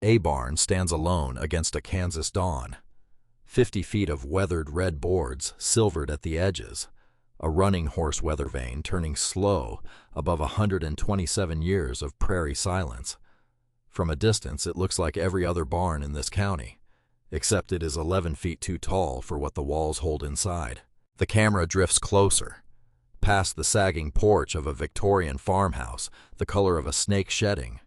A barn stands alone against a Kansas dawn. 50 feet of weathered red boards, silvered at the edges. A running horse weather vane turning slow above 127 years of prairie silence. From a distance, it looks like every other barn in this county, except it is 11 feet too tall for what the walls hold inside. The camera drifts closer, past the sagging porch of a Victorian farmhouse, the color of a snake shedding,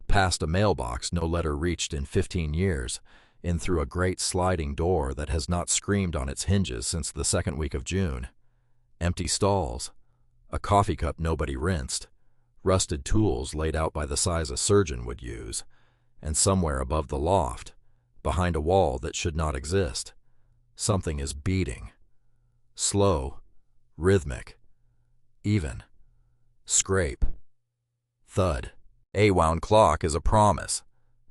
past a mailbox no letter reached in 15 years, in through a great sliding door that has not screamed on its hinges since the second week of June. Empty stalls, a coffee cup nobody rinsed, rusted tools laid out by the size a surgeon would use, and somewhere above the loft, behind a wall that should not exist, something is beating. Slow, rhythmic, even. Scrape. Thud. A wound clock is a promise,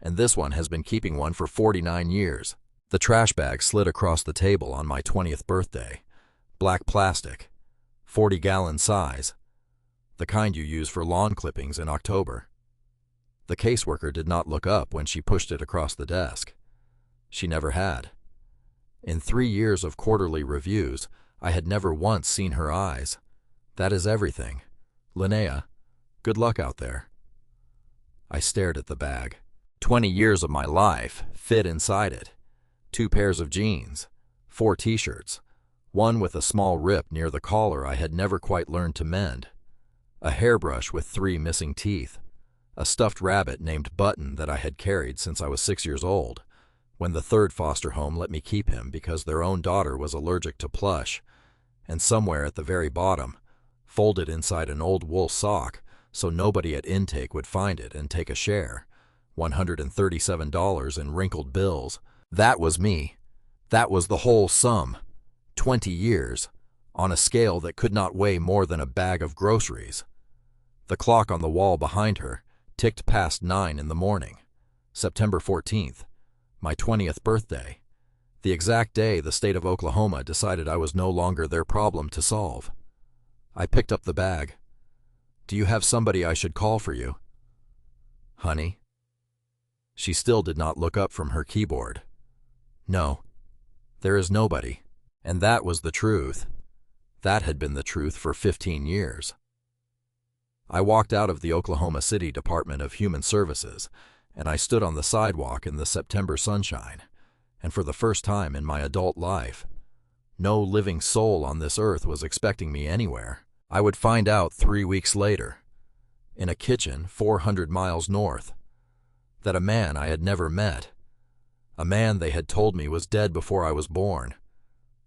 and this one has been keeping one for 49 years. The trash bag slid across the table on my 20th birthday. Black plastic, 40-gallon size, the kind you use for lawn clippings in October. The caseworker did not look up when she pushed it across the desk. She never had. In 3 years of quarterly reviews, I had never once seen her eyes. That is everything. Linnea, good luck out there. I stared at the bag. 20 years of my life fit inside it. 2 pairs of jeans, 4 t-shirts, one with a small rip near the collar I had never quite learned to mend, a hairbrush with 3 missing teeth, a stuffed rabbit named Button that I had carried since I was 6 years old, when the 3rd foster home let me keep him because their own daughter was allergic to plush, and somewhere at the very bottom, folded inside an old wool sock so nobody at intake would find it and take a share, $137 in wrinkled bills. That was me. That was the whole sum. 20 years, on a scale that could not weigh more than a bag of groceries. The clock on the wall behind her ticked past 9 in the morning. September 14th, my 20th birthday, the exact day the state of Oklahoma decided I was no longer their problem to solve. I picked up the bag. Do you have somebody I should call for you? Honey? She still did not look up from her keyboard. No, there is nobody. And that was the truth. That had been the truth for 15 years. I walked out of the Oklahoma City Department of Human Services, and I stood on the sidewalk in the September sunshine, and for the first time in my adult life, no living soul on this earth was expecting me anywhere. I would find out 3 weeks later, in a kitchen 400 miles north, that a man I had never met, a man they had told me was dead before I was born,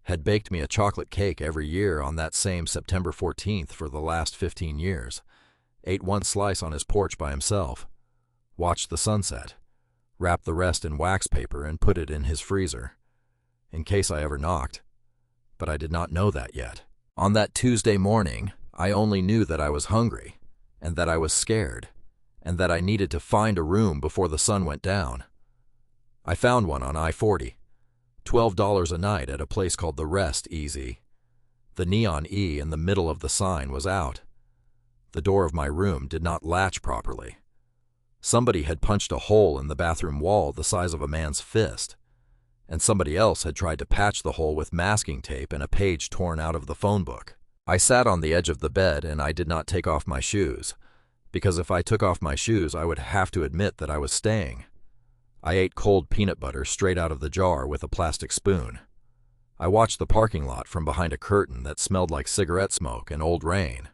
had baked me a chocolate cake every year on that same September 14th for the last 15 years, ate 1 slice on his porch by himself, watched the sunset, wrapped the rest in wax paper and put it in his freezer, in case I ever knocked. But I did not know that yet. On that Tuesday morning, I only knew that I was hungry, and that I was scared, and that I needed to find a room before the sun went down. I found one on I-40, $12 a night at a place called the Rest Easy. The neon E in the middle of the sign was out. The door of my room did not latch properly. Somebody had punched a hole in the bathroom wall the size of a man's fist, and somebody else had tried to patch the hole with masking tape and a page torn out of the phone book. I sat on the edge of the bed and I did not take off my shoes, because if I took off my shoes I would have to admit that I was staying. I ate cold peanut butter straight out of the jar with a plastic spoon. I watched the parking lot from behind a curtain that smelled like cigarette smoke and old rain.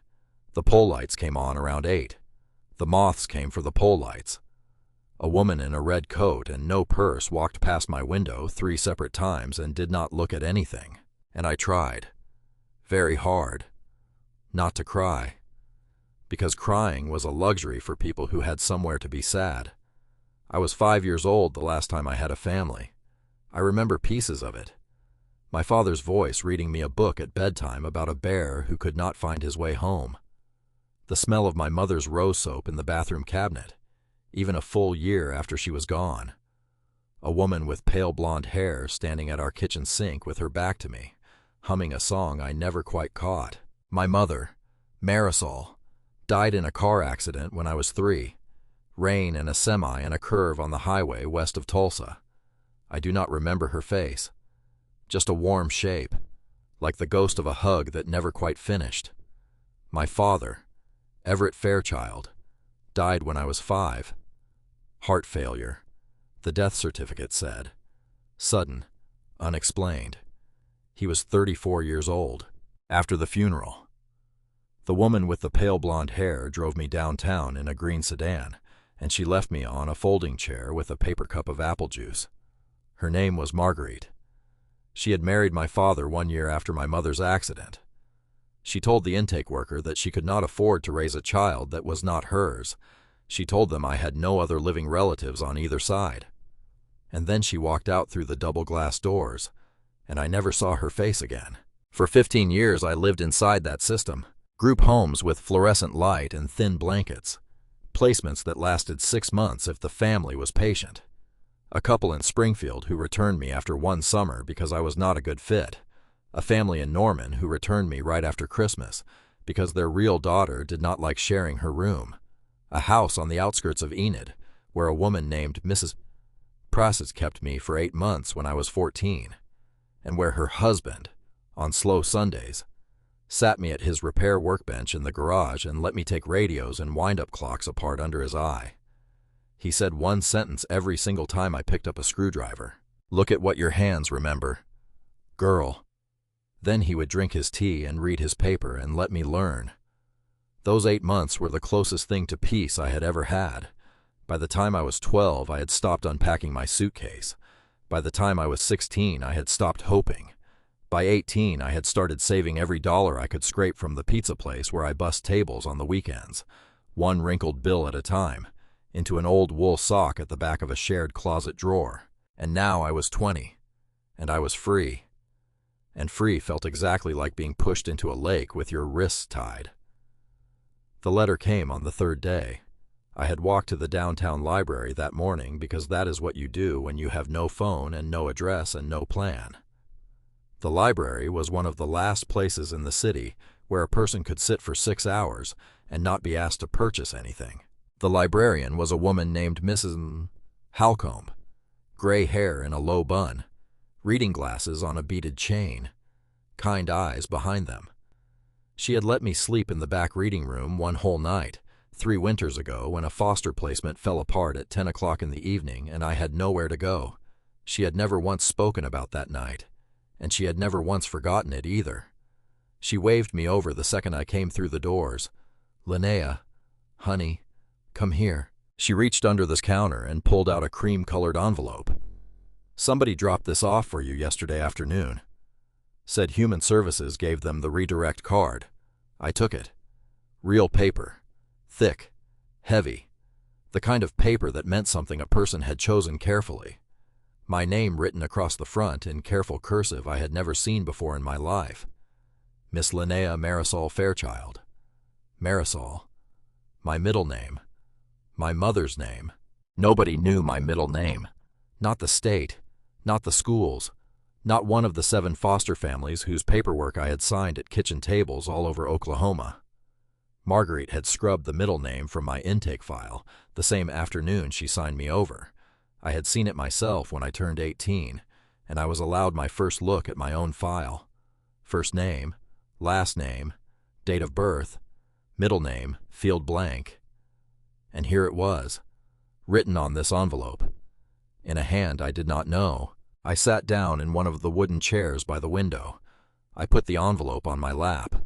The pole lights came on around 8. The moths came for the pole lights. A woman in a red coat and no purse walked past my window 3 separate times and did not look at anything. And I tried, very hard, not to cry, because crying was a luxury for people who had somewhere to be sad. I was 5 years old the last time I had a family. I remember pieces of it. My father's voice reading me a book at bedtime about a bear who could not find his way home. The smell of my mother's rose soap in the bathroom cabinet, even a full year after she was gone. A woman with pale blonde hair standing at our kitchen sink with her back to me, humming a song I never quite caught. My mother, Marisol, died in a car accident when I was 3, rain and a semi and a curve on the highway west of Tulsa. I do not remember her face. Just a warm shape, like the ghost of a hug that never quite finished. My father, Everett Fairchild, died when I was 5. Heart failure, the death certificate said. Sudden, unexplained. He was 34 years old. After the funeral, the woman with the pale blonde hair drove me downtown in a green sedan, and she left me on a folding chair with a paper cup of apple juice. Her name was Marguerite. She had married my father 1 year after my mother's accident. She told the intake worker that she could not afford to raise a child that was not hers. She told them I had no other living relatives on either side. And then she walked out through the double glass doors, and I never saw her face again. For 15 years I lived inside that system. Group homes with fluorescent light and thin blankets. Placements that lasted 6 months if the family was patient. A couple in Springfield who returned me after 1 summer because I was not a good fit. A family in Norman who returned me right after Christmas because their real daughter did not like sharing her room. A house on the outskirts of Enid where a woman named Mrs. Prassett kept me for 8 months when I was 14, and where her husband, on slow Sundays, sat me at his repair workbench in the garage and let me take radios and wind-up clocks apart under his eye. He said one sentence every single time I picked up a screwdriver. "Look at what your hands remember, girl." Then he would drink his tea and read his paper and let me learn. Those 8 months were the closest thing to peace I had ever had. By the time I was 12, I had stopped unpacking my suitcase. By the time I was 16, I had stopped hoping. By 18, I had started saving every dollar I could scrape from the pizza place where I bussed tables on the weekends, one wrinkled bill at a time, into an old wool sock at the back of a shared closet drawer. And now I was 20, and I was free. And free felt exactly like being pushed into a lake with your wrists tied. The letter came on the 3rd day. I had walked to the downtown library that morning because that is what you do when you have no phone and no address and no plan. The library was one of the last places in the city where a person could sit for 6 hours and not be asked to purchase anything. The librarian was a woman named Mrs. Halcombe, gray hair in a low bun, reading glasses on a beaded chain, kind eyes behind them. She had let me sleep in the back reading room 1 whole night, 3 winters ago when a foster placement fell apart at 10 o'clock in the evening and I had nowhere to go. She had never once spoken about that night, and she had never once forgotten it either. She waved me over the second I came through the doors. "Linnea, honey, come here." She reached under this counter and pulled out a cream-colored envelope. "Somebody dropped this off for you yesterday afternoon. Said Human Services gave them the redirect card. I took it. Real paper. Thick. Heavy. The kind of paper that meant something a person had chosen carefully. My name written across the front in careful cursive I had never seen before in my life. Miss Linnea Marisol Fairchild. Marisol. My middle name. My mother's name. Nobody knew my middle name. Not the state. Not the schools. Not one of the 7 foster families whose paperwork I had signed at kitchen tables all over Oklahoma. Marguerite had scrubbed the middle name from my intake file the same afternoon she signed me over. I had seen it myself when I turned 18, and I was allowed my first look at my own file. First name, last name, date of birth, middle name, field blank. And here it was, written on this envelope, in a hand I did not know. I sat down in one of the wooden chairs by the window. I put the envelope on my lap,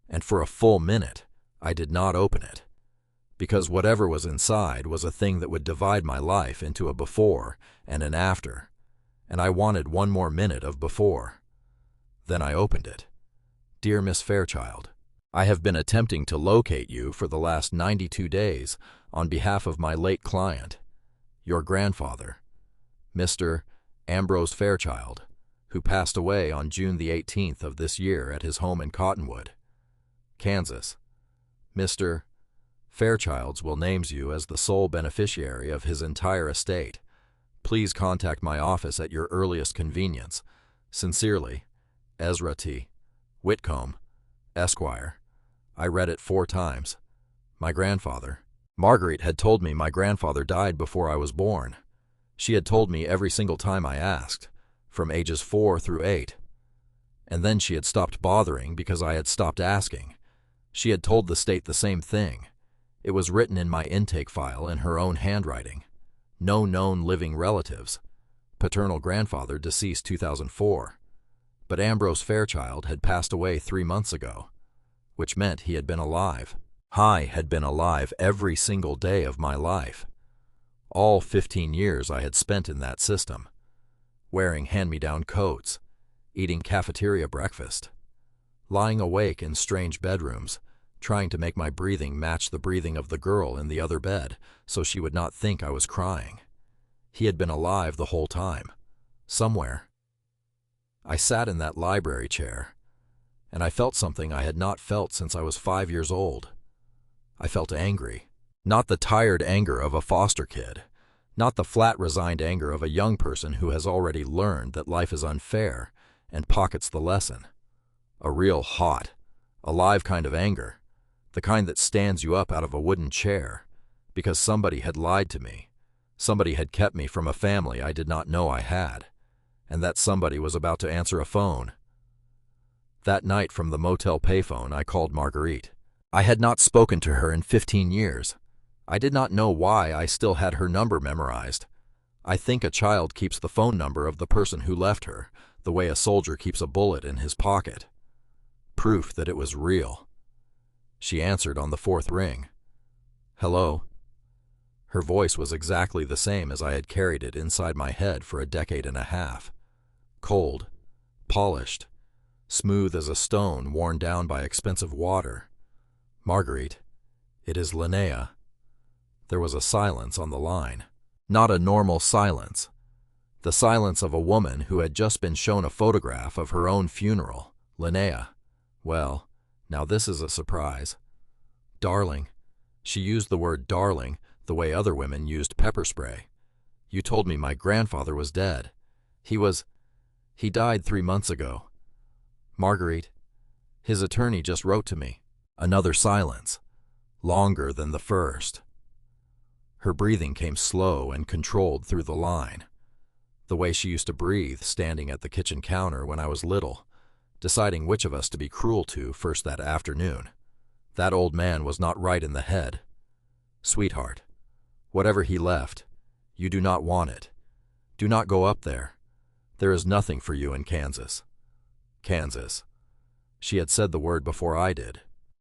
and for a full minute I did not open it, because whatever was inside was a thing that would divide my life into a before and an after, and I wanted 1 more minute of before. Then I opened it. "Dear Miss Fairchild, I have been attempting to locate you for the last 92 days on behalf of my late client, your grandfather, Mr. Ambrose Fairchild, who passed away on June the 18th of this year at his home in Cottonwood, Kansas. Mr. Fairchild's will names you as the sole beneficiary of his entire estate. Please contact my office at your earliest convenience. Sincerely, Ezra T. Whitcomb, Esquire." I read it 4 times. My grandfather, Marguerite had told me my grandfather died before I was born. She had told me every single time I asked, from ages 4 through 8. And then she had stopped bothering because I had stopped asking. She had told the state the same thing. It was written in my intake file in her own handwriting. No known living relatives. Paternal grandfather deceased 2004. But Ambrose Fairchild had passed away 3 months ago, which meant he had been alive. I had been alive every single day of my life. All 15 years I had spent in that system, wearing hand-me-down coats, eating cafeteria breakfast, lying awake in strange bedrooms, trying to make my breathing match the breathing of the girl in the other bed so she would not think I was crying. He had been alive the whole time, somewhere. I sat in that library chair, and I felt something I had not felt since I was 5 years old. I felt angry. Not the tired anger of a foster kid, not the flat, resigned anger of a young person who has already learned that life is unfair and pockets the lesson. A real hot, alive kind of anger, the kind that stands you up out of a wooden chair, because somebody had lied to me. Somebody had kept me from a family I did not know I had, and that somebody was about to answer a phone. That night from the motel payphone, I called Marguerite. I had not spoken to her in 15 years. I did not know why I still had her number memorized. I think a child keeps the phone number of the person who left her, the way a soldier keeps a bullet in his pocket. Proof that it was real. She answered on the 4th ring. Hello. Her voice was exactly the same as I had carried it inside my head for a decade and a half. Cold, polished, smooth as a stone worn down by expensive water. Marguerite, it is Linnea. There was a silence on the line. Not a normal silence. The silence of a woman who had just been shown a photograph of her own funeral. Linnea. Well, now this is a surprise. Darling. She used the word darling the way other women used pepper spray. You told me my grandfather was dead. He died 3 months ago. Marguerite, his attorney just wrote to me. Another silence, longer than the first. Her breathing came slow and controlled through the line, the way she used to breathe standing at the kitchen counter when I was little, deciding which of us to be cruel to first that afternoon. That old man was not right in the head. Sweetheart, whatever he left, you do not want it. Do not go up there. There is nothing for you in Kansas. Kansas. She had said the word before I did.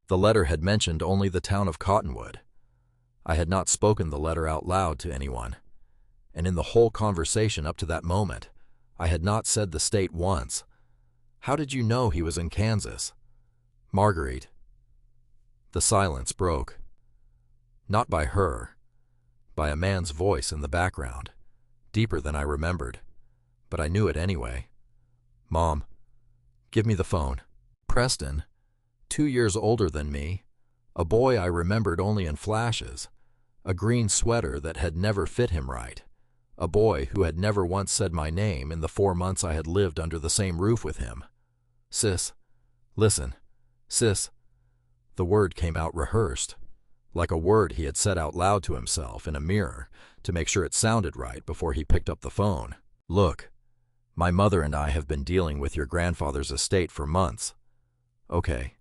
The letter had mentioned only the town of Cottonwood. I had not spoken the letter out loud to anyone, and in the whole conversation up to that moment, I had not said the state once. How did you know he was in Kansas? Marguerite. The silence broke. Not by her, by a man's voice in the background, deeper than I remembered, but I knew it anyway. Mom, give me the phone. Preston, 2 years older than me, a boy I remembered only in flashes, a green sweater that had never fit him right, a boy who had never once said my name in the 4 months I had lived under the same roof with him. Sis, listen, sis. The word came out rehearsed, like a word he had said out loud to himself in a mirror to make sure it sounded right before he picked up the phone. Look, my mother and I have been dealing with your grandfather's estate for months. Okay.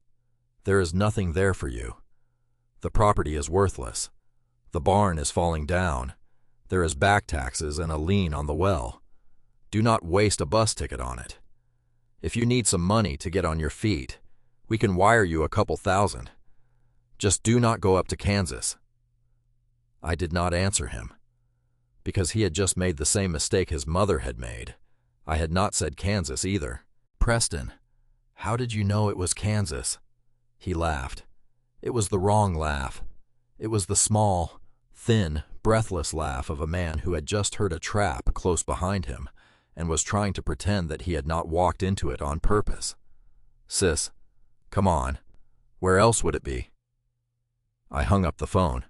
There is nothing there for you. The property is worthless. The barn is falling down. There is back taxes and a lien on the well. Do not waste a bus ticket on it. If you need some money to get on your feet, we can wire you a couple thousand. Just do not go up to Kansas. I did not answer him, because he had just made the same mistake his mother had made. I had not said Kansas either. Preston, how did you know it was Kansas? He laughed. It was the wrong laugh. It was the small, thin, breathless laugh of a man who had just heard a trap close behind him and was trying to pretend that he had not walked into it on purpose. Sis, come on. Where else would it be? I hung up the phone.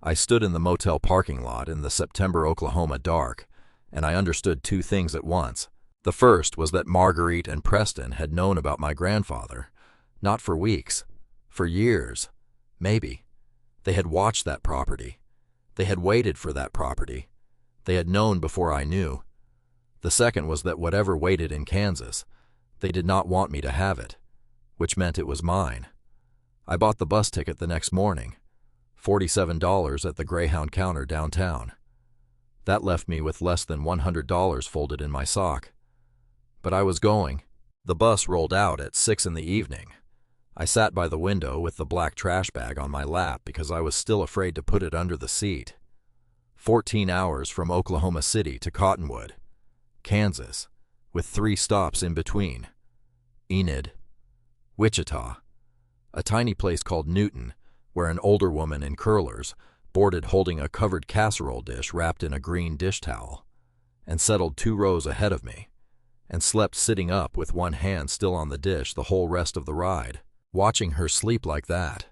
I stood in the motel parking lot in the September Oklahoma dark, and I understood 2 things at once. The first was that Marguerite and Preston had known about my grandfather, not for weeks, for years, maybe. They had watched that property. They had waited for that property. They had known before I knew. The second was that whatever waited in Kansas, they did not want me to have it, which meant it was mine. I bought the bus ticket the next morning, $47 at the Greyhound counter downtown. That left me with less than $100 folded in my sock. But I was going. The bus rolled out at 6 in the evening. I sat by the window with the black trash bag on my lap because I was still afraid to put it under the seat. 14 hours from Oklahoma City to Cottonwood, Kansas, with 3 stops in between. Enid, Wichita, a tiny place called Newton, where an older woman in curlers boarded holding a covered casserole dish wrapped in a green dish towel, and settled 2 rows ahead of me, and slept sitting up with one hand still on the dish the whole rest of the ride. Watching her sleep like that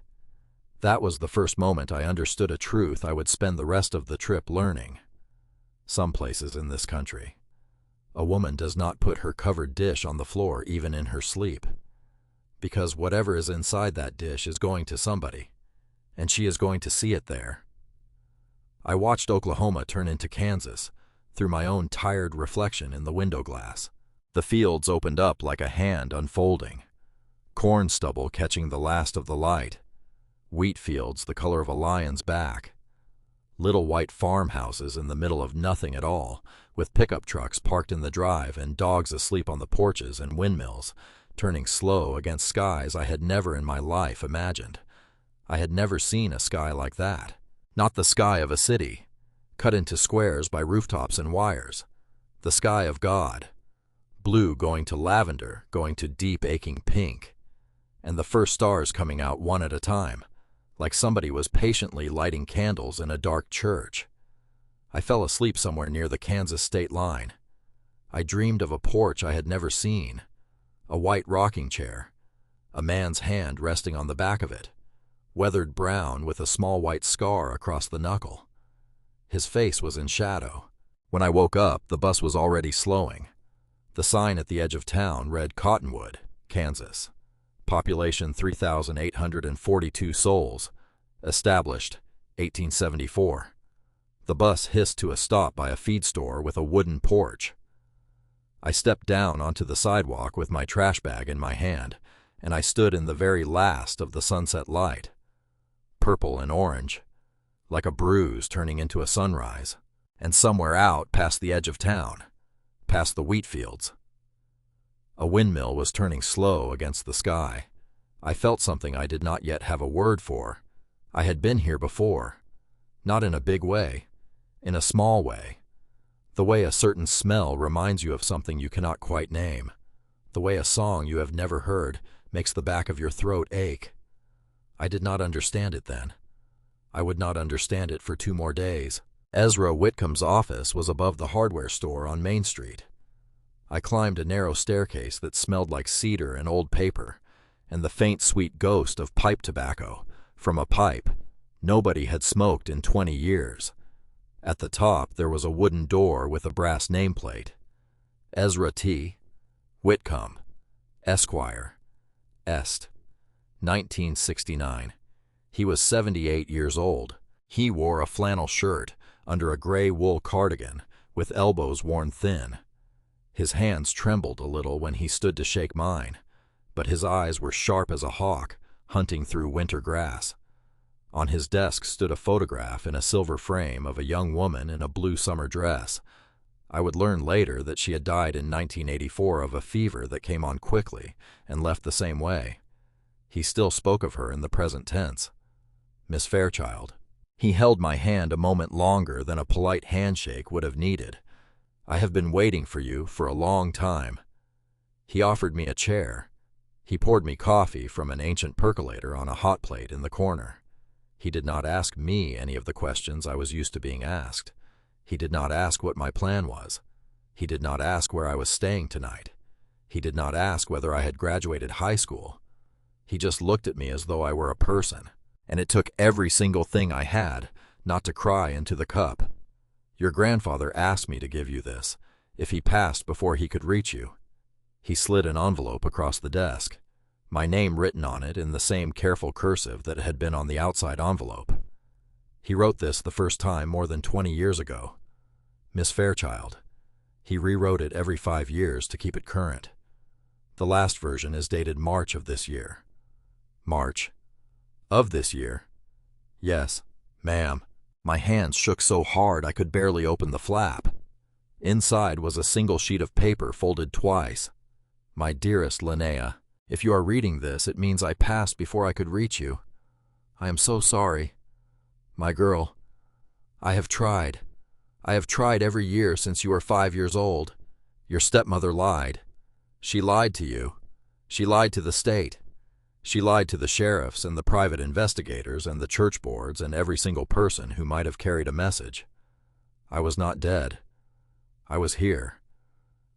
was the first moment I understood a truth I would spend the rest of the trip learning. Some places in this country, a woman does not put her covered dish on the floor even in her sleep, because whatever is inside that dish is going to somebody, and she is going to see it there. I watched Oklahoma turn into Kansas through my own tired reflection in the window glass. The fields opened up like a hand unfolding, corn stubble catching the last of the light, wheat fields the color of a lion's back, little white farmhouses in the middle of nothing at all, with pickup trucks parked in the drive and dogs asleep on the porches, and windmills turning slow against skies I had never in my life imagined. I had never seen a sky like that. Not the sky of a city, cut into squares by rooftops and wires. The sky of God. Blue going to lavender, going to deep aching pink, and the first stars coming out one at a time, like somebody was patiently lighting candles in a dark church. I fell asleep somewhere near the Kansas state line. I dreamed of a porch I had never seen, a white rocking chair, a man's hand resting on the back of it, weathered brown with a small white scar across the knuckle. His face was in shadow. When I woke up, the bus was already slowing. The sign at the edge of town read Cottonwood, Kansas. Population 3,842 souls. Established 1874. The bus hissed to a stop by a feed store with a wooden porch. I stepped down onto the sidewalk with my trash bag in my hand, and I stood in the very last of the sunset light, purple and orange, like a bruise turning into a sunrise, and somewhere out past the edge of town, past the wheat fields, a windmill was turning slow against the sky. I felt something I did not yet have a word for. I had been here before, not in a big way, in a small way, the way a certain smell reminds you of something you cannot quite name, the way a song you have never heard makes the back of your throat ache. I did not understand it then. I would not understand it for 2 more days. Ezra Whitcomb's office was above the hardware store on Main Street. I climbed a narrow staircase that smelled like cedar and old paper, and the faint sweet ghost of pipe tobacco from a pipe nobody had smoked in 20 years. At the top there was a wooden door with a brass nameplate. Ezra T. Whitcomb, Esquire, Est. 1969. He was 78 years old. He wore a flannel shirt under a gray wool cardigan with elbows worn thin. His hands trembled a little when he stood to shake mine, but his eyes were sharp as a hawk, hunting through winter grass. On his desk stood a photograph in a silver frame of a young woman in a blue summer dress. I would learn later that she had died in 1984 of a fever that came on quickly and left the same way. He still spoke of her in the present tense. Miss Fairchild. He held my hand a moment longer than a polite handshake would have needed. I have been waiting for you for a long time. He offered me a chair. He poured me coffee from an ancient percolator on a hot plate in the corner. He did not ask me any of the questions I was used to being asked. He did not ask what my plan was. He did not ask where I was staying tonight. He did not ask whether I had graduated high school. He just looked at me as though I were a person, and it took every single thing I had not to cry into the cup. Your grandfather asked me to give you this, if he passed before he could reach you. He slid an envelope across the desk, my name written on it in the same careful cursive that had been on the outside envelope. He wrote this the first time more than 20 years ago. Miss Fairchild. He rewrote it every 5 years to keep it current. The last version is dated March of this year. March of this year? Yes, ma'am. My hands shook so hard I could barely open the flap. Inside was a single sheet of paper folded twice. My dearest Linnea, if you are reading this, it means I passed before I could reach you. I am so sorry. My girl, I have tried. I have tried every year since you were 5 years old. Your stepmother lied. She lied to you. She lied to the state. She lied to the sheriffs and the private investigators and the church boards and every single person who might have carried a message. I was not dead. I was here.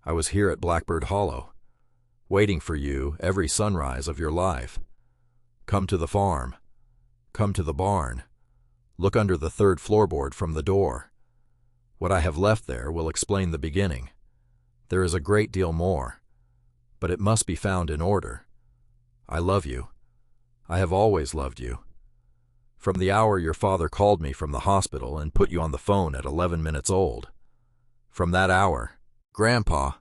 I was here at Blackbird Hollow, waiting for you every sunrise of your life. Come to the farm. Come to the barn. Look under the 3rd floorboard from the door. What I have left there will explain the beginning. There is a great deal more, but it must be found in order. I love you. I have always loved you. From the hour your father called me from the hospital and put you on the phone at 11 minutes old. From that hour, Grandpa.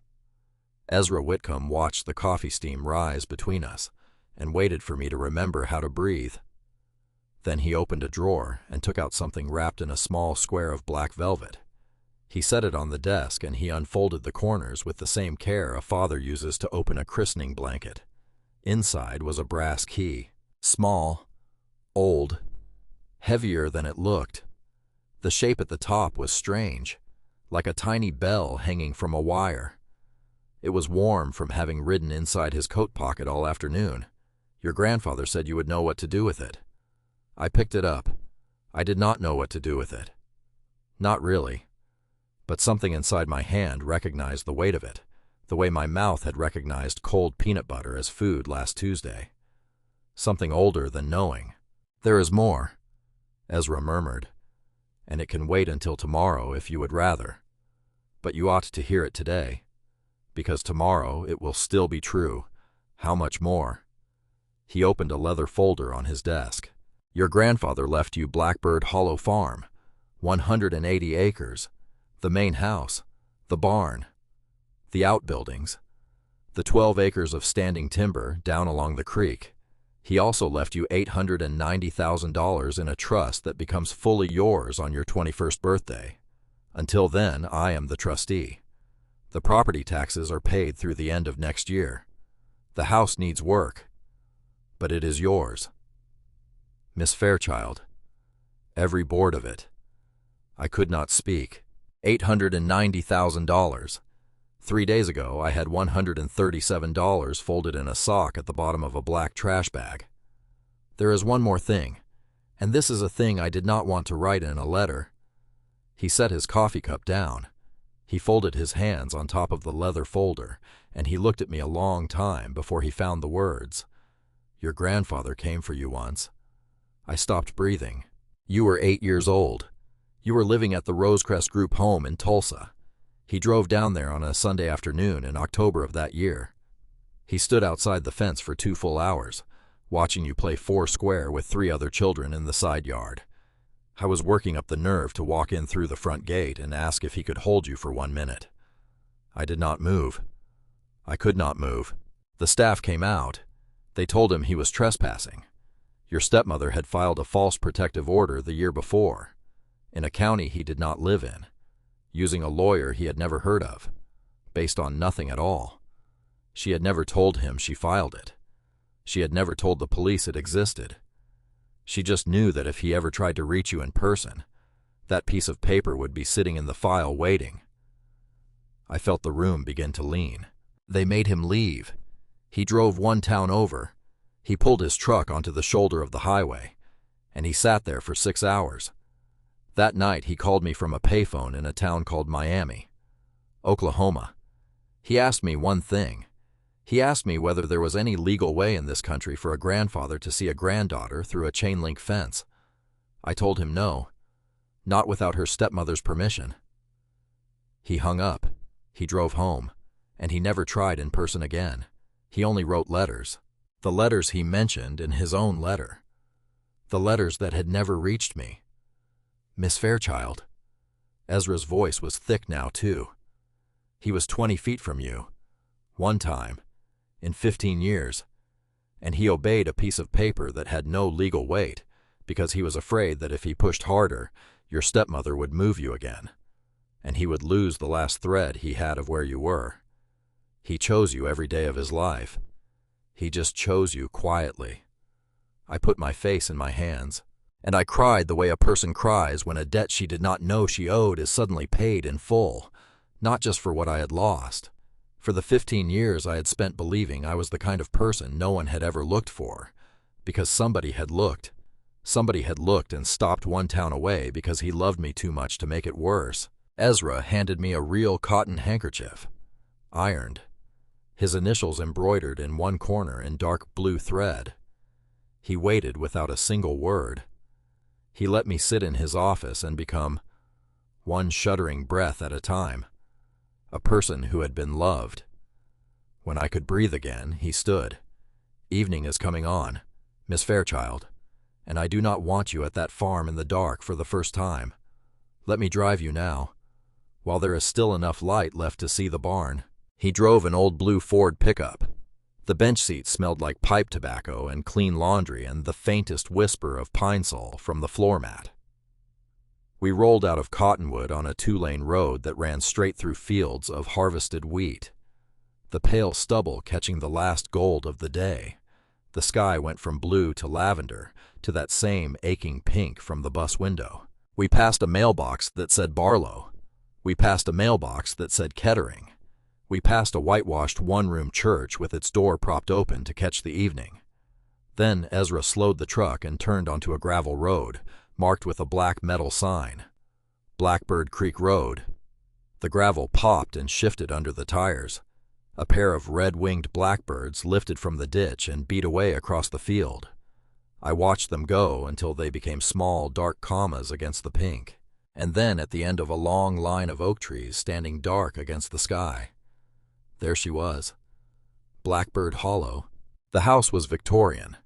Ezra Whitcomb watched the coffee steam rise between us and waited for me to remember how to breathe. Then he opened a drawer and took out something wrapped in a small square of black velvet. He set it on the desk and he unfolded the corners with the same care a father uses to open a christening blanket. Inside was a brass key, small, old, heavier than it looked. The shape at the top was strange, like a tiny bell hanging from a wire. It was warm from having ridden inside his coat pocket all afternoon. Your grandfather said you would know what to do with it. I picked it up. I did not know what to do with it. Not really. But something inside my hand recognized the weight of it, the way my mouth had recognized cold peanut butter as food last Tuesday. Something older than knowing. There is more, Ezra murmured, and it can wait until tomorrow if you would rather. But you ought to hear it today, because tomorrow it will still be true. How much more? He opened a leather folder on his desk. Your grandfather left you Blackbird Hollow Farm, 180 acres, the main house, the barn, the outbuildings, the 12 acres of standing timber down along the creek. He also left you $890,000 in a trust that becomes fully yours on your 21st birthday. Until then, I am the trustee. The property taxes are paid through the end of next year. The house needs work, but it is yours. Miss Fairchild, every board of it. I could not speak. $890,000. 3 days ago, I had $137 folded in a sock at the bottom of a black trash bag. There is one more thing, and this is a thing I did not want to write in a letter. He set his coffee cup down. He folded his hands on top of the leather folder, and he looked at me a long time before he found the words. Your grandfather came for you once. I stopped breathing. You were 8 years old. You were living at the Rosecrest Group home in Tulsa. He drove down there on a Sunday afternoon in October of that year. He stood outside the fence for 2 full hours, watching you play foursquare with 3 other children in the side yard. I was working up the nerve to walk in through the front gate and ask if he could hold you for 1 minute. I did not move. I could not move. The staff came out. They told him he was trespassing. Your stepmother had filed a false protective order the year before, in a county he did not live in, using a lawyer he had never heard of, based on nothing at all. She had never told him she filed it. She had never told the police it existed. She just knew that if he ever tried to reach you in person, that piece of paper would be sitting in the file waiting. I felt the room begin to lean. They made him leave. He drove 1 town over. He pulled his truck onto the shoulder of the highway, and he sat there for 6 hours. That night he called me from a payphone in a town called Miami, Oklahoma. He asked me one thing. He asked me whether there was any legal way in this country for a grandfather to see a granddaughter through a chain-link fence. I told him no, not without her stepmother's permission. He hung up. He drove home, and he never tried in person again. He only wrote letters. The letters he mentioned in his own letter. The letters that had never reached me. Miss Fairchild. Ezra's voice was thick now, too. He was 20 feet from you. One time. In 15 years. And he obeyed a piece of paper that had no legal weight because he was afraid that if he pushed harder, your stepmother would move you again. And he would lose the last thread he had of where you were. He chose you every day of his life. He just chose you quietly. I put my face in my hands, and I cried the way a person cries when a debt she did not know she owed is suddenly paid in full, not just for what I had lost. For the 15 years I had spent believing I was the kind of person no one had ever looked for, because somebody had looked. Somebody had looked and stopped one town away because he loved me too much to make it worse. Ezra handed me a real cotton handkerchief, ironed, his initials embroidered in one corner in dark blue thread. He waited without a single word. He let me sit in his office and become, one shuddering breath at a time, a person who had been loved. When I could breathe again, he stood. Evening is coming on, Miss Fairchild, and I do not want you at that farm in the dark for the first time. Let me drive you now, while there is still enough light left to see the barn. He drove an old blue Ford pickup. The bench seat smelled like pipe tobacco and clean laundry and the faintest whisper of pine sol from the floor mat. We rolled out of Cottonwood on a 2-lane road that ran straight through fields of harvested wheat, the pale stubble catching the last gold of the day. The sky went from blue to lavender to that same aching pink from the bus window. We passed a mailbox that said Barlow. We passed a mailbox that said Kettering. We passed a whitewashed one-room church with its door propped open to catch the evening. Then Ezra slowed the truck and turned onto a gravel road, marked with a black metal sign, Blackbird Creek Road. The gravel popped and shifted under the tires. A pair of red-winged blackbirds lifted from the ditch and beat away across the field. I watched them go until they became small, dark commas against the pink, and then at the end of a long line of oak trees standing dark against the sky. There she was, Blackbird Hollow. The house was Victorian,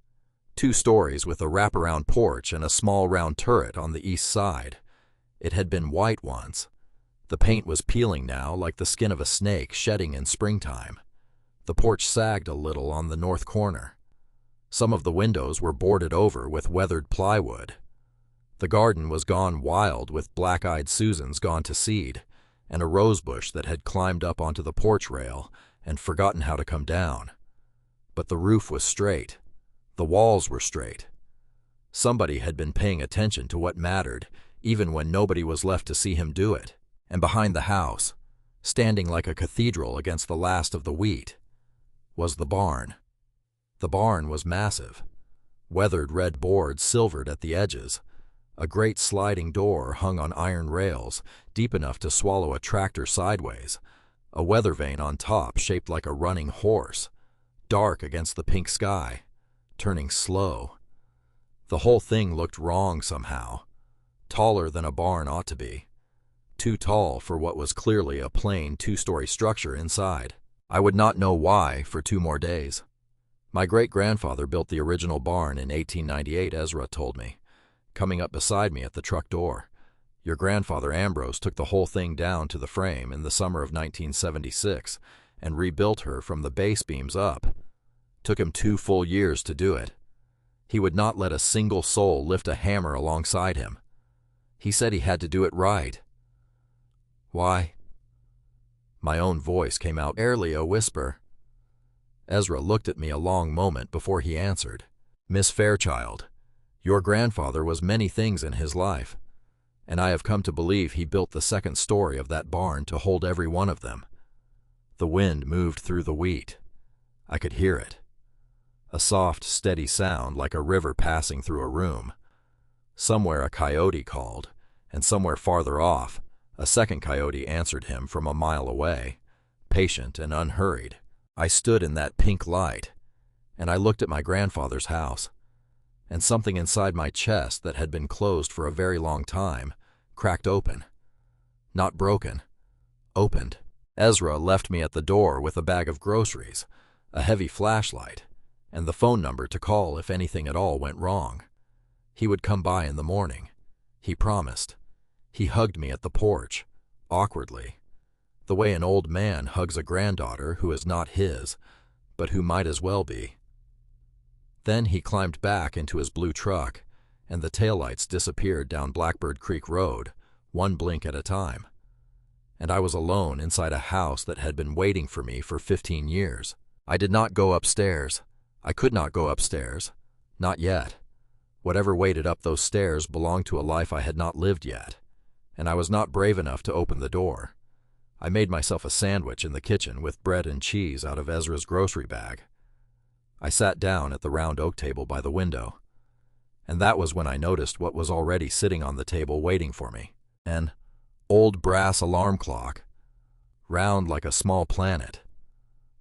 2 stories with a wraparound porch and a small round turret on the east side. It had been white once. The paint was peeling now like the skin of a snake shedding in springtime. The porch sagged a little on the north corner. Some of the windows were boarded over with weathered plywood. The garden was gone wild with black-eyed Susans gone to seed, and a rosebush that had climbed up onto the porch rail and forgotten how to come down. But the roof was straight. The walls were straight. Somebody had been paying attention to what mattered, even when nobody was left to see him do it. And behind the house, standing like a cathedral against the last of the wheat, was the barn. The barn was massive. Weathered red boards silvered at the edges. A great sliding door hung on iron rails, deep enough to swallow a tractor sideways. A weather vane on top shaped like a running horse, dark against the pink sky, turning slow. The whole thing looked wrong somehow, taller than a barn ought to be. Too tall for what was clearly a plain 2-story structure inside. I would not know why for 2 more days. My great-grandfather built the original barn in 1898, Ezra told me, coming up beside me at the truck door. Your grandfather Ambrose took the whole thing down to the frame in the summer of 1976 and rebuilt her from the base beams up. Took him 2 full years to do it. He would not let a single soul lift a hammer alongside him. He said he had to do it right. Why? My own voice came out, barely a whisper. Ezra looked at me a long moment before he answered. Miss Fairchild, your grandfather was many things in his life, and I have come to believe he built the 2nd story of that barn to hold every one of them. The wind moved through the wheat. I could hear it. A soft, steady sound like a river passing through a room. Somewhere a coyote called, and somewhere farther off, a second coyote answered him from a mile away, patient and unhurried. I stood in that pink light, and I looked at my grandfather's house, and something inside my chest that had been closed for a very long time cracked open. Not broken, opened. Ezra left me at the door with a bag of groceries, a heavy flashlight, and the phone number to call if anything at all went wrong. He would come by in the morning. He promised. He hugged me at the porch, awkwardly, the way an old man hugs a granddaughter who is not his, but who might as well be. Then he climbed back into his blue truck, and the taillights disappeared down Blackbird Creek Road, one blink at a time. And I was alone inside a house that had been waiting for me for 15 years. I did not go upstairs. I could not go upstairs. Not yet. Whatever waited up those stairs belonged to a life I had not lived yet, and I was not brave enough to open the door. I made myself a sandwich in the kitchen with bread and cheese out of Ezra's grocery bag. I sat down at the round oak table by the window, and that was when I noticed what was already sitting on the table waiting for me. An old brass alarm clock, round like a small planet.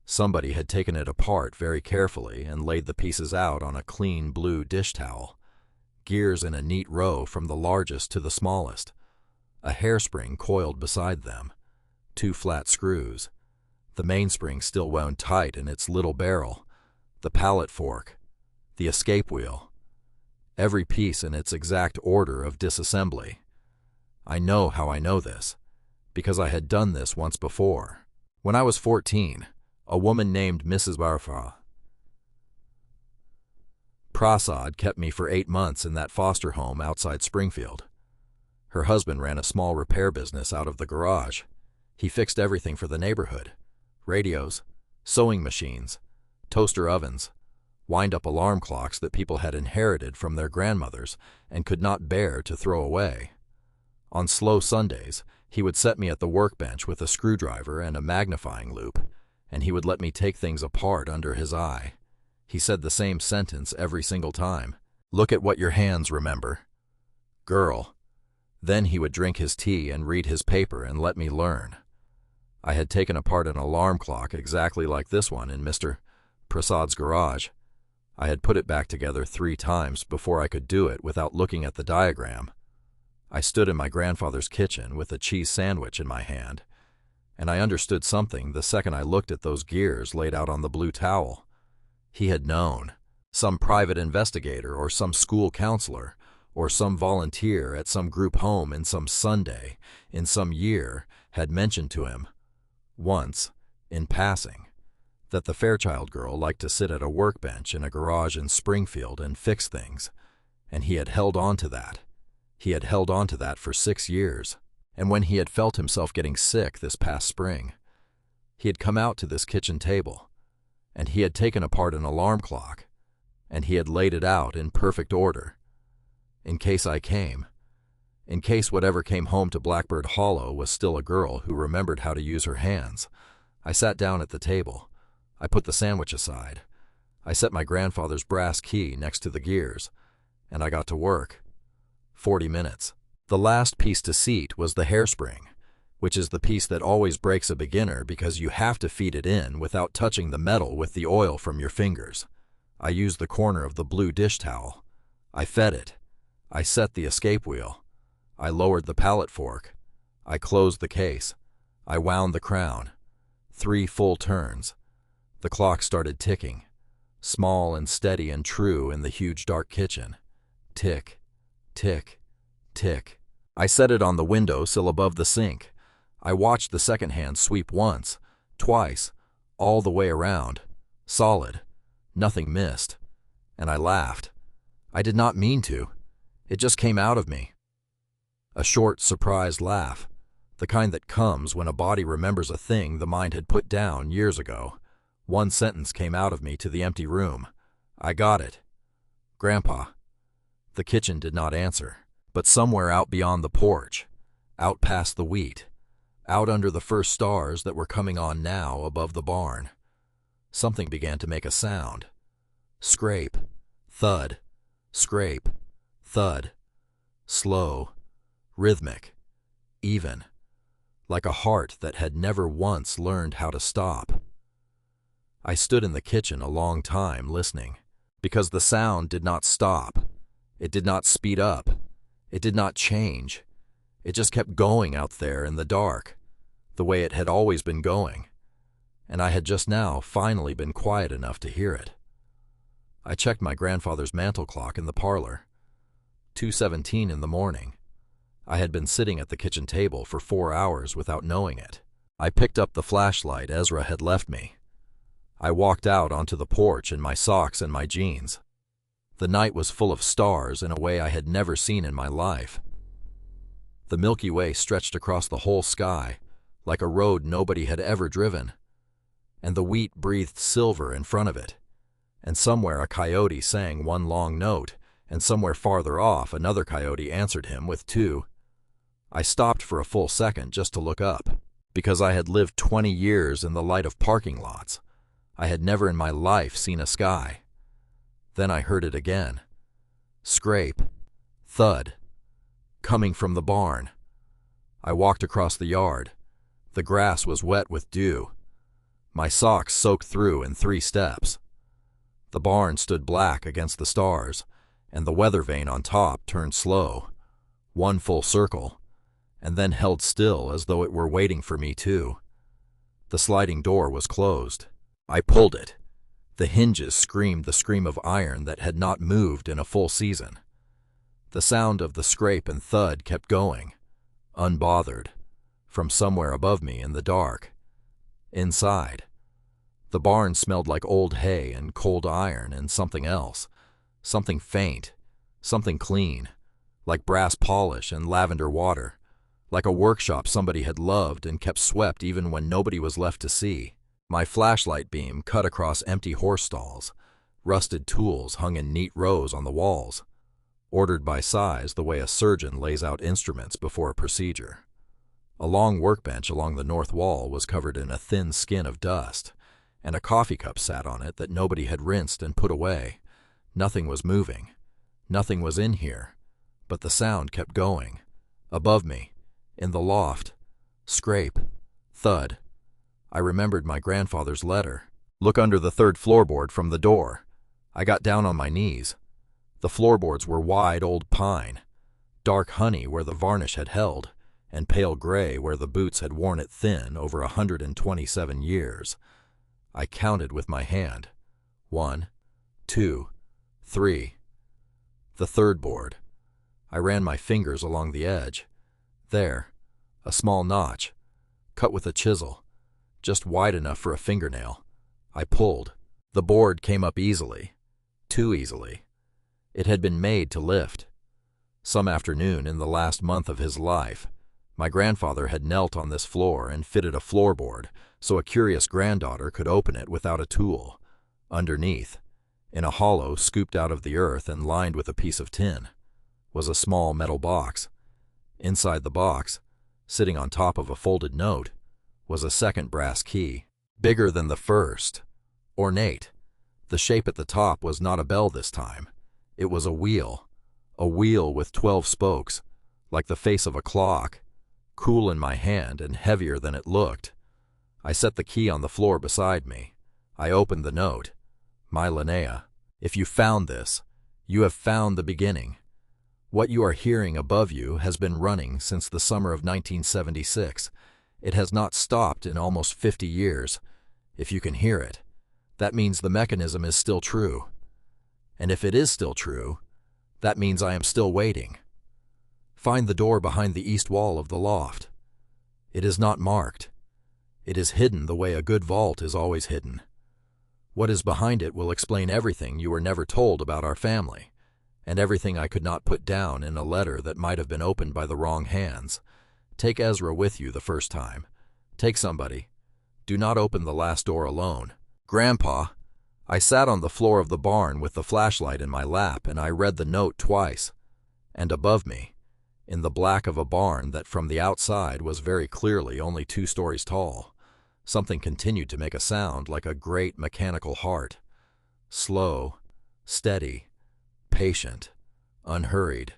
Somebody had taken it apart very carefully and laid the pieces out on a clean blue dish towel, gears in a neat row from the largest to the smallest, a hairspring coiled beside them, 2 flat screws, the mainspring still wound tight in its little barrel, the pallet fork, the escape wheel, every piece in its exact order of disassembly. I know how I know this, because I had done this once before. When I was 14, a woman named Mrs. Barfa Prasad kept me for 8 months in that foster home outside Springfield. Her husband ran a small repair business out of the garage. He fixed everything for the neighborhood: radios, sewing machines, toaster ovens, wind-up alarm clocks that people had inherited from their grandmothers and could not bear to throw away. On slow Sundays, he would set me at the workbench with a screwdriver and a magnifying loupe, and he would let me take things apart under his eye. He said the same sentence every single time: "Look at what your hands remember, girl." Then he would drink his tea and read his paper and let me learn. I had taken apart an alarm clock exactly like this one in Mr. Prasad's garage. I had put it back together 3 times before I could do it without looking at the diagram. I stood in my grandfather's kitchen with a cheese sandwich in my hand, and I understood something the second I looked at those gears laid out on the blue towel. He had known. Some private investigator or some school counselor or some volunteer at some group home in some Sunday, in some year, had mentioned to him, once, in passing, that the Fairchild girl liked to sit at a workbench in a garage in Springfield and fix things, and he had held on to that. He had held on to that for 6 years, and when he had felt himself getting sick this past spring, he had come out to this kitchen table, and he had taken apart an alarm clock, and he had laid it out in perfect order. In case I came, in case whatever came home to Blackbird Hollow was still a girl who remembered how to use her hands, I sat down at the table. I put the sandwich aside. I set my grandfather's brass key next to the gears, and I got to work. 40 minutes. The last piece to seat was the hairspring, which is the piece that always breaks a beginner because you have to feed it in without touching the metal with the oil from your fingers. I used the corner of the blue dish towel. I fed it. I set the escape wheel. I lowered the pallet fork. I closed the case. I wound the crown. 3 full turns. The clock started ticking, small and steady and true in the huge dark kitchen. Tick, tick, tick. I set it on the window sill above the sink. I watched the second hand sweep once, twice, all the way around. Solid. Nothing missed. And I laughed. I did not mean to. It just came out of me. A short, surprised laugh, the kind that comes when a body remembers a thing the mind had put down years ago. One sentence came out of me to the empty room. I got it. Grandpa. The kitchen did not answer, but somewhere out beyond the porch, out past the wheat, out under the first stars that were coming on now above the barn, something began to make a sound. Scrape, thud, scrape, thud, slow, rhythmic, even, like a heart that had never once learned how to stop. I stood in the kitchen a long time listening, because the sound did not stop. It did not speed up. It did not change. It just kept going out there in the dark, the way it had always been going, and I had just now finally been quiet enough to hear it. I checked my grandfather's mantel clock in the parlor. 2:17 in the morning. I had been sitting at the kitchen table for 4 hours without knowing it. I picked up the flashlight Ezra had left me. I walked out onto the porch in my socks and my jeans. The night was full of stars in a way I had never seen in my life. The Milky Way stretched across the whole sky, like a road nobody had ever driven, and the wheat breathed silver in front of it, and somewhere a coyote sang one long note, and somewhere farther off another coyote answered him with two. I stopped for a full second just to look up, because I had lived 20 years in the light of parking lots. I had never in my life seen a sky. Then I heard it again. Scrape, thud, coming from the barn. I walked across the yard. The grass was wet with dew. My socks soaked through in 3 steps. The barn stood black against the stars, and the weather vane on top turned slow, one full circle, and then held still as though it were waiting for me too. The sliding door was closed. I pulled it. The hinges screamed the scream of iron that had not moved in a full season. The sound of the scrape and thud kept going, unbothered, from somewhere above me in the dark. Inside, the barn smelled like old hay and cold iron and something else, something faint, something clean, like brass polish and lavender water, like a workshop somebody had loved and kept swept even when nobody was left to see. My flashlight beam cut across empty horse stalls. Rusted tools hung in neat rows on the walls, ordered by size the way a surgeon lays out instruments before a procedure. A long workbench along the north wall was covered in a thin skin of dust, and a coffee cup sat on it that nobody had rinsed and put away. Nothing was moving. Nothing was in here, but the sound kept going. Above me, in the loft, scrape, thud. I remembered my grandfather's letter. Look under the 3rd floorboard from the door. I got down on my knees. The floorboards were wide old pine, dark honey where the varnish had held, and pale gray where the boots had worn it thin over 127 years. I counted with my hand. 1, 2, 3. The 3rd board. I ran my fingers along the edge. There, a small notch, cut with a chisel, just wide enough for a fingernail. I pulled. The board came up easily, too easily. It had been made to lift. Some afternoon in the last month of his life, my grandfather had knelt on this floor and fitted a floorboard so a curious granddaughter could open it without a tool. Underneath, in a hollow scooped out of the earth and lined with a piece of tin, was a small metal box. Inside the box, sitting on top of a folded note, was a second brass key, bigger than the first, ornate. The shape at the top was not a bell this time. It was a wheel with 12 spokes, like the face of a clock, cool in my hand and heavier than it looked. I set the key on the floor beside me. I opened the note. My Linnea, if you found this, you have found the beginning. What you are hearing above you has been running since the summer of 1976. It has not stopped in almost 50 years. If you can hear it, that means the mechanism is still true. And if it is still true, that means I am still waiting. Find the door behind the east wall of the loft. It is not marked. It is hidden the way a good vault is always hidden. What is behind it will explain everything you were never told about our family, and everything I could not put down in a letter that might have been opened by the wrong hands. Take Ezra with you the first time. Take somebody. Do not open the last door alone. Grandpa, I sat on the floor of the barn with the flashlight in my lap and I read the note twice. And above me, in the black of a barn that from the outside was very clearly only 2 stories tall, something continued to make a sound like a great mechanical heart. Slow, steady, patient, unhurried.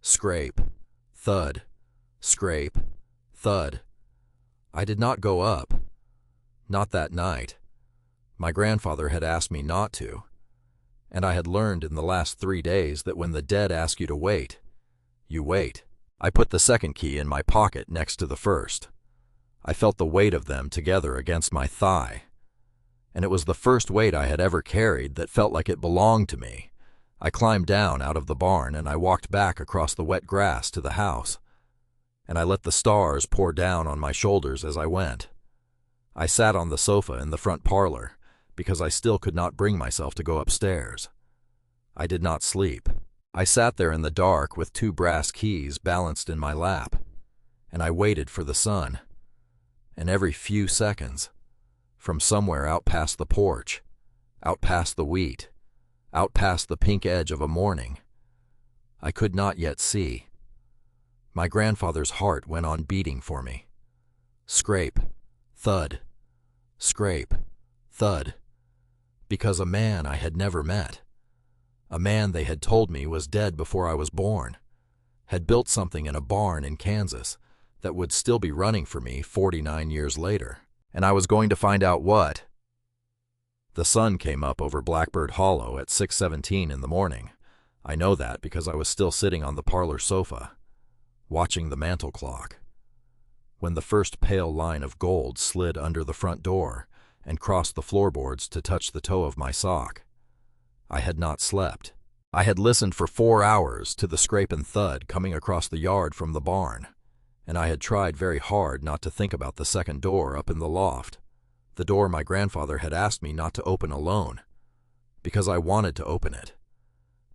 Scrape, thud, scrape, thud. I did not go up. Not that night. My grandfather had asked me not to, and I had learned in the last 3 days that when the dead ask you to wait, you wait. I put the second key in my pocket next to the first. I felt the weight of them together against my thigh, and it was the first weight I had ever carried that felt like it belonged to me. I climbed down out of the barn and I walked back across the wet grass to the house. and I let the stars pour down on my shoulders as I went. I sat on the sofa in the front parlor because I still could not bring myself to go upstairs. I did not sleep. I sat there in the dark with 2 brass keys balanced in my lap, and I waited for the sun. And every few seconds, from somewhere out past the porch, out past the wheat, out past the pink edge of a morning, I could not yet see. My grandfather's heart went on beating for me. Scrape, thud, scrape, thud, because a man I had never met, a man they had told me was dead before I was born, had built something in a barn in Kansas that would still be running for me 49 years later, and I was going to find out what. The sun came up over Blackbird Hollow at 6:17 in the morning. I know that because I was still sitting on the parlor sofa, watching the mantel clock, when the first pale line of gold slid under the front door and crossed the floorboards to touch the toe of my sock. I had not slept. I had listened for 4 hours to the scrape and thud coming across the yard from the barn, and I had tried very hard not to think about the second door up in the loft, the door my grandfather had asked me not to open alone, because I wanted to open it,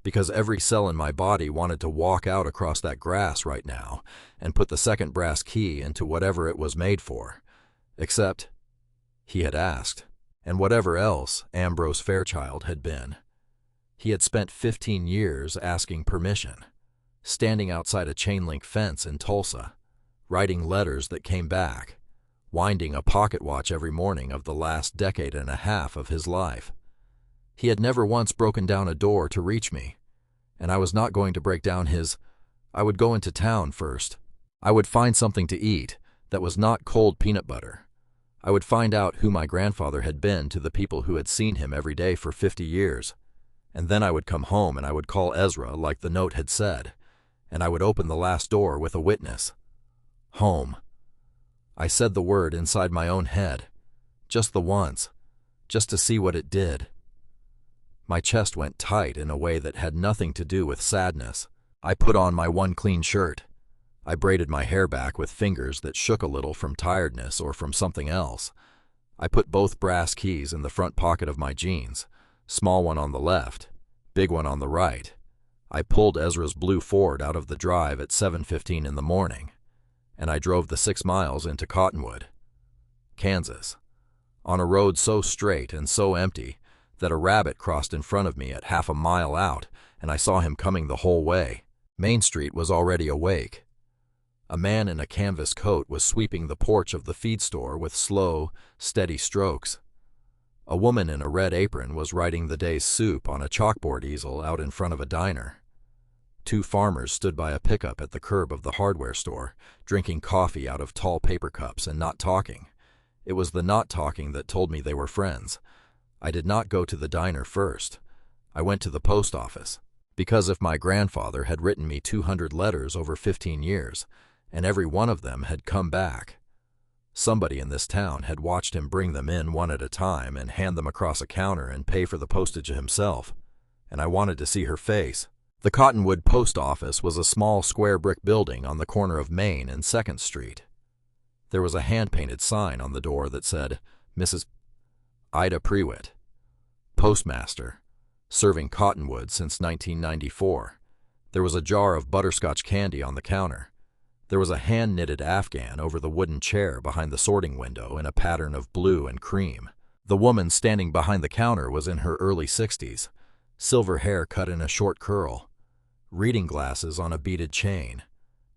because every cell in my body wanted to walk out across that grass right now and put the second brass key into whatever it was made for, except he had asked, and whatever else Ambrose Fairchild had been. He had spent 15 years asking permission, standing outside a chain-link fence in Tulsa, writing letters that came back, winding a pocket watch every morning of the last decade and a half of his life. He had never once broken down a door to reach me, and I was not going to break down his. I would go into town first. I would find something to eat that was not cold peanut butter. I would find out who my grandfather had been to the people who had seen him every day for 50 years, and then I would come home and I would call Ezra like the note had said, and I would open the last door with a witness. Home. I said the word inside my own head, just the once, just to see what it did. My chest went tight in a way that had nothing to do with sadness. I put on my one clean shirt. I braided my hair back with fingers that shook a little from tiredness or from something else. I put both brass keys in the front pocket of my jeans, small one on the left, big one on the right. I pulled Ezra's blue Ford out of the drive at 7:15 in the morning, and I drove the 6 miles into Cottonwood, Kansas, on a road so straight and so empty that a rabbit crossed in front of me at half a mile out, and I saw him coming the whole way. Main Street was already awake. A man in a canvas coat was sweeping the porch of the feed store with slow, steady strokes. A woman in a red apron was writing the day's soup on a chalkboard easel out in front of a diner. 2 farmers stood by a pickup at the curb of the hardware store, drinking coffee out of tall paper cups and not talking. It was the not talking that told me they were friends. I did not go to the diner first. I went to the post office, because if my grandfather had written me 200 letters over 15 years, and every one of them had come back, somebody in this town had watched him bring them in one at a time and hand them across a counter and pay for the postage himself, and I wanted to see her face. The Cottonwood Post Office was a small square brick building on the corner of Main and 2nd Street. There was a hand-painted sign on the door that said, Mrs. Ida Prewitt, Postmaster, serving Cottonwood since 1994. There was a jar of butterscotch candy on the counter. There was a hand-knitted Afghan over the wooden chair behind the sorting window in a pattern of blue and cream. The woman standing behind the counter was in her early 60s, silver hair cut in a short curl, reading glasses on a beaded chain,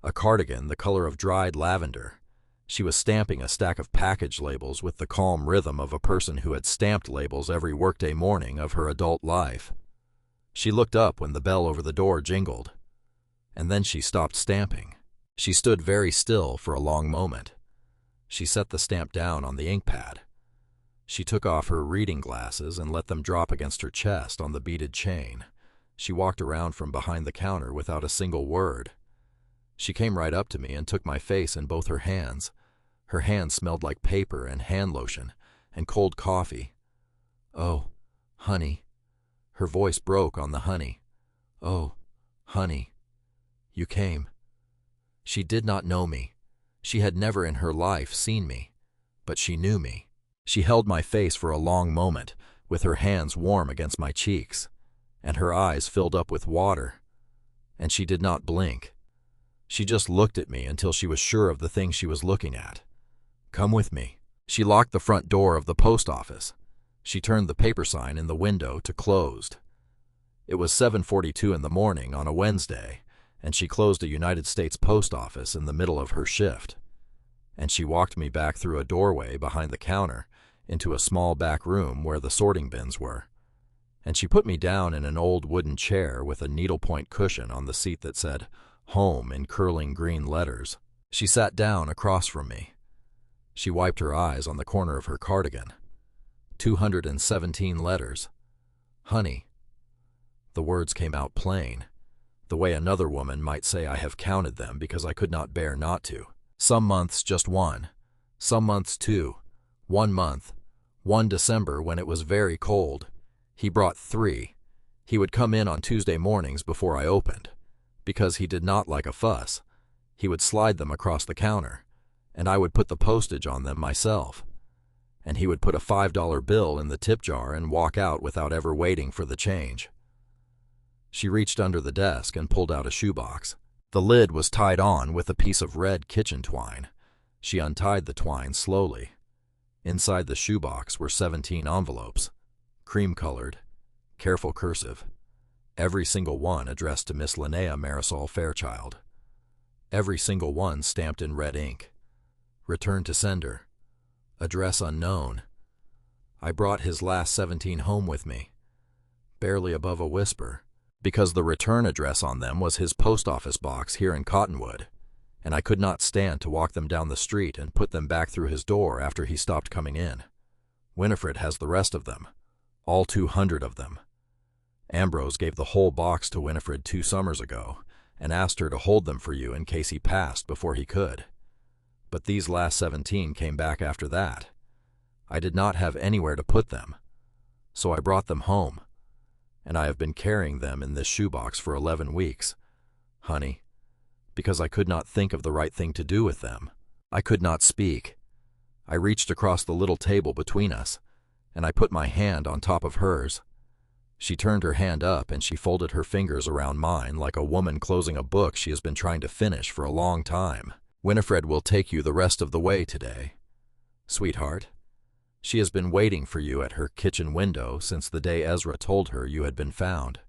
a cardigan the color of dried lavender. She was stamping a stack of package labels with the calm rhythm of a person who had stamped labels every workday morning of her adult life. She looked up when the bell over the door jingled, and then she stopped stamping. She stood very still for a long moment. She set the stamp down on the ink pad. She took off her reading glasses and let them drop against her chest on the beaded chain. She walked around from behind the counter without a single word. She came right up to me and took my face in both her hands. Her hands smelled like paper and hand lotion and cold coffee. "Oh, honey." Her voice broke on the honey. "Oh, honey, you came. She did not know me. She had never in her life seen me, but she knew me. She held my face for a long moment, with her hands warm against my cheeks, and her eyes filled up with water, and she did not blink. She just looked at me until she was sure of the thing she was looking at. "Come with me." She locked the front door of the post office. She turned the paper sign in the window to closed. It was 7:42 in the morning on a Wednesday, and she closed a United States post office in the middle of her shift. And she walked me back through a doorway behind the counter into a small back room where the sorting bins were. And she put me down in an old wooden chair with a needlepoint cushion on the seat that said "Home" in curling green letters. She sat down across from me. She wiped her eyes on the corner of her cardigan. 217 letters. Honey. The words came out plain, the way another woman might say I have counted them because I could not bear not to. Some months just one, some months two. 1 month, one December when it was very cold. He brought 3. He would come in on Tuesday mornings before I opened. Because he did not like a fuss, he would slide them across the counter, and I would put the postage on them myself. And he would put a $5 bill in the tip jar and walk out without ever waiting for the change. She reached under the desk and pulled out a shoebox. The lid was tied on with a piece of red kitchen twine. She untied the twine slowly. Inside the shoebox were 17 envelopes, cream-colored, careful cursive, every single one addressed to Miss Linnea Marisol Fairchild. Every single one stamped in red ink. Return to sender. Address unknown. I brought his last 17 home with me, barely above a whisper, because the return address on them was his post office box here in Cottonwood, and I could not stand to walk them down the street and put them back through his door after he stopped coming in. Winifred has the rest of them, all 200 of them. Ambrose gave the whole box to Winifred 2 summers ago and asked her to hold them for you in case he passed before he could. But these last 17 came back after that. I did not have anywhere to put them, so I brought them home, and I have been carrying them in this shoebox for 11 weeks, honey, because I could not think of the right thing to do with them. I could not speak. I reached across the little table between us, and I put my hand on top of hers. She turned her hand up and she folded her fingers around mine like a woman closing a book she has been trying to finish for a long time. Winifred will take you the rest of the way today, sweetheart. She has been waiting for you at her kitchen window since the day Ezra told her you had been found.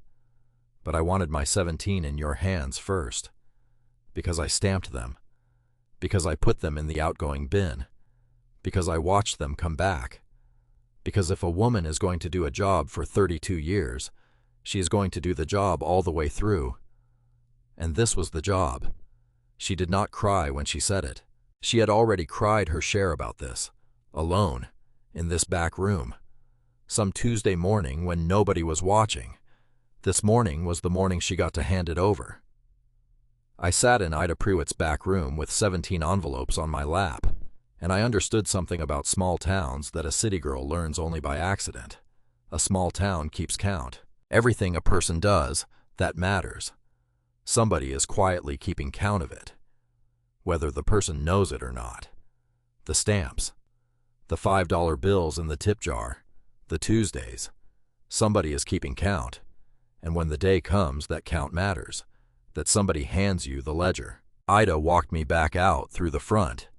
But I wanted my 17 in your hands first, because I stamped them, because I put them in the outgoing bin, because I watched them come back, because if a woman is going to do a job for 32 years, she is going to do the job all the way through. And this was the job. She did not cry when she said it. She had already cried her share about this, alone, in this back room, some Tuesday morning when nobody was watching. This morning was the morning she got to hand it over. I sat in Ida Prewitt's back room with 17 envelopes on my lap, and I understood something about small towns that a city girl learns only by accident. A small town keeps count. Everything a person does, that matters. Somebody is quietly keeping count of it, whether the person knows it or not. The stamps, the $5 bills in the tip jar, the Tuesdays. Somebody is keeping count, and when the day comes that count matters, that somebody hands you the ledger. Ida walked me back out through the front.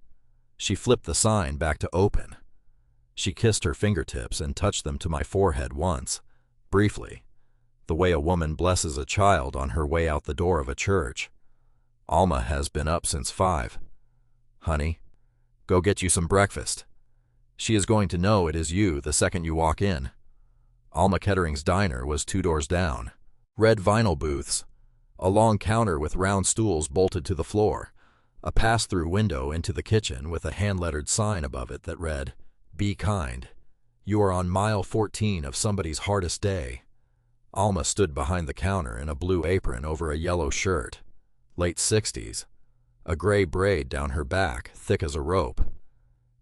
She flipped the sign back to open. She kissed her fingertips and touched them to my forehead once, briefly, the way a woman blesses a child on her way out the door of a church. Alma has been up since 5. Honey, go get you some breakfast. She is going to know it is you the second you walk in. Alma Kettering's diner was 2 doors down. Red vinyl booths, a long counter with round stools bolted to the floor, a pass-through window into the kitchen with a hand-lettered sign above it that read, "Be kind. You are on mile 14 of somebody's hardest day." Alma stood behind the counter in a blue apron over a yellow shirt, late 60s, a gray braid down her back, thick as a rope,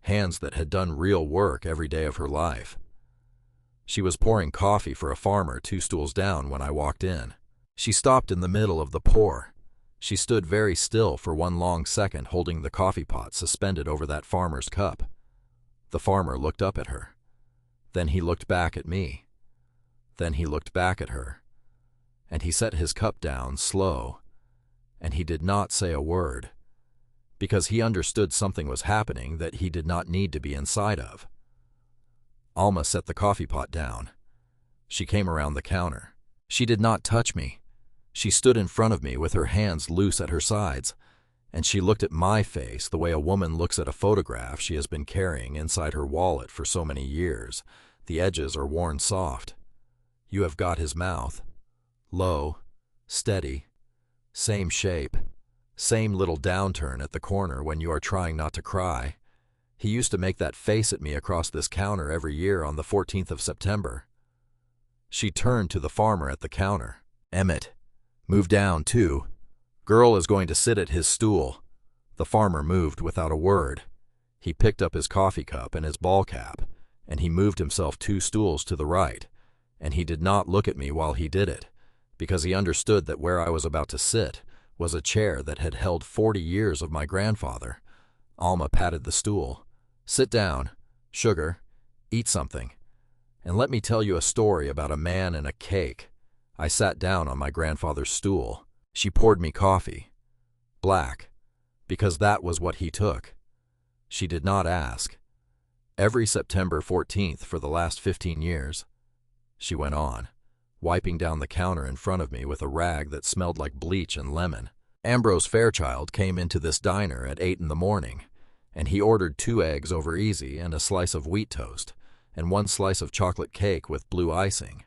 hands that had done real work every day of her life. She was pouring coffee for a farmer 2 stools down when I walked in. She stopped in the middle of the pour. She stood very still for one long second, holding the coffee pot suspended over that farmer's cup. The farmer looked up at her. Then he looked back at me. Then he looked back at her. And he set his cup down slow. And he did not say a word, because he understood something was happening that he did not need to be inside of. Alma set the coffee pot down. She came around the counter. She did not touch me. She stood in front of me with her hands loose at her sides, and she looked at my face the way a woman looks at a photograph she has been carrying inside her wallet for so many years. The edges are worn soft. You have got his mouth. Low, steady, same shape, same little downturn at the corner when you are trying not to cry. He used to make that face at me across this counter every year on the 14th of September. She turned to the farmer at the counter. Emmett, move down, too. Girl is going to sit at his stool. The farmer moved without a word. He picked up his coffee cup and his ball cap, and he moved himself 2 stools to the right, and he did not look at me while he did it, because he understood that where I was about to sit was a chair that had held 40 years of my grandfather. Alma patted the stool. Sit down, sugar, eat something, and let me tell you a story about a man and a cake. I sat down on my grandfather's stool. She poured me coffee. Black, because that was what he took. She did not ask. Every September 14th for the last 15 years, she went on, wiping down the counter in front of me with a rag that smelled like bleach and lemon. Ambrose Fairchild came into this diner at 8 in the morning, and he ordered 2 eggs over easy and a slice of wheat toast, and 1 slice of chocolate cake with blue icing,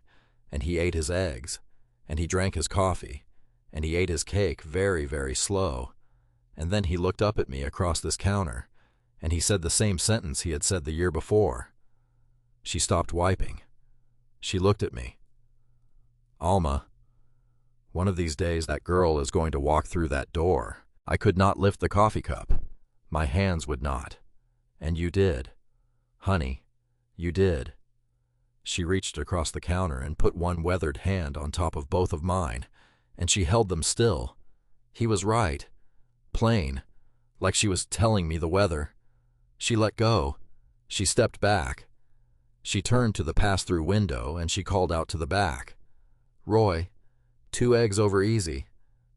and he ate his eggs, and he drank his coffee, and he ate his cake very, very slow, and then he looked up at me across this counter, and he said the same sentence he had said the year before. She stopped wiping. She looked at me. Alma, one of these days that girl is going to walk through that door. I could not lift the coffee cup. My hands would not. And you did. Honey, you did. She reached across the counter and put one weathered hand on top of both of mine, and she held them still. He was right. Plain, like she was telling me the weather. She let go. She stepped back. She turned to the pass-through window and she called out to the back. Roy, 2 eggs over easy,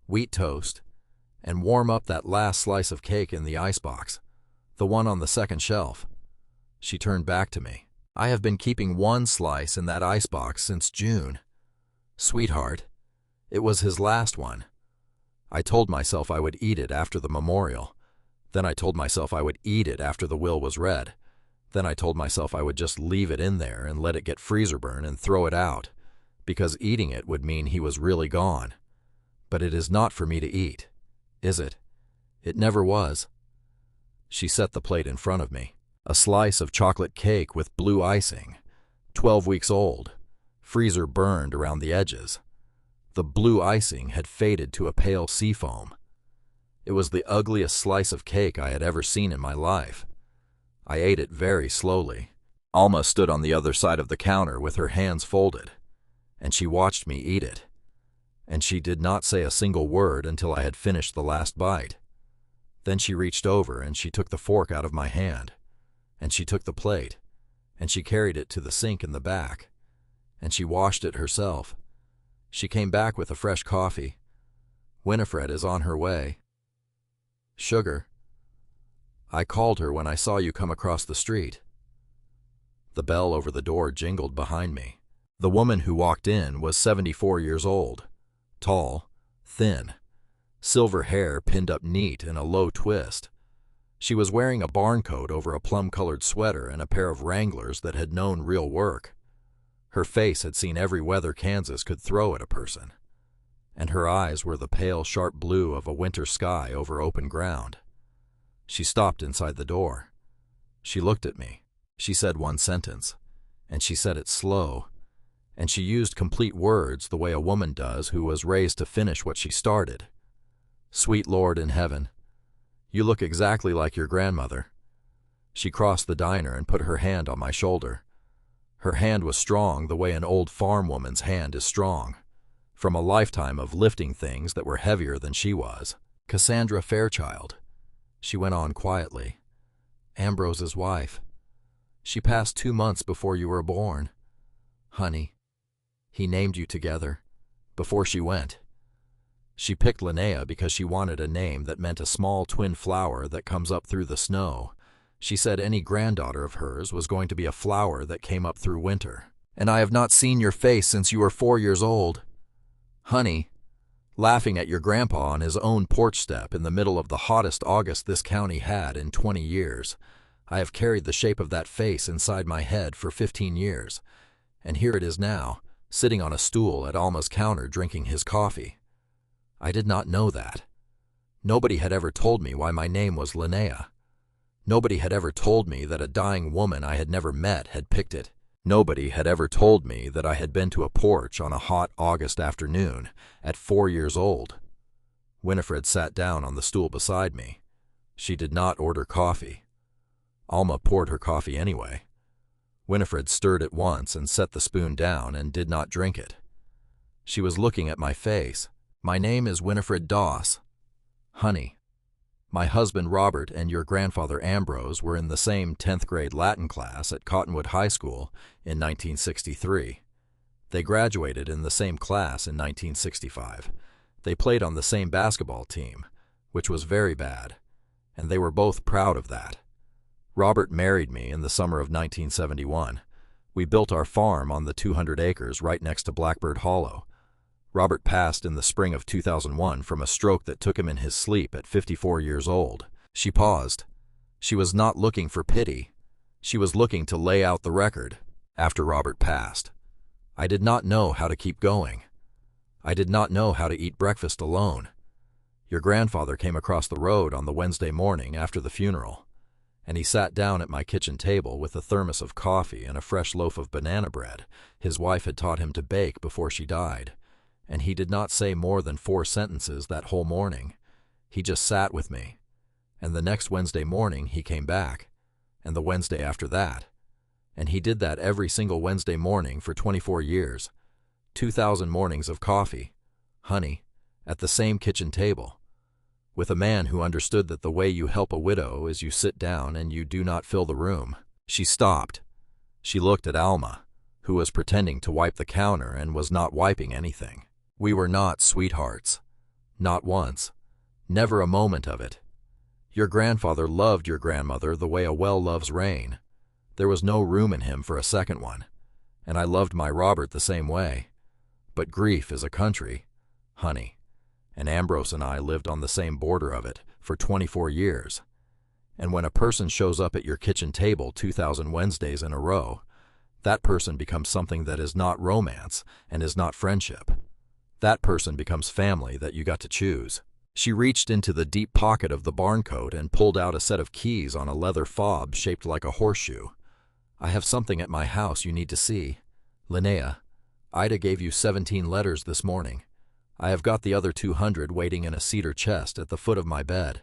wheat toast, and warm up that last slice of cake in the icebox, the one on the second shelf. She turned back to me. I have been keeping 1 slice in that icebox since June. Sweetheart, it was his last one. I told myself I would eat it after the memorial. Then I told myself I would eat it after the will was read. Then I told myself I would just leave it in there and let it get freezer burn and throw it out, because eating it would mean he was really gone. But it is not for me to eat, is it? It never was. She set the plate in front of me. A slice of chocolate cake with blue icing, 12 weeks old, freezer burned around the edges. The blue icing had faded to a pale seafoam. It was the ugliest slice of cake I had ever seen in my life. I ate it very slowly. Alma stood on the other side of the counter with her hands folded, and she watched me eat it. And she did not say a single word until I had finished the last bite. Then she reached over and she took the fork out of my hand, and she took the plate, and she carried it to the sink in the back, and she washed it herself. She came back with a fresh coffee. Winifred is on her way. Sugar. I called her when I saw you come across the street. The bell over the door jingled behind me. The woman who walked in was 74 years old, tall, thin, silver hair pinned up neat in a low twist. She was wearing a barn coat over a plum-colored sweater and a pair of Wranglers that had known real work. Her face had seen every weather Kansas could throw at a person, and her eyes were the pale, sharp blue of a winter sky over open ground. She stopped inside the door. She looked at me. She said one sentence, and she said it slow, and she used complete words the way a woman does who was raised to finish what she started. Sweet Lord in heaven, you look exactly like your grandmother. She crossed the diner and put her hand on my shoulder. Her hand was strong the way an old farm woman's hand is strong. from a lifetime of lifting things that were heavier than she was. Cassandra Fairchild, she went on quietly. Ambrose's wife. She passed 2 months before you were born. Honey, he named you together, before she went. She picked Linnea because she wanted a name that meant a small twin flower that comes up through the snow. She said any granddaughter of hers was going to be a flower that came up through winter. And I have not seen your face since you were 4 years old. Honey, laughing at your grandpa on his own porch step in the middle of the hottest August this county had in 20 years. I have carried the shape of that face inside my head for 15 years, and here it is now, sitting on a stool at Alma's counter drinking his coffee. I did not know that. Nobody had ever told me why my name was Linnea. Nobody had ever told me that a dying woman I had never met had picked it. Nobody had ever told me that I had been to a porch on a hot August afternoon at 4 years old. Winifred sat down on the stool beside me. She did not order coffee. Alma poured her coffee anyway. Winifred stirred it once and set the spoon down and did not drink it. She was looking at my face. My name is Winifred Doss. Honey, my husband Robert and your grandfather Ambrose were in the same 10th grade Latin class at Cottonwood High School in 1963. They graduated in the same class in 1965. They played on the same basketball team, which was very bad, and they were both proud of that. Robert married me in the summer of 1971. We built our farm on the 200 acres right next to Blackbird Hollow. Robert passed in the spring of 2001 from a stroke that took him in his sleep at 54 years old. She paused. She was not looking for pity. She was looking to lay out the record. After Robert passed, I did not know how to keep going. I did not know how to eat breakfast alone. Your grandfather came across the road on the Wednesday morning after the funeral, and he sat down at my kitchen table with a thermos of coffee and a fresh loaf of banana bread his wife had taught him to bake before she died. And he did not say more than 4 sentences that whole morning. He just sat with me. And the next Wednesday morning he came back, and the Wednesday after that. And he did that every single Wednesday morning for 24 years. 2,000 mornings of coffee, honey, at the same kitchen table, with a man who understood that the way you help a widow is you sit down and you do not fill the room. She stopped. She looked at Alma, who was pretending to wipe the counter and was not wiping anything. We were not sweethearts. Not once. Never a moment of it. Your grandfather loved your grandmother the way a well loves rain. There was no room in him for a second one. And I loved my Robert the same way. But grief is a country, honey. And Ambrose and I lived on the same border of it for 24 years. And when a person shows up at your kitchen table 2,000 Wednesdays in a row, that person becomes something that is not romance and is not friendship. That person becomes family that you got to choose. She reached into the deep pocket of the barn coat and pulled out a set of keys on a leather fob shaped like a horseshoe. I have something at my house you need to see. Linnea, Ida gave you 17 letters this morning. I have got the other 200 waiting in a cedar chest at the foot of my bed.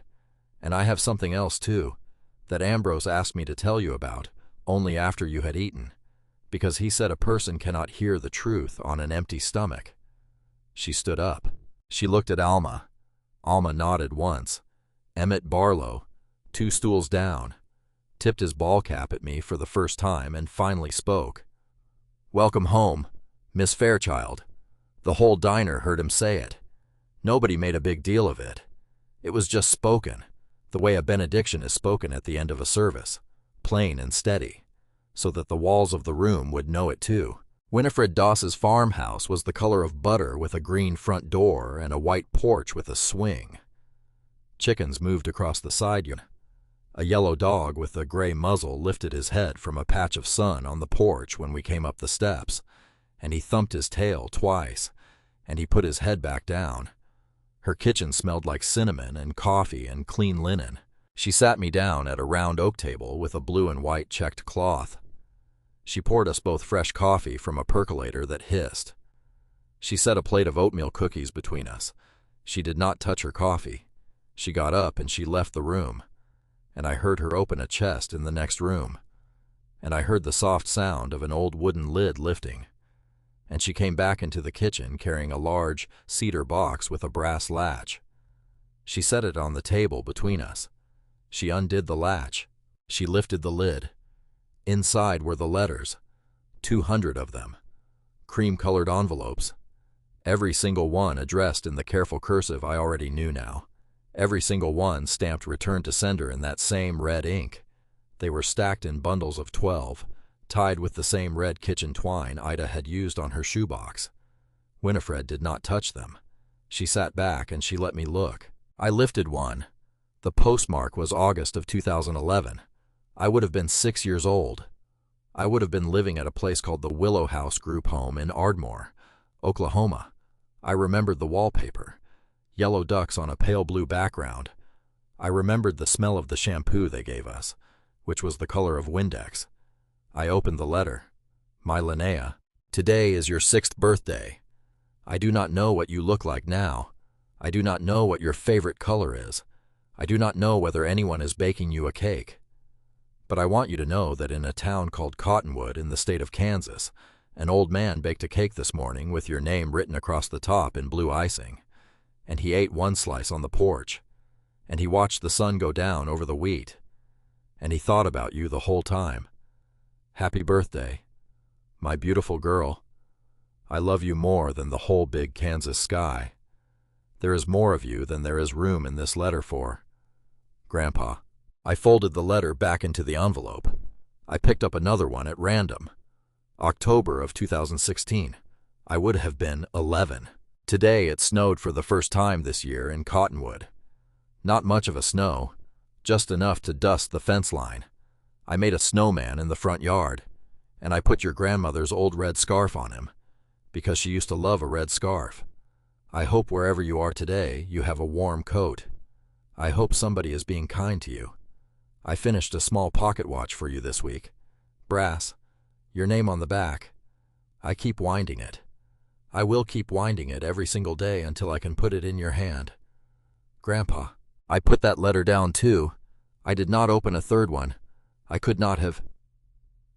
And I have something else too, that Ambrose asked me to tell you about, only after you had eaten, because he said a person cannot hear the truth on an empty stomach. She stood up. She looked at Alma. Alma nodded once. Emmett Barlow, 2 stools down, tipped his ball cap at me for the first time and finally spoke. Welcome home, Miss Fairchild. The whole diner heard him say it. Nobody made a big deal of it. It was just spoken, the way a benediction is spoken at the end of a service, plain and steady, so that the walls of the room would know it too. Winifred Doss's farmhouse was the color of butter with a green front door and a white porch with a swing. Chickens moved across the side yard. A yellow dog with a gray muzzle lifted his head from a patch of sun on the porch when we came up the steps, and he thumped his tail twice, and he put his head back down. Her kitchen smelled like cinnamon and coffee and clean linen. She sat me down at a round oak table with a blue and white checked cloth. She poured us both fresh coffee from a percolator that hissed. She set a plate of oatmeal cookies between us. She did not touch her coffee. She got up and she left the room, and I heard her open a chest in the next room, and I heard the soft sound of an old wooden lid lifting. and she came back into the kitchen carrying a large cedar box with a brass latch. She set it on the table between us. She undid the latch. She lifted the lid. Inside were the letters, 200 of them, cream-colored envelopes, every single one addressed in the careful cursive I already knew now. Every single one stamped "Return to Sender" in that same red ink. They were stacked in bundles of 12, tied with the same red kitchen twine Ida had used on her shoebox. Winifred did not touch them. She sat back and she let me look. I lifted one. The postmark was August of 2011. I would have been 6 years old. I would have been living at a place called the Willow House Group Home in Ardmore, Oklahoma. I remembered the wallpaper, yellow ducks on a pale blue background. I remembered the smell of the shampoo they gave us, which was the color of Windex. I opened the letter. My Linnea, today is your 6th birthday. I do not know what you look like now. I do not know what your favorite color is. I do not know whether anyone is baking you a cake. But I want you to know that in a town called Cottonwood in the state of Kansas, an old man baked a cake this morning with your name written across the top in blue icing. And he ate one slice on the porch. And he watched the sun go down over the wheat. And he thought about you the whole time. Happy birthday, my beautiful girl. I love you more than the whole big Kansas sky. There is more of you than there is room in this letter for. Grandpa. I folded the letter back into the envelope. I picked up another one at random. October of 2016. I would have been 11. Today it snowed for the first time this year in Cottonwood. Not much of a snow, just enough to dust the fence line. I made a snowman in the front yard, and I put your grandmother's old red scarf on him, because she used to love a red scarf. I hope wherever you are today you have a warm coat. I hope somebody is being kind to you. I finished a small pocket watch for you this week. Brass, your name on the back. I keep winding it. I will keep winding it every single day until I can put it in your hand. Grandpa, I put that letter down too. I did not open a third one. I could not have.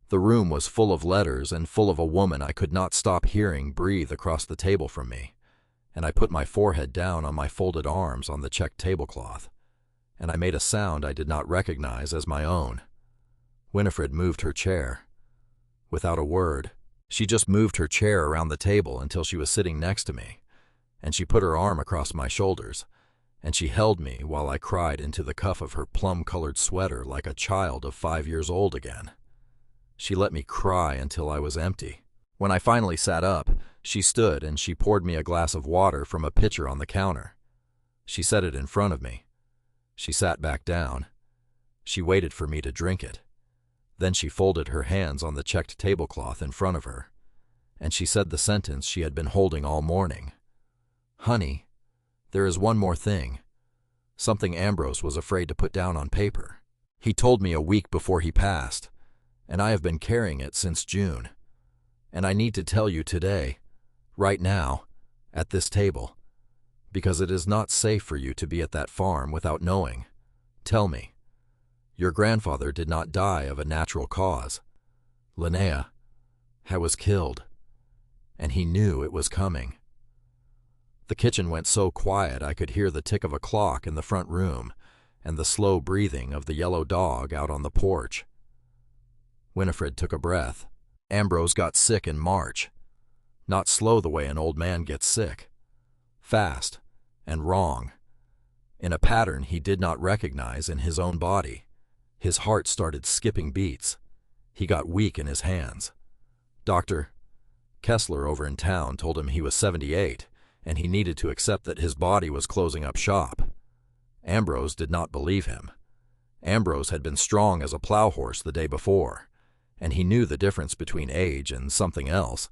The room was full of letters and full of a woman I could not stop hearing breathe across the table from me. And I put my forehead down on my folded arms on the checked tablecloth. And I made a sound I did not recognize as my own. Winifred moved her chair. Without a word, she just moved her chair around the table until she was sitting next to me, and she put her arm across my shoulders, and she held me while I cried into the cuff of her plum-colored sweater like a child of 5 years old again. She let me cry until I was empty. When I finally sat up, she stood and she poured me a glass of water from a pitcher on the counter. She set it in front of me. She sat back down. She waited for me to drink it. Then she folded her hands on the checked tablecloth in front of her, and she said the sentence she had been holding all morning. Honey, there is one more thing. Something Ambrose was afraid to put down on paper. He told me a week before he passed, and I have been carrying it since June. And I need to tell you today, right now, at this table, because it is not safe for you to be at that farm without knowing. Tell me. Your grandfather did not die of a natural cause. Linnea was killed, and he knew it was coming. The kitchen went so quiet I could hear the tick of a clock in the front room and the slow breathing of the yellow dog out on the porch. Winifred took a breath. Ambrose got sick in March. Not slow the way an old man gets sick. Fast and wrong. In a pattern he did not recognize in his own body. His heart started skipping beats. He got weak in his hands. Dr. Kessler over in town told him he was 78, and he needed to accept that his body was closing up shop. Ambrose did not believe him. Ambrose had been strong as a plow horse the day before, and he knew the difference between age and something else.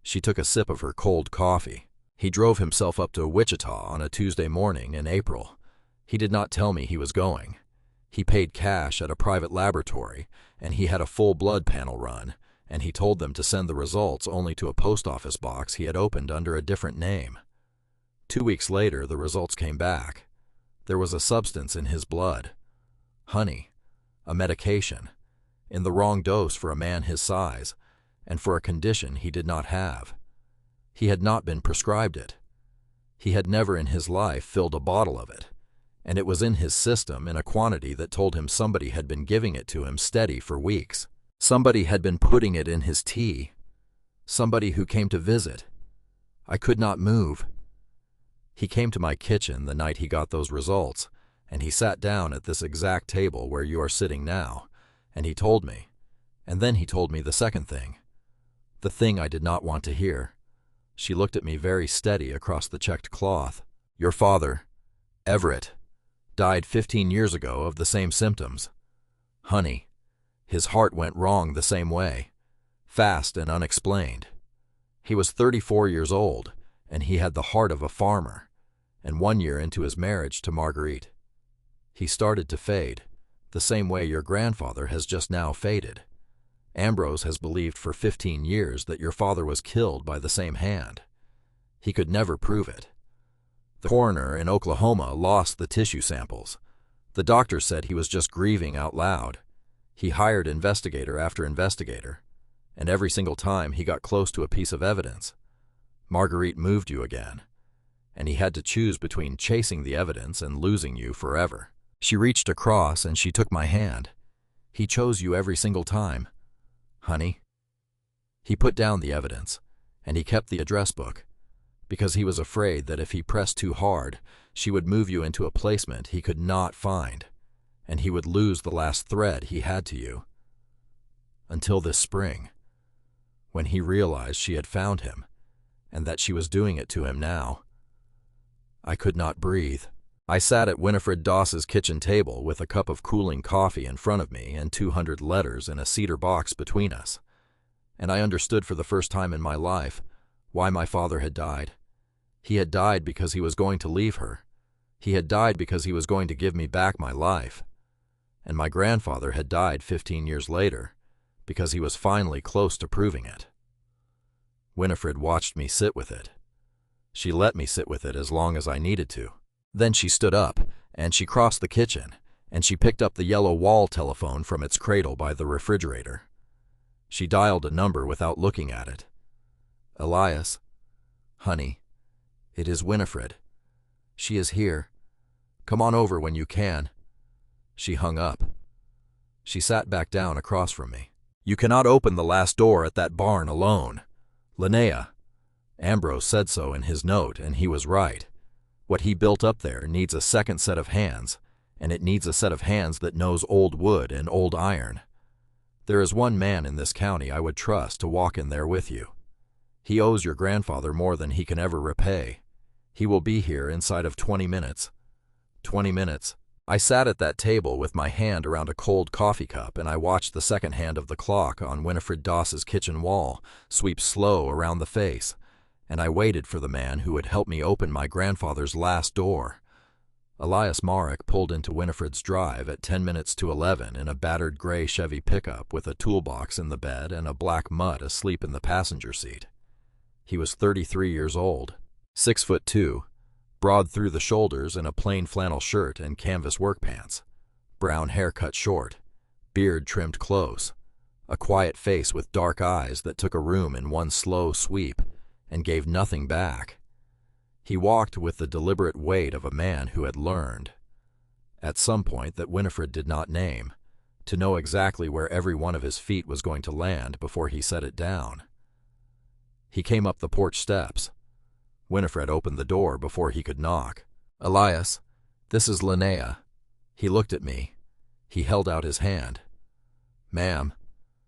She took a sip of her cold coffee. He drove himself up to Wichita on a Tuesday morning in April. He did not tell me he was going. He paid cash at a private laboratory, and he had a full blood panel run, and he told them to send the results only to a post office box he had opened under a different name. 2 weeks later, the results came back. There was a substance in his blood. Honey, a medication, in the wrong dose for a man his size, and for a condition he did not have. He had not been prescribed it. He had never in his life filled a bottle of it, and it was in his system in a quantity that told him somebody had been giving it to him steady for weeks. Somebody had been putting it in his tea. Somebody who came to visit. I could not move. He came to my kitchen the night he got those results, and he sat down at this exact table where you are sitting now, and he told me. And then he told me the second thing. The thing I did not want to hear. She looked at me very steady across the checked cloth. Your father, Everett, died 15 years ago of the same symptoms. Honey, his heart went wrong the same way, fast and unexplained. He was 34 years old, and he had the heart of a farmer, and 1 year into his marriage to Marguerite, he started to fade, the same way your grandfather has just now faded. Ambrose has believed for 15 years that your father was killed by the same hand. He could never prove it. The coroner in Oklahoma lost the tissue samples. The doctor said he was just grieving out loud. He hired investigator after investigator, and every single time he got close to a piece of evidence, Marguerite moved you again, and he had to choose between chasing the evidence and losing you forever. She reached across and she took my hand. He chose you every single time. Honey. He put down the evidence, and he kept the address book, because he was afraid that if he pressed too hard, she would move you into a placement he could not find, and he would lose the last thread he had to you. Until this spring, when he realized she had found him, and that she was doing it to him now. I could not breathe. I sat at Winifred Doss's kitchen table with a cup of cooling coffee in front of me and 200 letters in a cedar box between us, and I understood for the first time in my life why my father had died. He had died because he was going to leave her. He had died because he was going to give me back my life. And my grandfather had died 15 years later because he was finally close to proving it. Winifred watched me sit with it. She let me sit with it as long as I needed to. Then she stood up, and she crossed the kitchen, and she picked up the yellow wall telephone from its cradle by the refrigerator. She dialed a number without looking at it. Elias. Honey, it is Winifred. She is here. Come on over when you can. She hung up. She sat back down across from me. You cannot open the last door at that barn alone. Linnea. Ambrose said so in his note, and he was right. What he built up there needs a second set of hands, and it needs a set of hands that knows old wood and old iron. There is one man in this county I would trust to walk in there with you. He owes your grandfather more than he can ever repay. He will be here inside of 20 minutes. 20 minutes. I sat at that table with my hand around a cold coffee cup, and I watched the second hand of the clock on Winifred Doss's kitchen wall sweep slow around the face, and I waited for the man who would help me open my grandfather's last door. Elias Marek pulled into Winifred's drive at 10 minutes to 11 in a battered gray Chevy pickup with a toolbox in the bed and a black mutt asleep in the passenger seat. He was 33 years old, 6'2", broad through the shoulders in a plain flannel shirt and canvas work pants, brown hair cut short, beard trimmed close, a quiet face with dark eyes that took a room in one slow sweep and gave nothing back. He walked with the deliberate weight of a man who had learned, at some point that Winifred did not name, to know exactly where every one of his feet was going to land before he set it down. He came up the porch steps. Winifred opened the door before he could knock. Elias, this is Linnea. He looked at me. He held out his hand. Ma'am.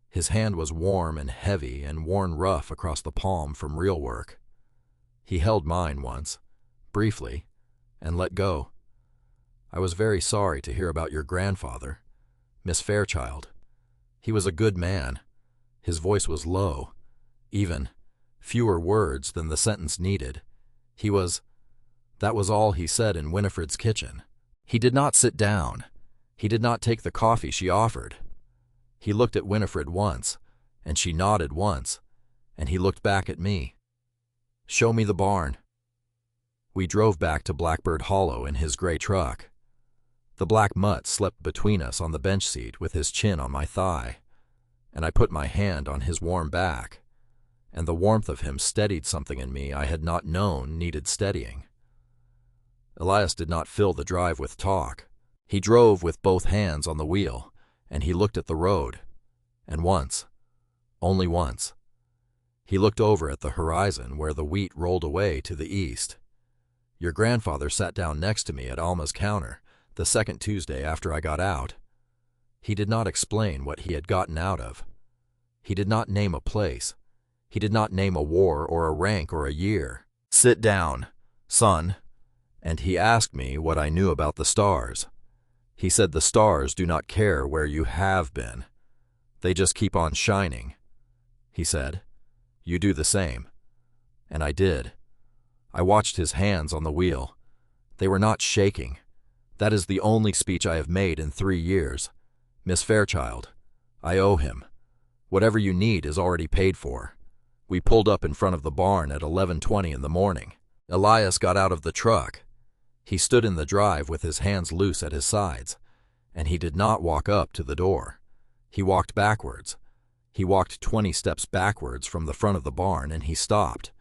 His hand was warm and heavy and worn rough across the palm from real work. He held mine once, briefly, and let go. I was very sorry to hear about your grandfather, Miss Fairchild. He was a good man. His voice was low, even, fewer words than the sentence needed. That was all he said in Winifred's kitchen. He did not sit down. He did not take the coffee she offered. He looked at Winifred once, and she nodded once, and he looked back at me. Show me the barn. We drove back to Blackbird Hollow in his gray truck. The black mutt slept between us on the bench seat with his chin on my thigh, and I put my hand on his warm back, and the warmth of him steadied something in me I had not known needed steadying. Elias did not fill the drive with talk. He drove with both hands on the wheel, and he looked at the road. And once, only once, he looked over at the horizon where the wheat rolled away to the east. Your grandfather sat down next to me at Alma's counter the second Tuesday after I got out. He did not explain what he had gotten out of. He did not name a place. He did not name a war or a rank or a year. "Sit down, son." And he asked me what I knew about the stars. He said the stars do not care where you have been. They just keep on shining. He said, "You do the same." And I did. I watched his hands on the wheel. They were not shaking. That is the only speech I have made in 3 years. "Miss Fairchild, I owe him. Whatever you need is already paid for." We pulled up in front of the barn at 11:20 in the morning. Elias got out of the truck. He stood in the drive with his hands loose at his sides, and he did not walk up to the door. He walked backwards. He walked 20 steps backwards from the front of the barn, and he stopped,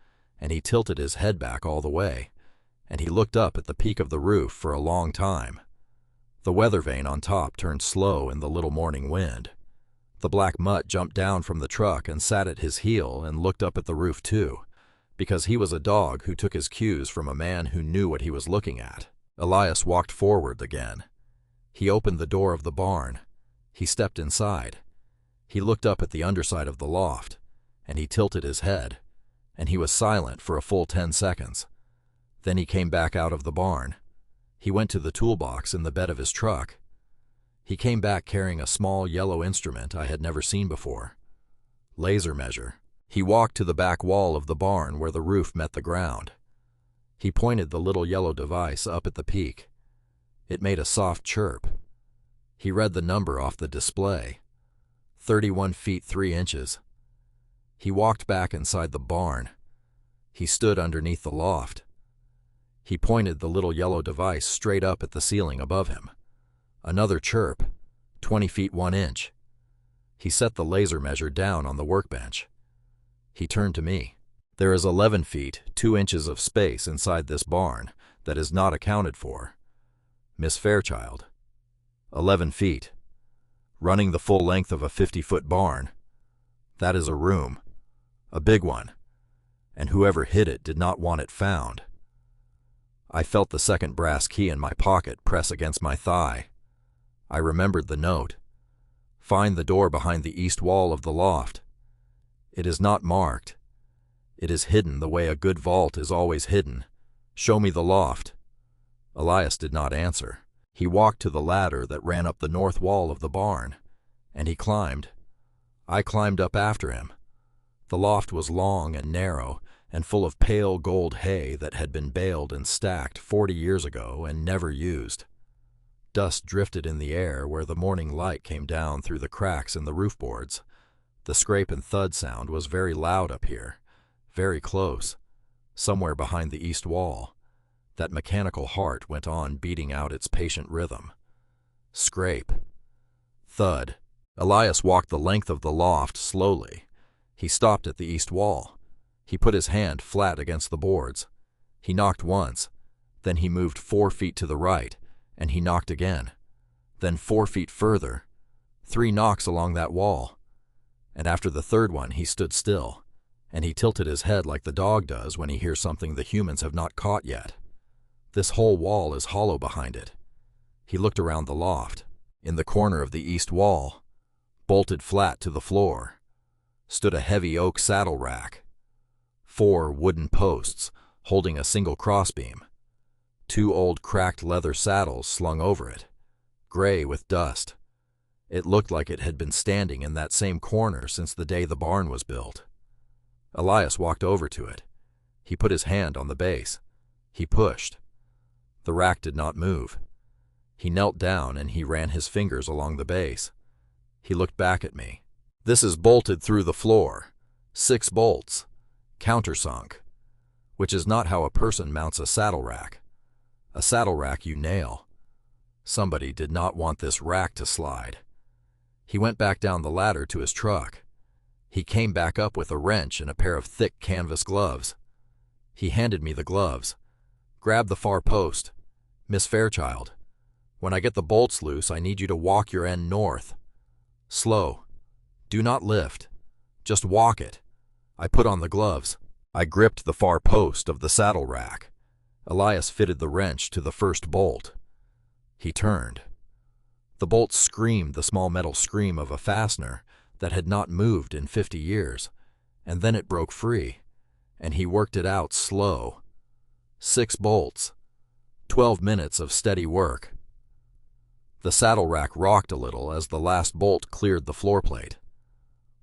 and he tilted his head back all the way, and he looked up at the peak of the roof for a long time. The weather vane on top turned slow in the little morning wind. The black mutt jumped down from the truck and sat at his heel and looked up at the roof too, because he was a dog who took his cues from a man who knew what he was looking at. Elias walked forward again. He opened the door of the barn. He stepped inside. He looked up at the underside of the loft, and he tilted his head, and he was silent for a full 10 seconds. Then he came back out of the barn. He went to the toolbox in the bed of his truck. He came back carrying a small yellow instrument I had never seen before. Laser measure. He walked to the back wall of the barn where the roof met the ground. He pointed the little yellow device up at the peak. It made a soft chirp. He read the number off the display. 31 feet 3 inches. He walked back inside the barn. He stood underneath the loft. He pointed the little yellow device straight up at the ceiling above him. Another chirp, 20 feet 1 inch. He set the laser measure down on the workbench. He turned to me. "There is 11 feet 2 inches of space inside this barn that is not accounted for. Miss Fairchild. 11 feet. Running the full length of a 50-foot barn. That is a room. A big one. And whoever hid it did not want it found." I felt the second brass key in my pocket press against my thigh. I remembered the note. "Find the door behind the east wall of the loft. It is not marked. It is hidden the way a good vault is always hidden. Show me the loft." Elias did not answer. He walked to the ladder that ran up the north wall of the barn, and he climbed. I climbed up after him. The loft was long and narrow and full of pale gold hay that had been baled and stacked 40 years ago and never used. Dust drifted in the air where the morning light came down through the cracks in the roof boards. The scrape and thud sound was very loud up here, very close, somewhere behind the east wall. That mechanical heart went on beating out its patient rhythm. Scrape. Thud. Elias walked the length of the loft slowly. He stopped at the east wall. He put his hand flat against the boards. He knocked once. Then he moved 4 feet to the right, and he knocked again. Then 4 feet further. 3 knocks along that wall. And after the third one, he stood still, and he tilted his head like the dog does when he hears something the humans have not caught yet. This whole wall is hollow behind it. He looked around the loft. In the corner of the east wall, bolted flat to the floor, stood a heavy oak saddle rack. 4 wooden posts holding a single crossbeam. 2 old cracked leather saddles slung over it, gray with dust. It looked like it had been standing in that same corner since the day the barn was built. Elias walked over to it. He put his hand on the base. He pushed. The rack did not move. He knelt down and he ran his fingers along the base. He looked back at me. "This is bolted through the floor. 6 bolts. Countersunk. Which is not how a person mounts a saddle rack. A saddle rack you nail. Somebody did not want this rack to slide." He went back down the ladder to his truck. He came back up with a wrench and a pair of thick canvas gloves. He handed me the gloves. "Grab the far post. Miss Fairchild, when I get the bolts loose, I need you to walk your end north. Slow. Do not lift. Just walk it." I put on the gloves. I gripped the far post of the saddle rack. Elias fitted the wrench to the first bolt. He turned. The bolt screamed the small metal scream of a fastener that had not moved in 50 years, and then it broke free, and he worked it out slow. 6 bolts. 12 minutes of steady work. The saddle rack rocked a little as the last bolt cleared the floor plate.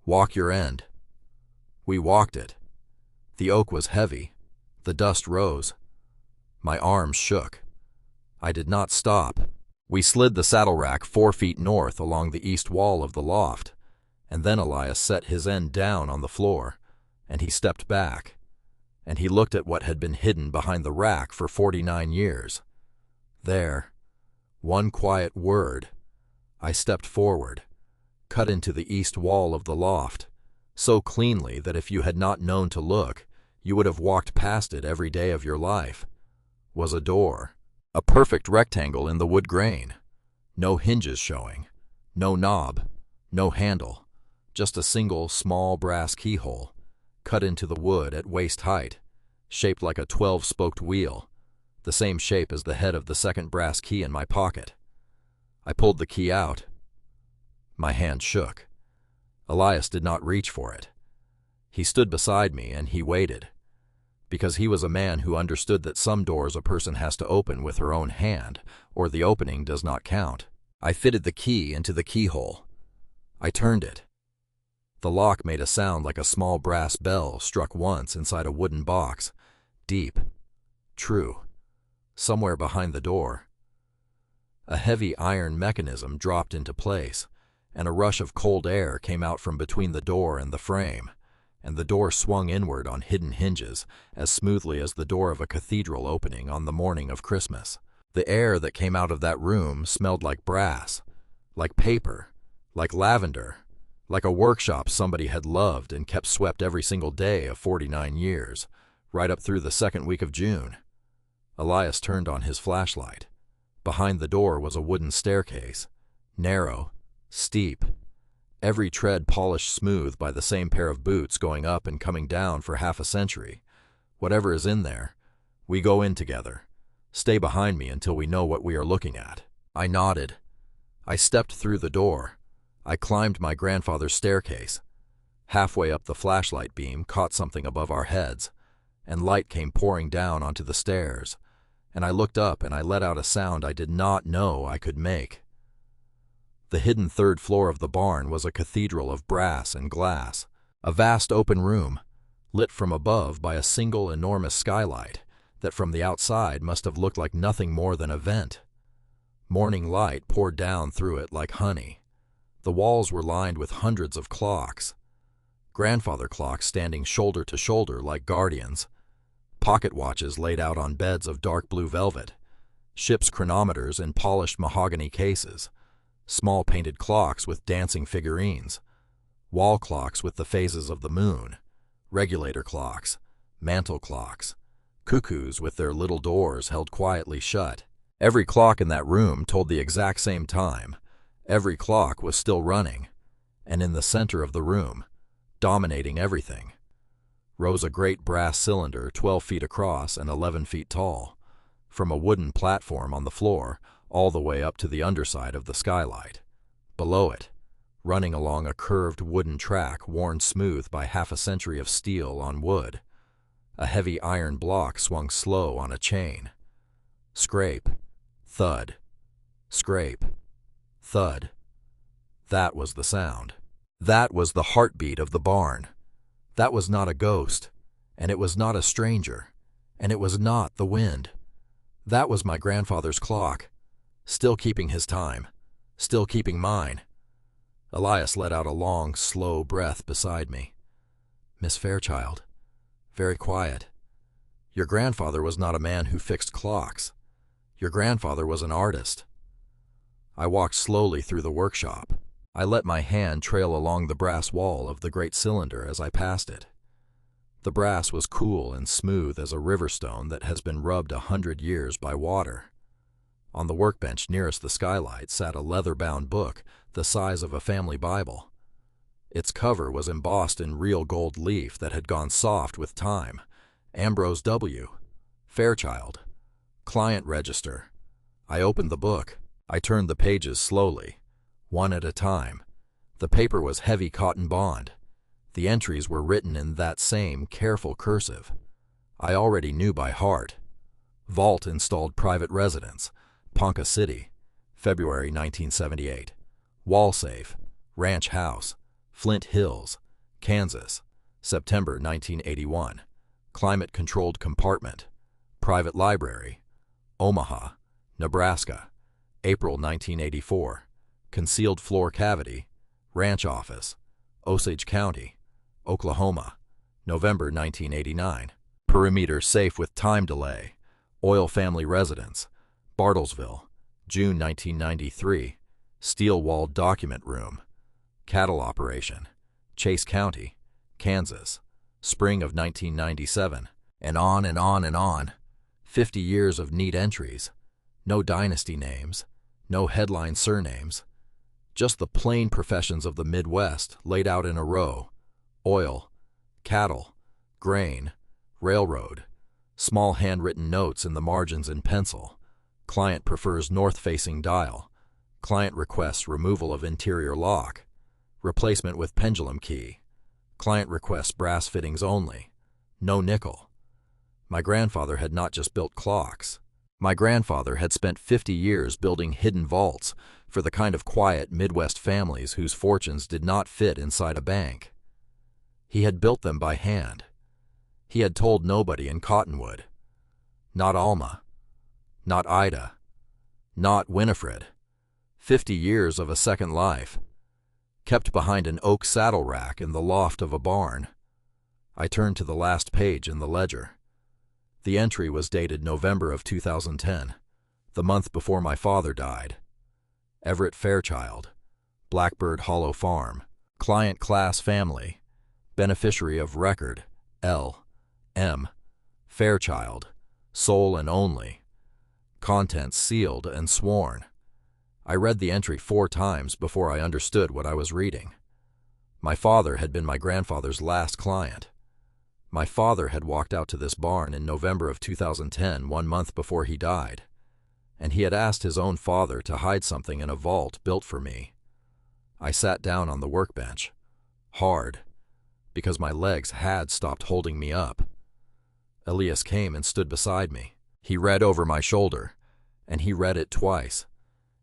"Walk your end." We walked it. The oak was heavy. The dust rose. My arms shook. I did not stop. We slid the saddle rack 4 feet north along the east wall of the loft, and then Elias set his end down on the floor, and he stepped back, and he looked at what had been hidden behind the rack for 49 years. There, one quiet word. I stepped forward, cut into the east wall of the loft, so cleanly that if you had not known to look, you would have walked past it every day of your life. Was a door. A perfect rectangle in the wood grain. No hinges showing. No knob. No handle. Just a single small brass keyhole, cut into the wood at waist height, shaped like a 12-spoked wheel, the same shape as the head of the second brass key in my pocket. I pulled the key out. My hand shook. Elias did not reach for it. He stood beside me and he waited, because he was a man who understood that some doors a person has to open with her own hand, or the opening does not count. I fitted the key into the keyhole. I turned it. The lock made a sound like a small brass bell struck once inside a wooden box, deep, true, somewhere behind the door. A heavy iron mechanism dropped into place, and a rush of cold air came out from between the door and the frame, and the door swung inward on hidden hinges as smoothly as the door of a cathedral opening on the morning of Christmas. The air that came out of that room smelled like brass, like paper, like lavender, like a workshop somebody had loved and kept swept every single day of 49 years, right up through the second week of June. Elias turned on his flashlight. Behind the door was a wooden staircase, narrow, steep, every tread polished smooth by the same pair of boots going up and coming down for half a century. Whatever is in there, we go in together. Stay behind me until we know what we are looking at. I nodded. I stepped through the door. I climbed my grandfather's staircase. Halfway up the flashlight beam caught something above our heads, and light came pouring down onto the stairs, and I looked up and I let out a sound I did not know I could make. The hidden third floor of the barn was a cathedral of brass and glass, a vast open room, lit from above by a single enormous skylight that from the outside must have looked like nothing more than a vent. Morning light poured down through it like honey. The walls were lined with hundreds of clocks, grandfather clocks standing shoulder to shoulder like guardians, pocket watches laid out on beds of dark blue velvet, ship's chronometers in polished mahogany cases, small painted clocks with dancing figurines, wall clocks with the phases of the moon, regulator clocks, mantel clocks, cuckoos with their little doors held quietly shut. Every clock in that room told the exact same time. Every clock was still running, and in the center of the room, dominating everything, rose a great brass cylinder 12 feet across and 11 feet tall, from a wooden platform on the floor all the way up to the underside of the skylight. Below it, running along a curved wooden track worn smooth by half a century of steel on wood, a heavy iron block swung slow on a chain. Scrape, thud, scrape, thud. That was the sound. That was the heartbeat of the barn. That was not a ghost, and it was not a stranger, and it was not the wind. That was my grandfather's clock, still keeping his time, still keeping mine. Elias let out a long, slow breath beside me. "Miss Fairchild," very quiet. "Your grandfather was not a man who fixed clocks. Your grandfather was an artist." I walked slowly through the workshop. I let my hand trail along the brass wall of the great cylinder as I passed it. The brass was cool and smooth as a river stone that has been rubbed 100 years by water. On the workbench nearest the skylight sat a leather-bound book the size of a family Bible. Its cover was embossed in real gold leaf that had gone soft with time. Ambrose W. Fairchild. Client Register. I opened the book. I turned the pages slowly, one at a time. The paper was heavy cotton bond. The entries were written in that same careful cursive I already knew by heart. Vault installed private residence, Ponca City, February 1978. Wall safe, ranch house, Flint Hills, Kansas, September 1981. Climate-controlled compartment, private library, Omaha, Nebraska, April 1984. Concealed floor cavity, ranch office, Osage County, Oklahoma, November 1989. Perimeter safe with time delay, oil family residence, Bartlesville, June 1993. Steel-walled document room, cattle operation, Chase County, Kansas, spring of 1997, and on and on and on. 50 years of neat entries, no dynasty names, no headline surnames, just the plain professions of the Midwest laid out in a row: oil, cattle, grain, railroad, small handwritten notes in the margins in pencil. Client prefers north-facing dial. Client requests removal of interior lock, replacement with pendulum key. Client requests brass fittings only, no nickel. My grandfather had not just built clocks. My grandfather had spent 50 years building hidden vaults for the kind of quiet Midwest families whose fortunes did not fit inside a bank. He had built them by hand. He had told nobody in Cottonwood. Not Alma. Not Ida. Not Winifred. 50 years of a second life, kept behind an oak saddle rack in the loft of a barn. I turned to the last page in the ledger. The entry was dated November of 2010, the month before my father died. Everett Fairchild, Blackbird Hollow Farm, client class family, beneficiary of record, L. M. Fairchild, sole and only. Contents sealed and sworn. I read the entry 4 times before I understood what I was reading. My father had been my grandfather's last client. My father had walked out to this barn in November of 2010, 1 month before he died, and he had asked his own father to hide something in a vault built for me. I sat down on the workbench, hard, because my legs had stopped holding me up. Elias came and stood beside me. He read over my shoulder, and he read it twice,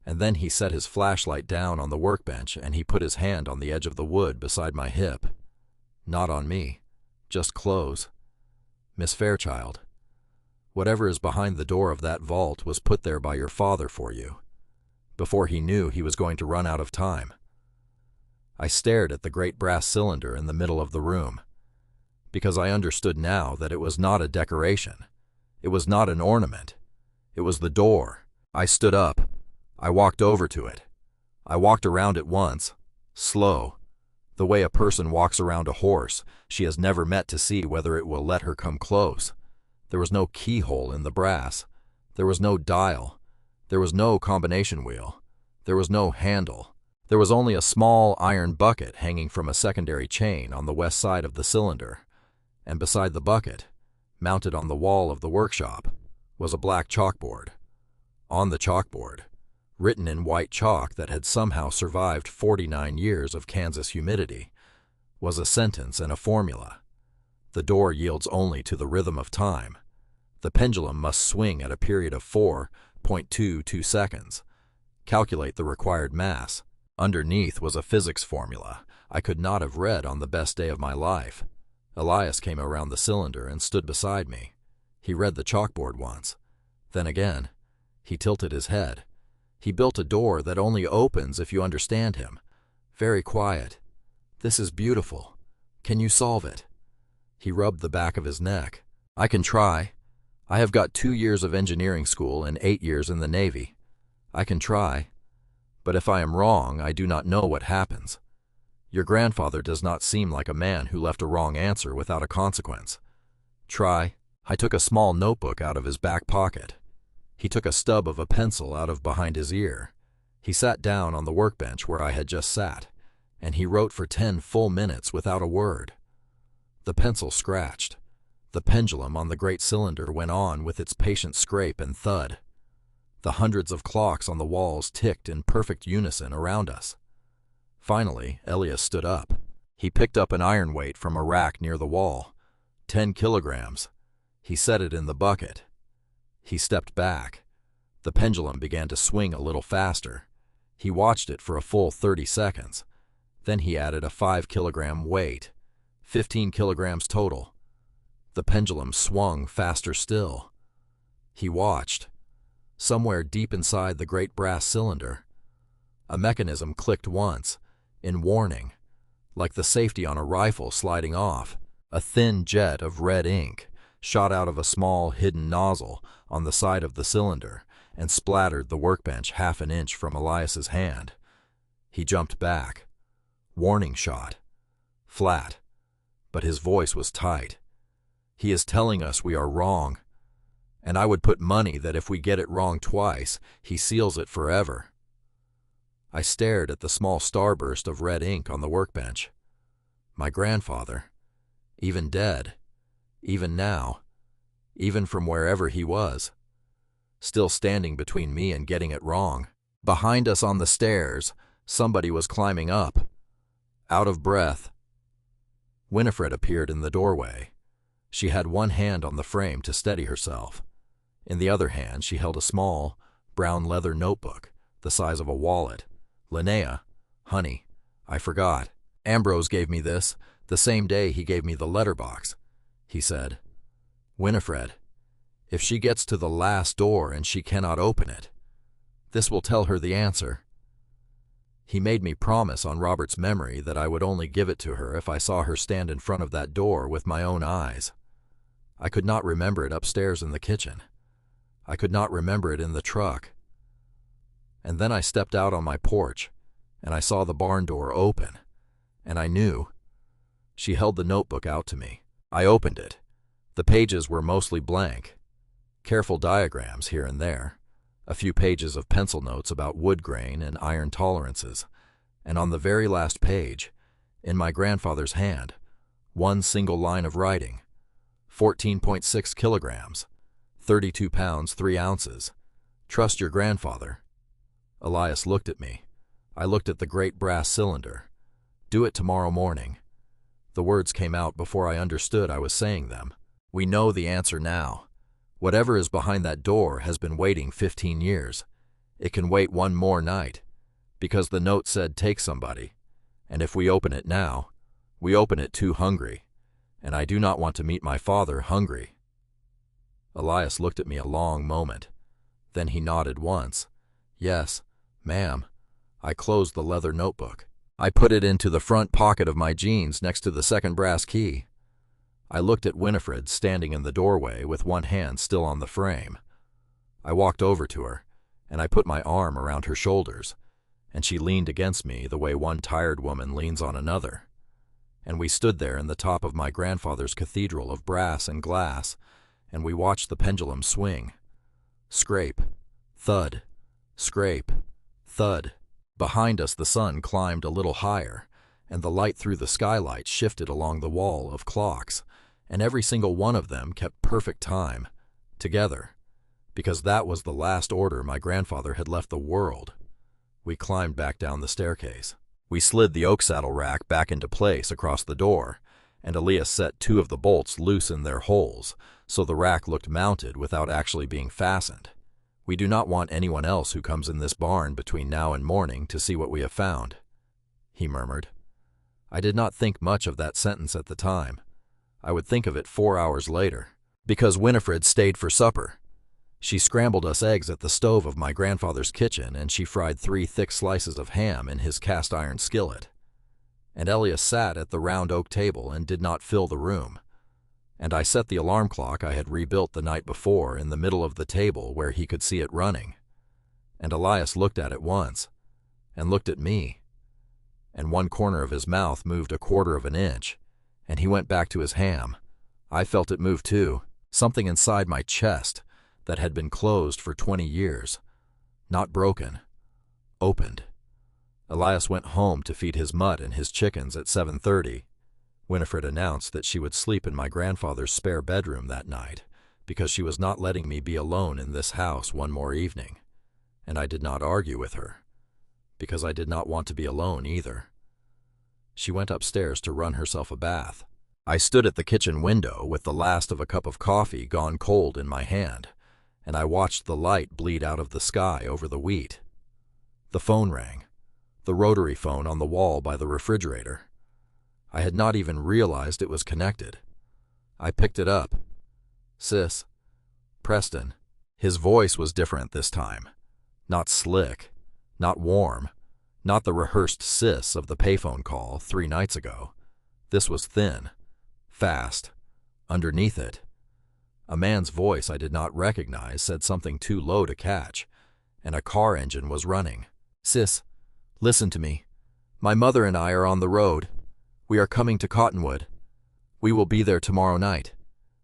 and then he set his flashlight down on the workbench and he put his hand on the edge of the wood beside my hip. Not on me. Just close. Miss Fairchild, whatever is behind the door of that vault was put there by your father for you, before he knew he was going to run out of time. I stared at the great brass cylinder in the middle of the room, because I understood now that it was not a decoration. It was not an ornament. It was the door. I stood up. I walked over to it. I walked around it once, slow, the way a person walks around a horse she has never met to see whether it will let her come close. There was no keyhole in the brass. There was no dial. There was no combination wheel. There was no handle. There was only a small iron bucket hanging from a secondary chain on the west side of the cylinder, and beside the bucket, mounted on the wall of the workshop, was a black chalkboard. On the chalkboard, written in white chalk that had somehow survived 49 years of Kansas humidity, was a sentence and a formula. The door yields only to the rhythm of time. The pendulum must swing at a period of 4.22 seconds. Calculate the required mass. Underneath was a physics formula I could not have read on the best day of my life. Elias came around the cylinder and stood beside me. He read the chalkboard once. Then again, he tilted his head. He built a door that only opens if you understand him. Very quiet. This is beautiful. Can you solve it? He rubbed the back of his neck. I can try. I have got 2 years of engineering school and 8 years in the Navy. I can try. But if I am wrong, I do not know what happens. Your grandfather does not seem like a man who left a wrong answer without a consequence. Try. I took a small notebook out of his back pocket. He took a stub of a pencil out of behind his ear. He sat down on the workbench where I had just sat, and he wrote for 10 full minutes without a word. The pencil scratched. The pendulum on the great cylinder went on with its patient scrape and thud. The hundreds of clocks on the walls ticked in perfect unison around us. Finally, Elias stood up. He picked up an iron weight from a rack near the wall. 10 kilograms. He set it in the bucket. He stepped back. The pendulum began to swing a little faster. He watched it for a full 30 seconds. Then he added a 5-kilogram weight. 15 kilograms total. The pendulum swung faster still. He watched. Somewhere deep inside the great brass cylinder, a mechanism clicked once, in warning, like the safety on a rifle sliding off. A thin jet of red ink shot out of a small hidden nozzle on the side of the cylinder and splattered the workbench half an inch from Elias's hand. He jumped back. Warning shot. Flat. But his voice was tight. He is telling us we are wrong. And I would put money that if we get it wrong twice, he seals it forever. I stared at the small starburst of red ink on the workbench. My grandfather, even dead, even now, even from wherever he was, still standing between me and getting it wrong. Behind us on the stairs, somebody was climbing up, out of breath. Winifred appeared in the doorway. She had one hand on the frame to steady herself. In the other hand, she held a small, brown leather notebook, the size of a wallet. Linnea, honey, I forgot. Ambrose gave me this the same day he gave me the letterbox. He said, Winifred, if she gets to the last door and she cannot open it, this will tell her the answer. He made me promise on Robert's memory that I would only give it to her if I saw her stand in front of that door with my own eyes. I could not remember it upstairs in the kitchen. I could not remember it in the truck. And then I stepped out on my porch, and I saw the barn door open, and I knew. She held the notebook out to me. I opened it. The pages were mostly blank. Careful diagrams here and there. A few pages of pencil notes about wood grain and iron tolerances. And on the very last page, in my grandfather's hand, one single line of writing. 14.6 kilograms. 32 pounds, 3 ounces. Trust your grandfather. Elias looked at me. I looked at the great brass cylinder. Do it tomorrow morning. The words came out before I understood I was saying them. We know the answer now. Whatever is behind that door has been waiting 15 years. It can wait one more night, because the note said take somebody. And if we open it now, we open it too hungry. And I do not want to meet my father hungry. Elias looked at me a long moment. Then he nodded once. Yes, ma'am. I closed the leather notebook. I put it into the front pocket of my jeans next to the second brass key. I looked at Winifred standing in the doorway with one hand still on the frame. I walked over to her, and I put my arm around her shoulders, and she leaned against me the way one tired woman leans on another. And we stood there in the top of my grandfather's cathedral of brass and glass, and we watched the pendulum swing. Scrape, thud, scrape, thud. Behind us the sun climbed a little higher, and the light through the skylight shifted along the wall of clocks, and every single one of them kept perfect time, together, because that was the last order my grandfather had left the world. We climbed back down the staircase. We slid the oak saddle rack back into place across the door, and Elias set 2 of the bolts loose in their holes, so the rack looked mounted without actually being fastened. We do not want anyone else who comes in this barn between now and morning to see what we have found, he murmured. I did not think much of that sentence at the time. I would think of it 4 hours later, because Winifred stayed for supper. She scrambled us eggs at the stove of my grandfather's kitchen, and she fried 3 thick slices of ham in his cast-iron skillet. And Elias sat at the round oak table and did not fill the room. And I set the alarm clock I had rebuilt the night before in the middle of the table where he could see it running. And Elias looked at it once, and looked at me, and one corner of his mouth moved a quarter of an inch, and he went back to his ham. I felt it move too, something inside my chest that had been closed for 20 years, not broken, opened. Elias went home to feed his mutt and his chickens at 7:30. Winifred announced that she would sleep in my grandfather's spare bedroom that night because she was not letting me be alone in this house one more evening, and I did not argue with her, because I did not want to be alone either. She went upstairs to run herself a bath. I stood at the kitchen window with the last of a cup of coffee gone cold in my hand, and I watched the light bleed out of the sky over the wheat. The phone rang, the rotary phone on the wall by the refrigerator. I had not even realized it was connected. I picked it up. "Sis, Preston." His voice was different this time. Not slick, not warm, not the rehearsed sis of the payphone call 3 nights ago. This was thin, fast. Underneath it, a man's voice I did not recognize said something too low to catch, and a car engine was running. "Sis, listen to me. My mother and I are on the road. We are coming to Cottonwood. We will be there tomorrow night.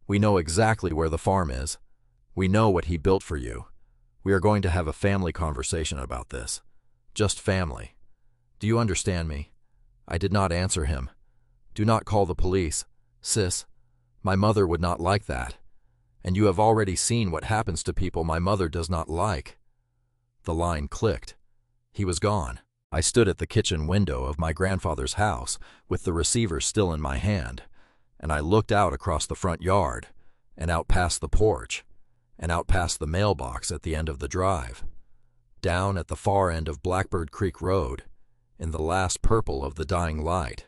We know exactly where the farm is. We know what he built for you. We are going to have a family conversation about this. Just family. Do you understand me?" I did not answer him. "Do not call the police. Sis, my mother would not like that. And you have already seen what happens to people my mother does not like." The line clicked. He was gone. I stood at the kitchen window of my grandfather's house with the receiver still in my hand, and I looked out across the front yard, and out past the porch, and out past the mailbox at the end of the drive. Down at the far end of Blackbird Creek Road, in the last purple of the dying light,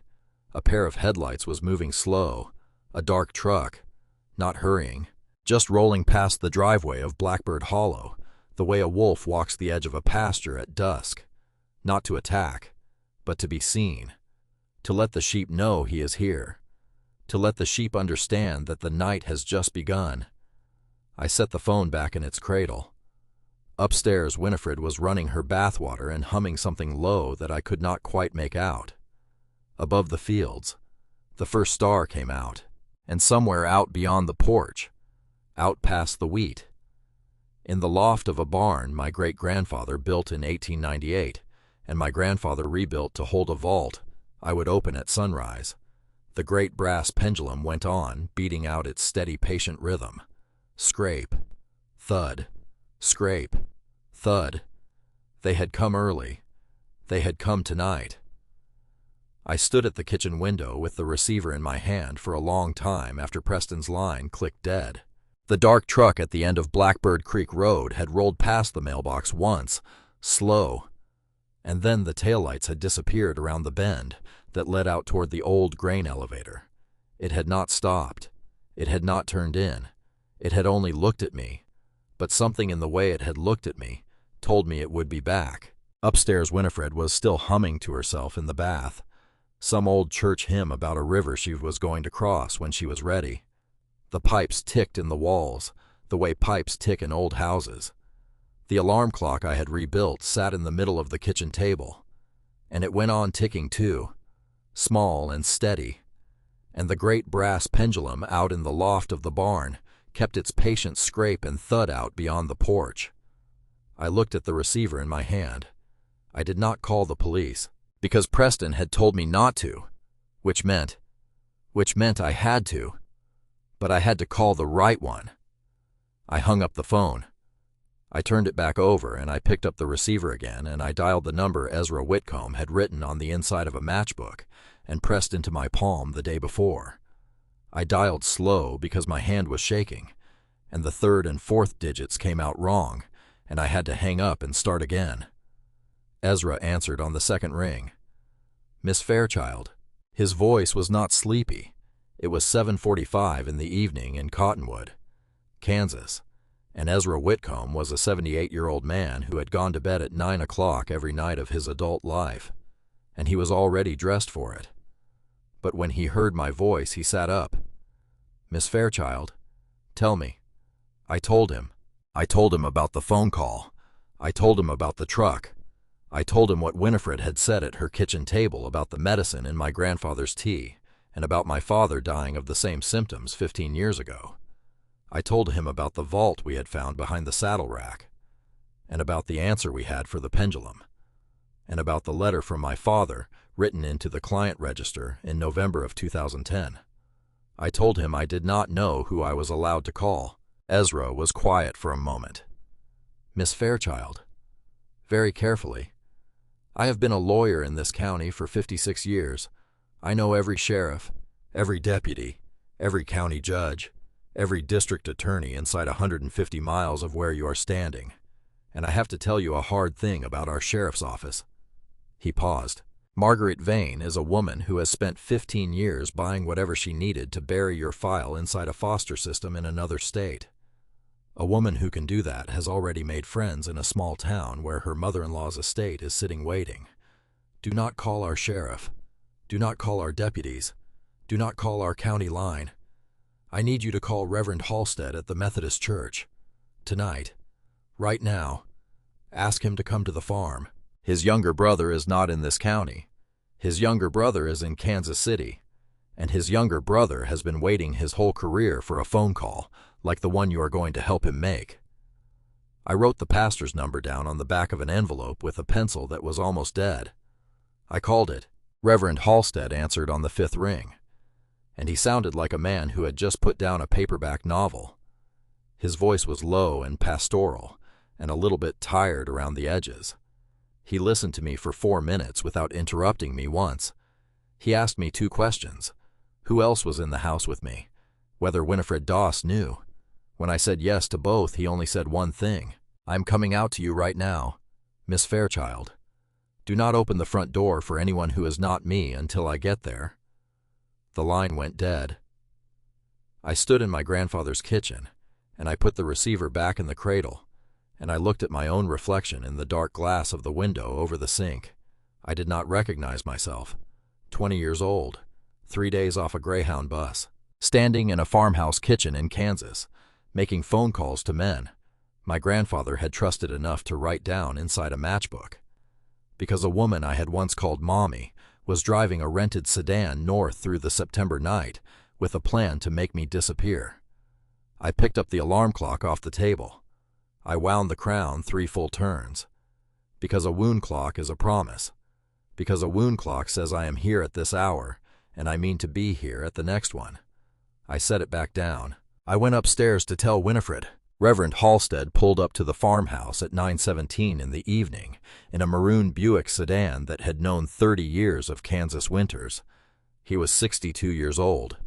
a pair of headlights was moving slow, a dark truck, not hurrying, just rolling past the driveway of Blackbird Hollow, the way a wolf walks the edge of a pasture at dusk, not to attack, but to be seen, to let the sheep know he is here, to let the sheep understand that the night has just begun. I set the phone back in its cradle. Upstairs, Winifred was running her bathwater and humming something low that I could not quite make out. Above the fields, the first star came out, and somewhere out beyond the porch, out past the wheat. In the loft of a barn my great-grandfather built in 1898, and my grandfather rebuilt to hold a vault I would open at sunrise, the great brass pendulum went on, beating out its steady, patient rhythm. Scrape, thud, scrape, thud. They had come early. They had come tonight. I stood at the kitchen window with the receiver in my hand for a long time after Preston's line clicked dead. The dark truck at the end of Blackbird Creek Road had rolled past the mailbox once, slow, and then the taillights had disappeared around the bend that led out toward the old grain elevator. It had not stopped. It had not turned in. It had only looked at me, but something in the way it had looked at me told me it would be back. Upstairs, Winifred was still humming to herself in the bath, some old church hymn about a river she was going to cross when she was ready. The pipes ticked in the walls, the way pipes tick in old houses. The alarm clock I had rebuilt sat in the middle of the kitchen table, and it went on ticking too, small and steady, and the great brass pendulum out in the loft of the barn kept its patient scrape and thud out beyond the porch. I looked at the receiver in my hand. I did not call the police, because Preston had told me not to, which meant I had to, but I had to call the right one. I hung up the phone. I turned it back over, and I picked up the receiver again, and I dialed the number Ezra Whitcomb had written on the inside of a matchbook and pressed into my palm the day before. I dialed slow because my hand was shaking, and the third and fourth digits came out wrong, and I had to hang up and start again. Ezra answered on the second ring. "Miss Fairchild." His voice was not sleepy. It was 7:45 in the evening in Cottonwood, Kansas, and Ezra Whitcomb was a 78-year-old man who had gone to bed at 9 o'clock every night of his adult life, and he was already dressed for it. But when he heard my voice, he sat up. "Miss Fairchild, tell me." I told him. I told him about the phone call. I told him about the truck. I told him what Winifred had said at her kitchen table about the medicine in my grandfather's tea and about my father dying of the same symptoms 15 years ago. I told him about the vault we had found behind the saddle rack, and about the answer we had for the pendulum, and about the letter from my father written into the client register in November of 2010. I told him I did not know who I was allowed to call. Ezra was quiet for a moment. "Miss Fairchild," very carefully, "I have been a lawyer in this county for 56 years. I know every sheriff, every deputy, every county judge, every district attorney inside 150 miles of where you are standing. And I have to tell you a hard thing about our sheriff's office." He paused. "Margaret Vane is a woman who has spent 15 years buying whatever she needed to bury your file inside a foster system in another state. A woman who can do that has already made friends in a small town where her mother-in-law's estate is sitting waiting. Do not call our sheriff. Do not call our deputies. Do not call our county line. I need you to call Reverend Halstead at the Methodist Church. Tonight. Right now. Ask him to come to the farm. His younger brother is not in this county. His younger brother is in Kansas City. And his younger brother has been waiting his whole career for a phone call, like the one you are going to help him make." I wrote the pastor's number down on the back of an envelope with a pencil that was almost dead. I called it. Reverend Halstead answered on the 5th ring, and he sounded like a man who had just put down a paperback novel. His voice was low and pastoral, and a little bit tired around the edges. He listened to me for 4 minutes without interrupting me once. He asked me 2 questions. Who else was in the house with me? Whether Winifred Doss knew. When I said yes to both, he only said one thing. "I'm coming out to you right now, Miss Fairchild. Do not open the front door for anyone who is not me until I get there." The line went dead. I stood in my grandfather's kitchen, and I put the receiver back in the cradle, and I looked at my own reflection in the dark glass of the window over the sink. I did not recognize myself. 20 years old, 3 days off a Greyhound bus, standing in a farmhouse kitchen in Kansas, making phone calls to men my grandfather had trusted enough to write down inside a matchbook. Because a woman I had once called Mommy was driving a rented sedan north through the September night with a plan to make me disappear. I picked up the alarm clock off the table. I wound the crown 3 full turns. Because a wound clock is a promise. Because a wound clock says I am here at this hour, and I mean to be here at the next one. I set it back down. I went upstairs to tell Winifred. Reverend Halstead pulled up to the farmhouse at 9:17 in the evening in a maroon Buick sedan that had known 30 years of Kansas winters. He was 62 years old,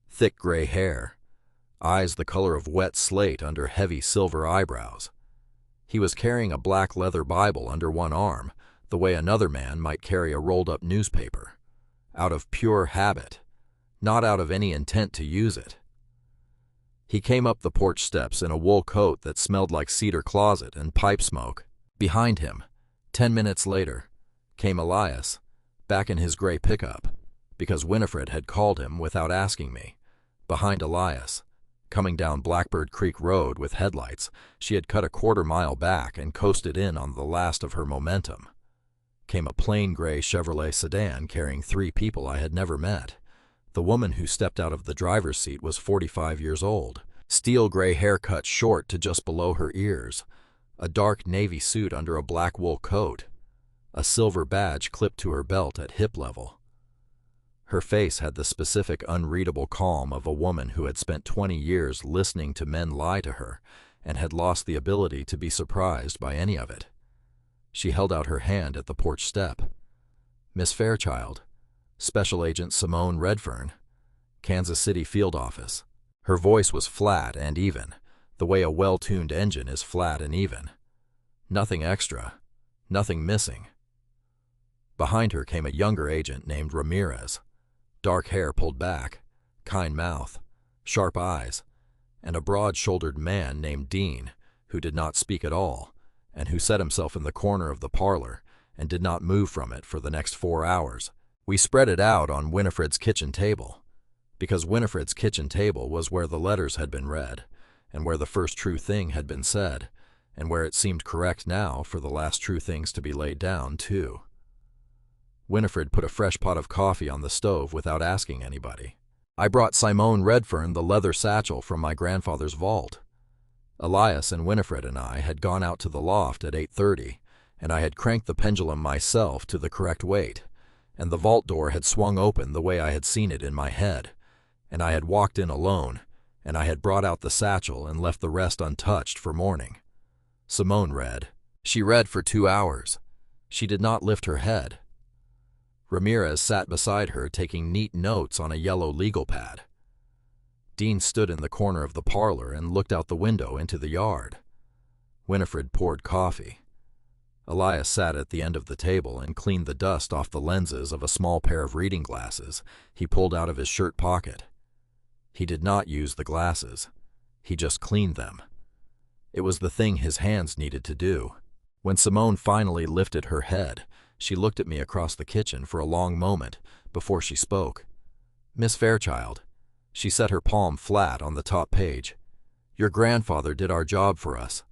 thick gray hair, eyes the color of wet slate under heavy silver eyebrows. He was carrying a black leather Bible under one arm, the way another man might carry a rolled-up newspaper, out of pure habit, not out of any intent to use it. He came up the porch steps in a wool coat that smelled like cedar closet and pipe smoke. Behind him, 10 minutes later, came Elias, back in his gray pickup, because Winifred had called him without asking me. Behind Elias, coming down Blackbird Creek Road with headlights, she had cut a quarter-mile back and coasted in on the last of her momentum, came a plain gray Chevrolet sedan carrying 3 people I had never met. The woman who stepped out of the driver's seat was 45 years old, steel gray hair cut short to just below her ears, a dark navy suit under a black wool coat, a silver badge clipped to her belt at hip level. Her face had the specific unreadable calm of a woman who had spent 20 years listening to men lie to her and had lost the ability to be surprised by any of it. She held out her hand at the porch step. "Miss Fairchild, Special Agent Simone Redfern, Kansas City Field Office." Her voice was flat and even, the way a well-tuned engine is flat and even. Nothing extra, nothing missing. Behind her came a younger agent named Ramirez, dark hair pulled back, kind mouth, sharp eyes, and a broad-shouldered man named Dean, who did not speak at all, and who set himself in the corner of the parlor and did not move from it for the next 4 hours. We spread it out on Winifred's kitchen table, because Winifred's kitchen table was where the letters had been read, and where the first true thing had been said, and where it seemed correct now for the last true things to be laid down, too. Winifred put a fresh pot of coffee on the stove without asking anybody. I brought Simone Redfern the leather satchel from my grandfather's vault. Elias and Winifred and I had gone out to the loft at 8:30, and I had cranked the pendulum myself to the correct weight, and the vault door had swung open the way I had seen it in my head, and I had walked in alone, and I had brought out the satchel and left the rest untouched for morning. Simone read. She read for 2 hours. She did not lift her head. Ramirez sat beside her taking neat notes on a yellow legal pad. Dean stood in the corner of the parlor and looked out the window into the yard. Winifred poured coffee. Elias sat at the end of the table and cleaned the dust off the lenses of a small pair of reading glasses he pulled out of his shirt pocket. He did not use the glasses. He just cleaned them. It was the thing his hands needed to do. When Simone finally lifted her head, she looked at me across the kitchen for a long moment before she spoke. "Miss Fairchild," she set her palm flat on the top page, "your grandfather did our job for us."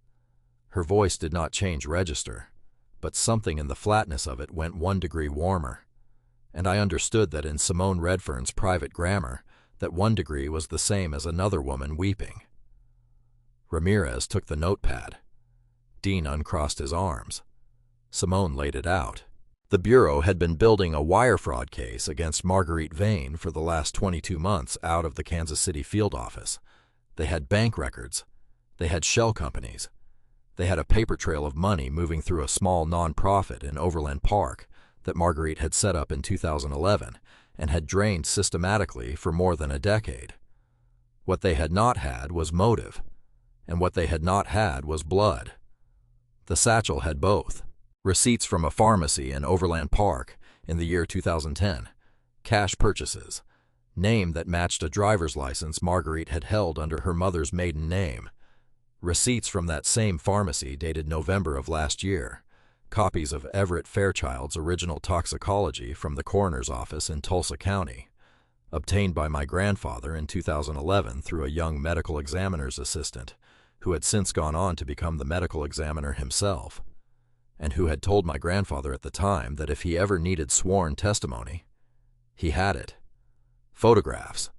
Her voice did not change register, but something in the flatness of it went 1 degree warmer. And I understood that in Simone Redfern's private grammar, that 1 degree was the same as another woman weeping. Ramirez took the notepad. Dean uncrossed his arms. Simone laid it out. The Bureau had been building a wire fraud case against Marguerite Vane for the last 22 months out of the Kansas City field office. They had bank records. They had shell companies. They had a paper trail of money moving through a small non-profit in Overland Park that Marguerite had set up in 2011 and had drained systematically for more than a decade. What they had not had was motive, and what they had not had was blood. The satchel had both. Receipts from a pharmacy in Overland Park in the year 2010, cash purchases, name that matched a driver's license Marguerite had held under her mother's maiden name, receipts from that same pharmacy dated November of last year, copies of Everett Fairchild's original toxicology from the coroner's office in Tulsa County, obtained by my grandfather in 2011 through a young medical examiner's assistant who had since gone on to become the medical examiner himself, and who had told my grandfather at the time that if he ever needed sworn testimony, he had it. Photographs,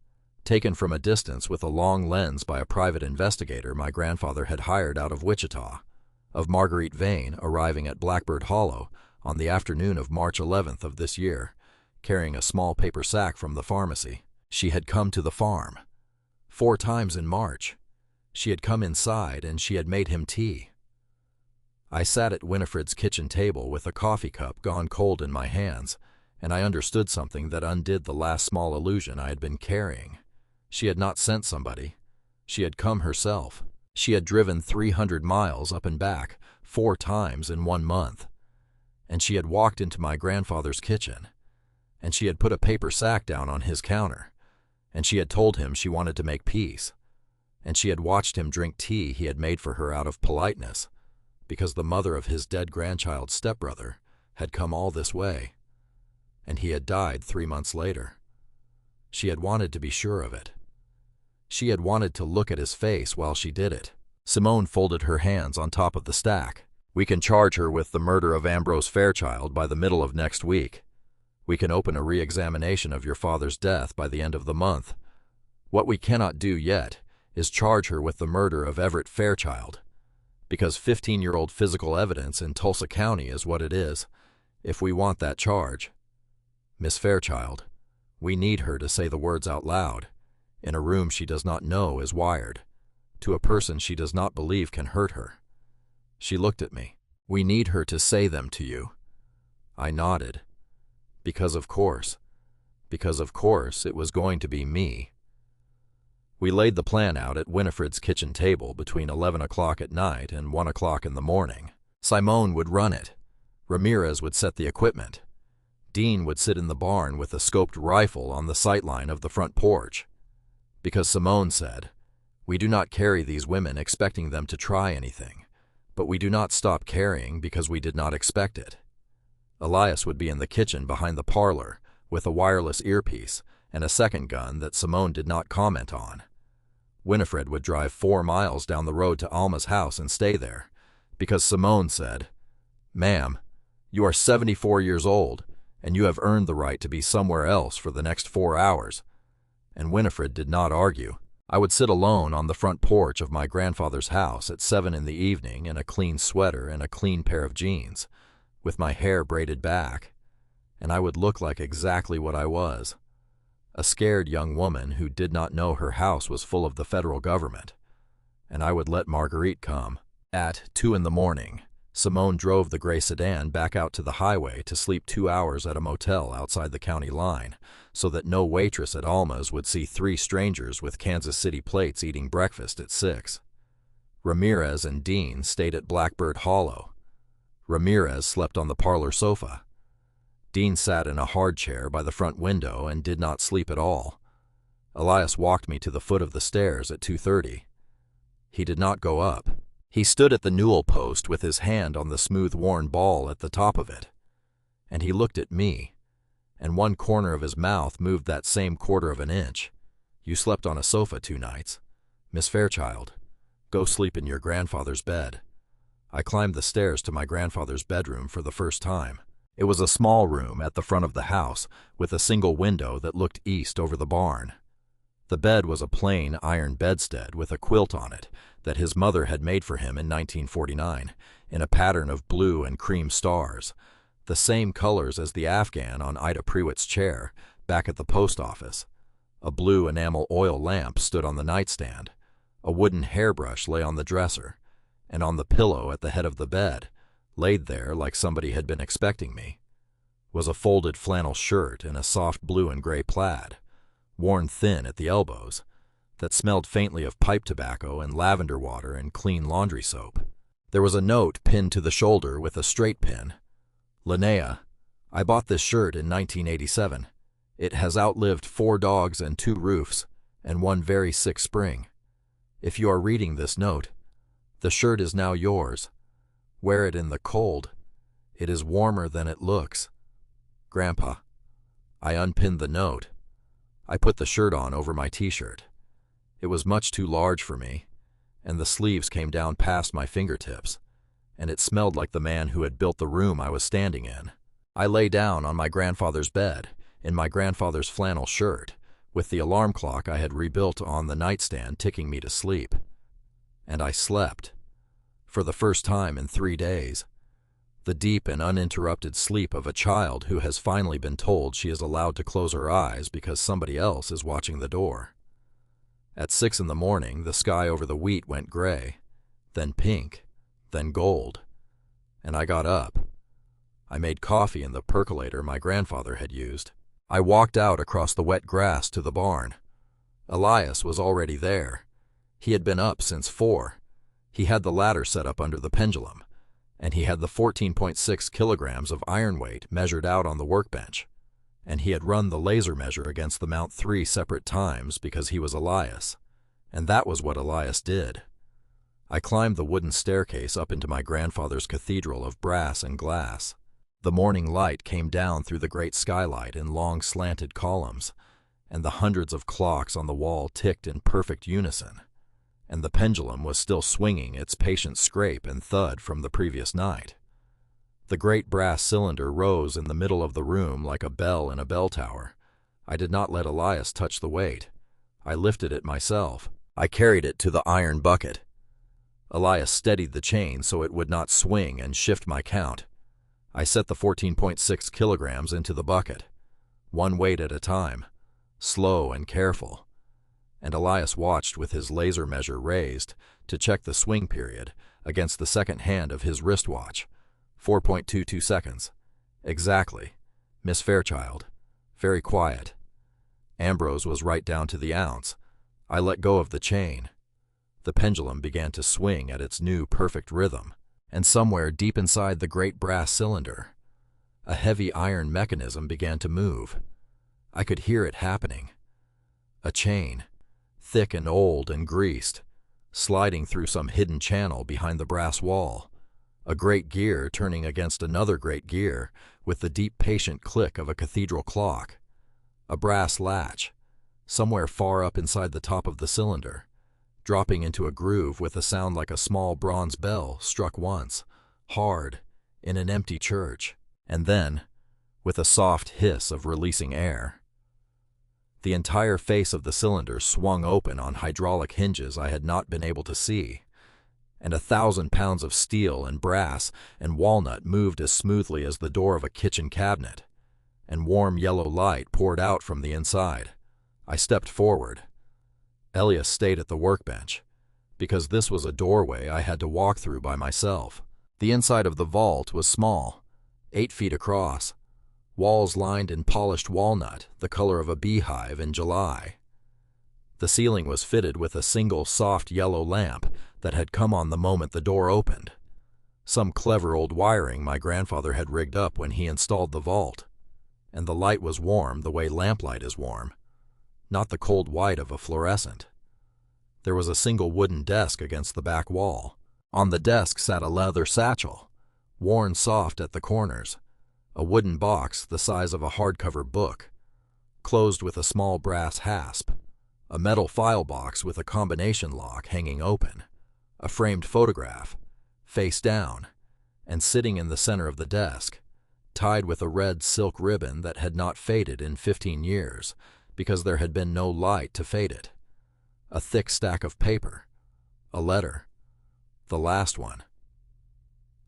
taken from a distance with a long lens by a private investigator my grandfather had hired out of Wichita, of Marguerite Vane arriving at Blackbird Hollow on the afternoon of March 11th of this year, carrying a small paper sack from the pharmacy. She had come to the farm 4 times in March. She had come inside and she had made him tea. I sat at Winifred's kitchen table with a coffee cup gone cold in my hands, and I understood something that undid the last small illusion I had been carrying. She had not sent somebody. She had come herself. She had driven 300 miles up and back 4 times in 1 month. And she had walked into my grandfather's kitchen. And she had put a paper sack down on his counter. And she had told him she wanted to make peace. And she had watched him drink tea he had made for her out of politeness, because the mother of his dead grandchild's stepbrother had come all this way, and he had died 3 months later. She had wanted to be sure of it. She had wanted to look at his face while she did it. Simone folded her hands on top of the stack. "We can charge her with the murder of Ambrose Fairchild by the middle of next week. We can open a re-examination of your father's death by the end of the month. What we cannot do yet is charge her with the murder of Everett Fairchild, because 15-year-old physical evidence in Tulsa County is what it is, if we want that charge. Miss Fairchild, we need her to say the words out loud, in a room she does not know is wired, to a person she does not believe can hurt her." She looked at me. "We need her to say them to you." I nodded. Because of course it was going to be me. We laid the plan out at Winifred's kitchen table between 11 o'clock at night and 1 o'clock in the morning. Simone would run it. Ramirez would set the equipment. Dean would sit in the barn with a scoped rifle on the sightline of the front porch. Because Simone said, "We do not carry these women expecting them to try anything, but we do not stop carrying because we did not expect it." Elias would be in the kitchen behind the parlor with a wireless earpiece and a second gun that Simone did not comment on. Winifred would drive 4 miles down the road to Alma's house and stay there, because Simone said, "Ma'am, you are 74 years old, and you have earned the right to be somewhere else for the next 4 hours." And Winifred did not argue. I would sit alone on the front porch of my grandfather's house at 7 in the evening in a clean sweater and a clean pair of jeans, with my hair braided back, and I would look like exactly what I was, a scared young woman who did not know her house was full of the federal government. And I would let Marguerite come. At 2 in the morning, Simone drove the gray sedan back out to the highway to sleep 2 hours at a motel outside the county line, so that no waitress at Alma's would see 3 strangers with Kansas City plates eating breakfast at 6. Ramirez and Dean stayed at Blackbird Hollow. Ramirez slept on the parlor sofa. Dean sat in a hard chair by the front window and did not sleep at all. Elias walked me to the foot of the stairs at 2:30. He did not go up. He stood at the newel post with his hand on the smooth-worn ball at the top of it. And he looked at me, and one corner of his mouth moved that same 1/4 of an inch. "You slept on a sofa 2 nights. Miss Fairchild, go sleep in your grandfather's bed." I climbed the stairs to my grandfather's bedroom for the first time. It was a small room at the front of the house with a single window that looked east over the barn. The bed was a plain iron bedstead with a quilt on it that his mother had made for him in 1949 in a pattern of blue and cream stars, the same colors as the Afghan on Ida Prewitt's chair back at the post office. A blue enamel oil lamp stood on the nightstand. A wooden hairbrush lay on the dresser, and on the pillow at the head of the bed, laid there like somebody had been expecting me, was a folded flannel shirt in a soft blue and gray plaid, worn thin at the elbows, that smelled faintly of pipe tobacco and lavender water and clean laundry soap. There was a note pinned to the shoulder with a straight pin. "Linnea, I bought this shirt in 1987. It has outlived 4 dogs and 2 roofs, and 1 very sick spring. If you are reading this note, the shirt is now yours. Wear it in the cold. It is warmer than it looks. Grandpa." I unpinned the note. I put the shirt on over my t-shirt. It was much too large for me, and the sleeves came down past my fingertips, and it smelled like the man who had built the room I was standing in. I lay down on my grandfather's bed, in my grandfather's flannel shirt, with the alarm clock I had rebuilt on the nightstand ticking me to sleep. And I slept, for the first time in 3 days. The deep and uninterrupted sleep of a child who has finally been told she is allowed to close her eyes because somebody else is watching the door. At 6 in the morning, the sky over the wheat went gray, then pink, then gold, and I got up. I made coffee in the percolator my grandfather had used. I walked out across the wet grass to the barn. Elias was already there. He had been up since 4. He had the ladder set up under the pendulum, and he had the 14.6 kilograms of iron weight measured out on the workbench, and he had run the laser measure against the mount 3 separate times because he was Elias, and that was what Elias did. I climbed the wooden staircase up into my grandfather's cathedral of brass and glass. The morning light came down through the great skylight in long slanted columns, and the hundreds of clocks on the wall ticked in perfect unison, and the pendulum was still swinging its patient scrape and thud from the previous night. The great brass cylinder rose in the middle of the room like a bell in a bell tower. I did not let Elias touch the weight. I lifted it myself. I carried it to the iron bucket. Elias steadied the chain so it would not swing and shift my count. I set the 14.6 kilograms into the bucket, one weight at a time, slow and careful, and Elias watched with his laser measure raised to check the swing period against the second hand of his wristwatch. 4.22 seconds. Exactly. Miss Fairchild. Very quiet. Ambrose was right down to the ounce. I let go of the chain. The pendulum began to swing at its new perfect rhythm, and somewhere deep inside the great brass cylinder, a heavy iron mechanism began to move. I could hear it happening. A chain, thick and old and greased, sliding through some hidden channel behind the brass wall. A great gear turning against another great gear with the deep patient click of a cathedral clock. A brass latch, somewhere far up inside the top of the cylinder, dropping into a groove with a sound like a small bronze bell struck once, hard, in an empty church, and then, with a soft hiss of releasing air. The entire face of the cylinder swung open on hydraulic hinges I had not been able to see, and 1,000 pounds of steel and brass and walnut moved as smoothly as the door of a kitchen cabinet, and warm yellow light poured out from the inside. I stepped forward. Elias stayed at the workbench, because this was a doorway I had to walk through by myself. The inside of the vault was small, 8 feet across, walls lined in polished walnut, the color of a beehive in July. The ceiling was fitted with a single soft yellow lamp that had come on the moment the door opened. Some clever old wiring my grandfather had rigged up when he installed the vault, and the light was warm the way lamplight is warm, not the cold white of a fluorescent. There was a single wooden desk against the back wall. On the desk sat a leather satchel, worn soft at the corners, a wooden box the size of a hardcover book, closed with a small brass hasp, a metal file box with a combination lock hanging open, a framed photograph, face down, and sitting in the center of the desk, tied with a red silk ribbon that had not faded in 15 years because there had been no light to fade it, a thick stack of paper, a letter, the last one.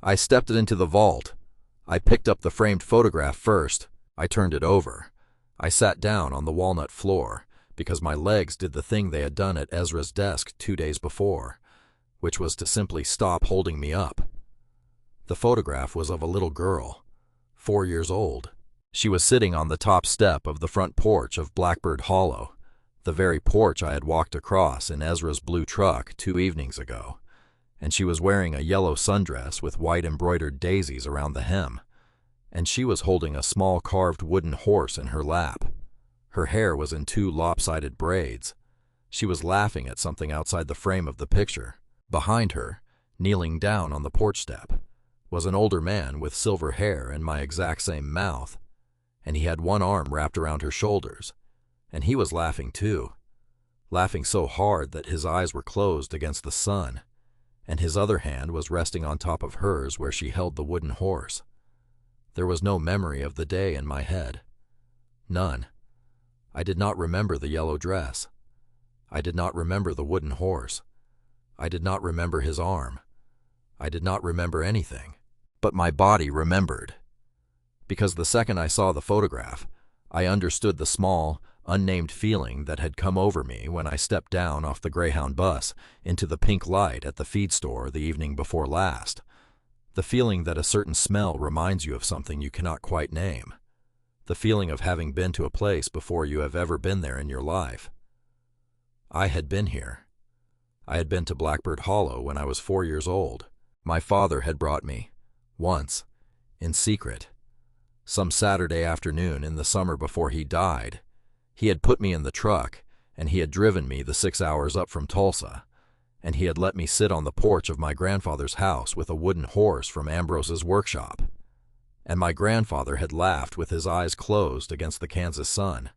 I stepped into the vault. I picked up the framed photograph first. I turned it over. I sat down on the walnut floor because my legs did the thing they had done at Ezra's desk 2 days before, which was to simply stop holding me up. The photograph was of a little girl, 4 years old. She was sitting on the top step of the front porch of Blackbird Hollow, the very porch I had walked across in Ezra's blue truck 2 evenings ago, and she was wearing a yellow sundress with white embroidered daisies around the hem, and she was holding a small carved wooden horse in her lap. Her hair was in 2 lopsided braids. She was laughing at something outside the frame of the picture. Behind her, kneeling down on the porch step, was an older man with silver hair and my exact same mouth, and he had one arm wrapped around her shoulders, and he was laughing too, laughing so hard that his eyes were closed against the sun, and his other hand was resting on top of hers where she held the wooden horse. There was no memory of the day in my head. None. I did not remember the yellow dress. I did not remember the wooden horse. I did not remember his arm. I did not remember anything. But my body remembered. Because the second I saw the photograph, I understood the small, unnamed feeling that had come over me when I stepped down off the Greyhound bus into the pink light at the feed store the evening before last. The feeling that a certain smell reminds you of something you cannot quite name. The feeling of having been to a place before you have ever been there in your life. I had been here. I had been to Blackbird Hollow when I was 4 years old. My father had brought me, once, in secret. Some Saturday afternoon in the summer before he died, he had put me in the truck, and he had driven me the 6 hours up from Tulsa, and he had let me sit on the porch of my grandfather's house with a wooden horse from Ambrose's workshop. And my grandfather had laughed with his eyes closed against the Kansas sun,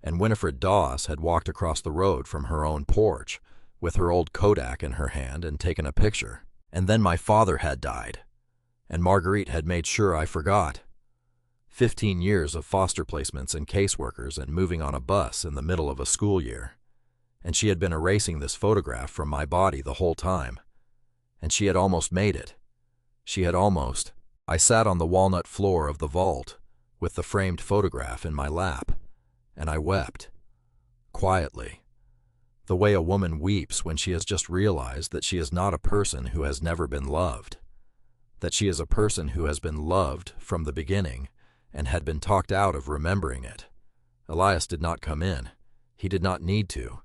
and Winifred Doss had walked across the road from her own porch with her old Kodak in her hand and taken a picture. And then my father had died, and Marguerite had made sure I forgot. 15 years of foster placements and caseworkers and moving on a bus in the middle of a school year. And she had been erasing this photograph from my body the whole time. And she had almost made it. She had almost. I sat on the walnut floor of the vault with the framed photograph in my lap, and I wept. Quietly. The way a woman weeps when she has just realized that she is not a person who has never been loved. That she is a person who has been loved from the beginning and had been talked out of remembering it. Elias did not come in. He did not need to.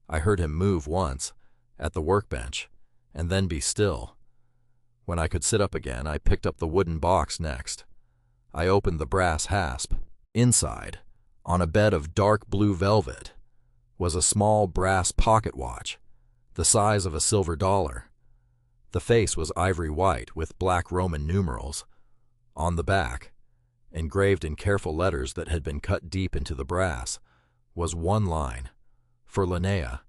I heard him move once, at the workbench, and then be still. When I could sit up again, I picked up the wooden box next. I opened the brass hasp. Inside, on a bed of dark blue velvet, was a small brass pocket watch, the size of a silver dollar. The face was ivory white with black Roman numerals. On the back, engraved in careful letters that had been cut deep into the brass, was one line, for Linnea,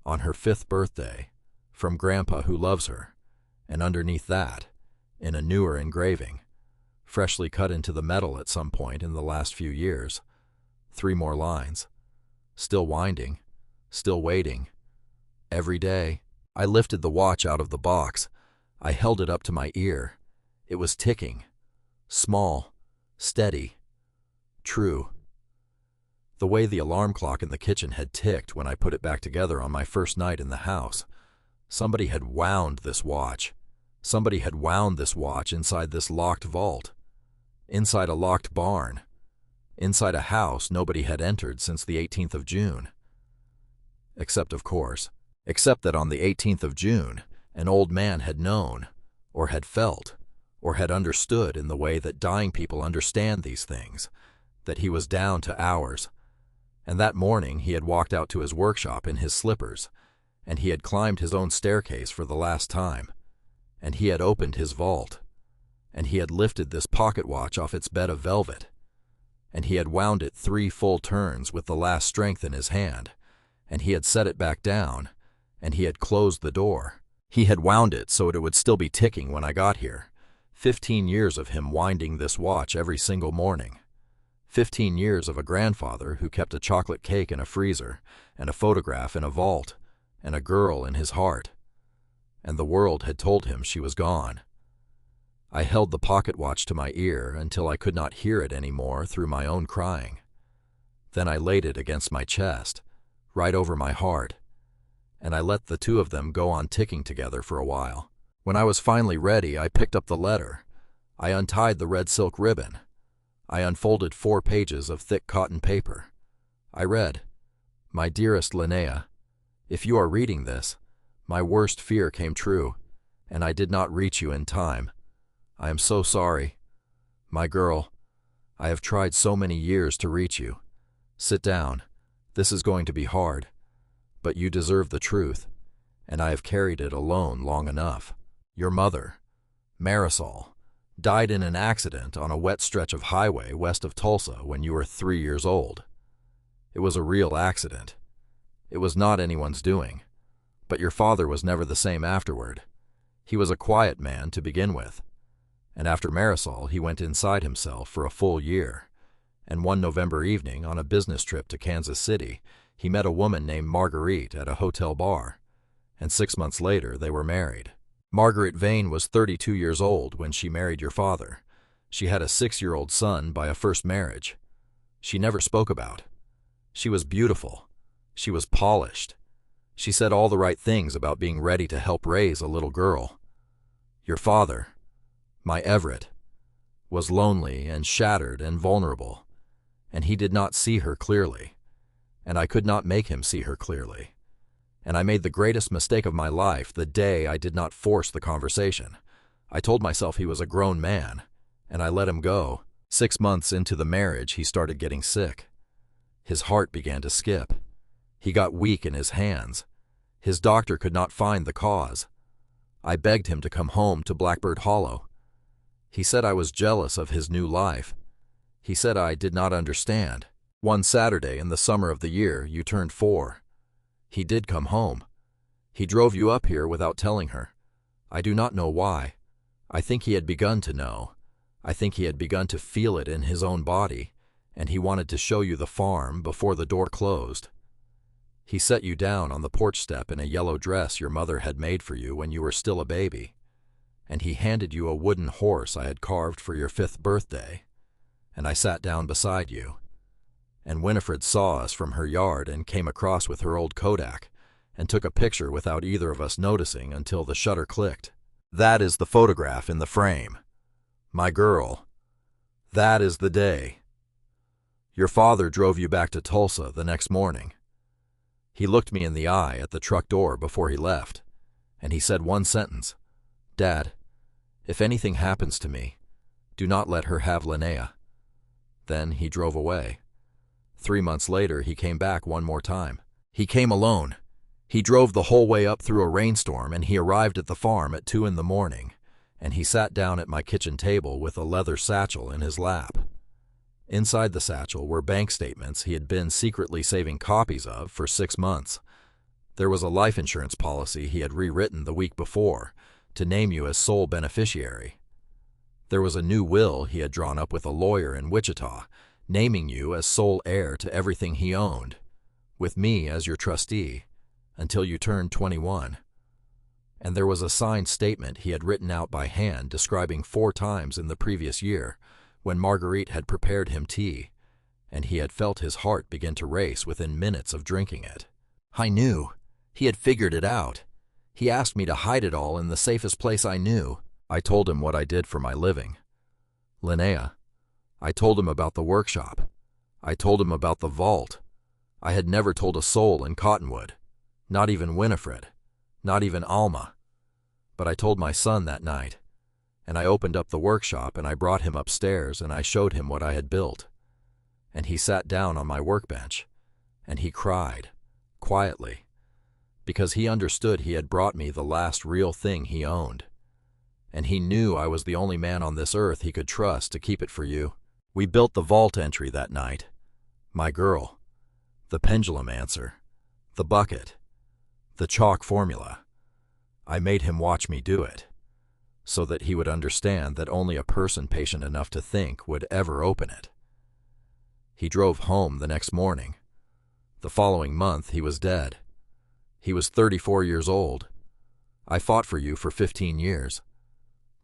on her 5th birthday, from Grandpa who loves her, and underneath that, in a newer engraving, freshly cut into the metal at some point in the last few years, 3 more lines. Still winding, still waiting. Every day. I lifted the watch out of the box. I held it up to my ear. It was ticking. Small, steady, true. The way the alarm clock in the kitchen had ticked when I put it back together on my first night in the house. Somebody had wound this watch. Somebody had wound this watch inside this locked vault. Inside a locked barn. Inside a house nobody had entered since the 18th of June. Except, of course, except that on the 18th of June, an old man had known, or had felt, or had understood in the way that dying people understand these things, that he was down to hours. And that morning he had walked out to his workshop in his slippers, and he had climbed his own staircase for the last time, and he had opened his vault, and he had lifted this pocket watch off its bed of velvet, and he had wound it 3 full turns with the last strength in his hand, and he had set it back down, and he had closed the door. He had wound it so it would still be ticking when I got here. 15 years of him winding this watch every single morning. 15 years of a grandfather who kept a chocolate cake in a freezer, and a photograph in a vault, and a girl in his heart. And the world had told him she was gone. I held the pocket watch to my ear until I could not hear it any more through my own crying. Then I laid it against my chest, right over my heart, and I let the 2 of them go on ticking together for a while. When I was finally ready, I picked up the letter. I untied the red silk ribbon. I unfolded 4 pages of thick cotton paper. I read, "My dearest Linnea, if you are reading this, my worst fear came true, and I did not reach you in time. I am so sorry. My girl, I have tried so many years to reach you. Sit down. This is going to be hard. But you deserve the truth, and I have carried it alone long enough. Your mother, Marisol, died in an accident on a wet stretch of highway west of Tulsa when you were 3 years old. It was a real accident. It was not anyone's doing. But your father was never the same afterward. He was a quiet man to begin with. And after Marisol, he went inside himself for a full year. And one November evening, on a business trip to Kansas City, he met a woman named Marguerite at a hotel bar. And 6 months later, they were married. Margaret Vane was 32 years old when she married your father. She had a 6-year-old son by a first marriage. She never spoke about. She was beautiful. She was polished. She said all the right things about being ready to help raise a little girl. Your father, my Everett, was lonely and shattered and vulnerable, and he did not see her clearly, and I could not make him see her clearly. And I made the greatest mistake of my life the day I did not force the conversation. I told myself he was a grown man, and I let him go. 6 months into the marriage, he started getting sick. His heart began to skip. He got weak in his hands. His doctor could not find the cause. I begged him to come home to Blackbird Hollow. He said I was jealous of his new life. He said I did not understand. One Saturday in the summer of the year, you turned 4. He did come home. He drove you up here without telling her. I do not know why. I think he had begun to know. I think he had begun to feel it in his own body, and he wanted to show you the farm before the door closed. He set you down on the porch step in a yellow dress your mother had made for you when you were still a baby, and he handed you a wooden horse I had carved for your 5th birthday, and I sat down beside you. And Winifred saw us from her yard and came across with her old Kodak and took a picture without either of us noticing until the shutter clicked. That is the photograph in the frame. My girl, that is the day. Your father drove you back to Tulsa the next morning. He looked me in the eye at the truck door before he left, and he said one sentence, "Dad, if anything happens to me, do not let her have Linnea." Then he drove away. 3 months later, he came back one more time. He came alone. He drove the whole way up through a rainstorm, and he arrived at the farm at 2 in the morning, and he sat down at my kitchen table with a leather satchel in his lap. Inside the satchel were bank statements he had been secretly saving copies of for 6 months. There was a life insurance policy he had rewritten the week before to name you as sole beneficiary. There was a new will he had drawn up with a lawyer in Wichita, naming you as sole heir to everything he owned, with me as your trustee, until you turned 21. And there was a signed statement he had written out by hand describing 4 times in the previous year when Marguerite had prepared him tea, and he had felt his heart begin to race within minutes of drinking it. I knew. He had figured it out. He asked me to hide it all in the safest place I knew. I told him what I did for my living. Linnea. I told him about the workshop. I told him about the vault. I had never told a soul in Cottonwood, not even Winifred, not even Alma. But I told my son that night, and I opened up the workshop and I brought him upstairs and I showed him what I had built. And he sat down on my workbench, and he cried, quietly, because he understood he had brought me the last real thing he owned. And he knew I was the only man on this earth he could trust to keep it for you. We built the vault entry that night. My girl. The pendulum answer. The bucket. The chalk formula. I made him watch me do it, so that he would understand that only a person patient enough to think would ever open it. He drove home the next morning. The following month he was dead. He was 34 years old. I fought for you for 15 years.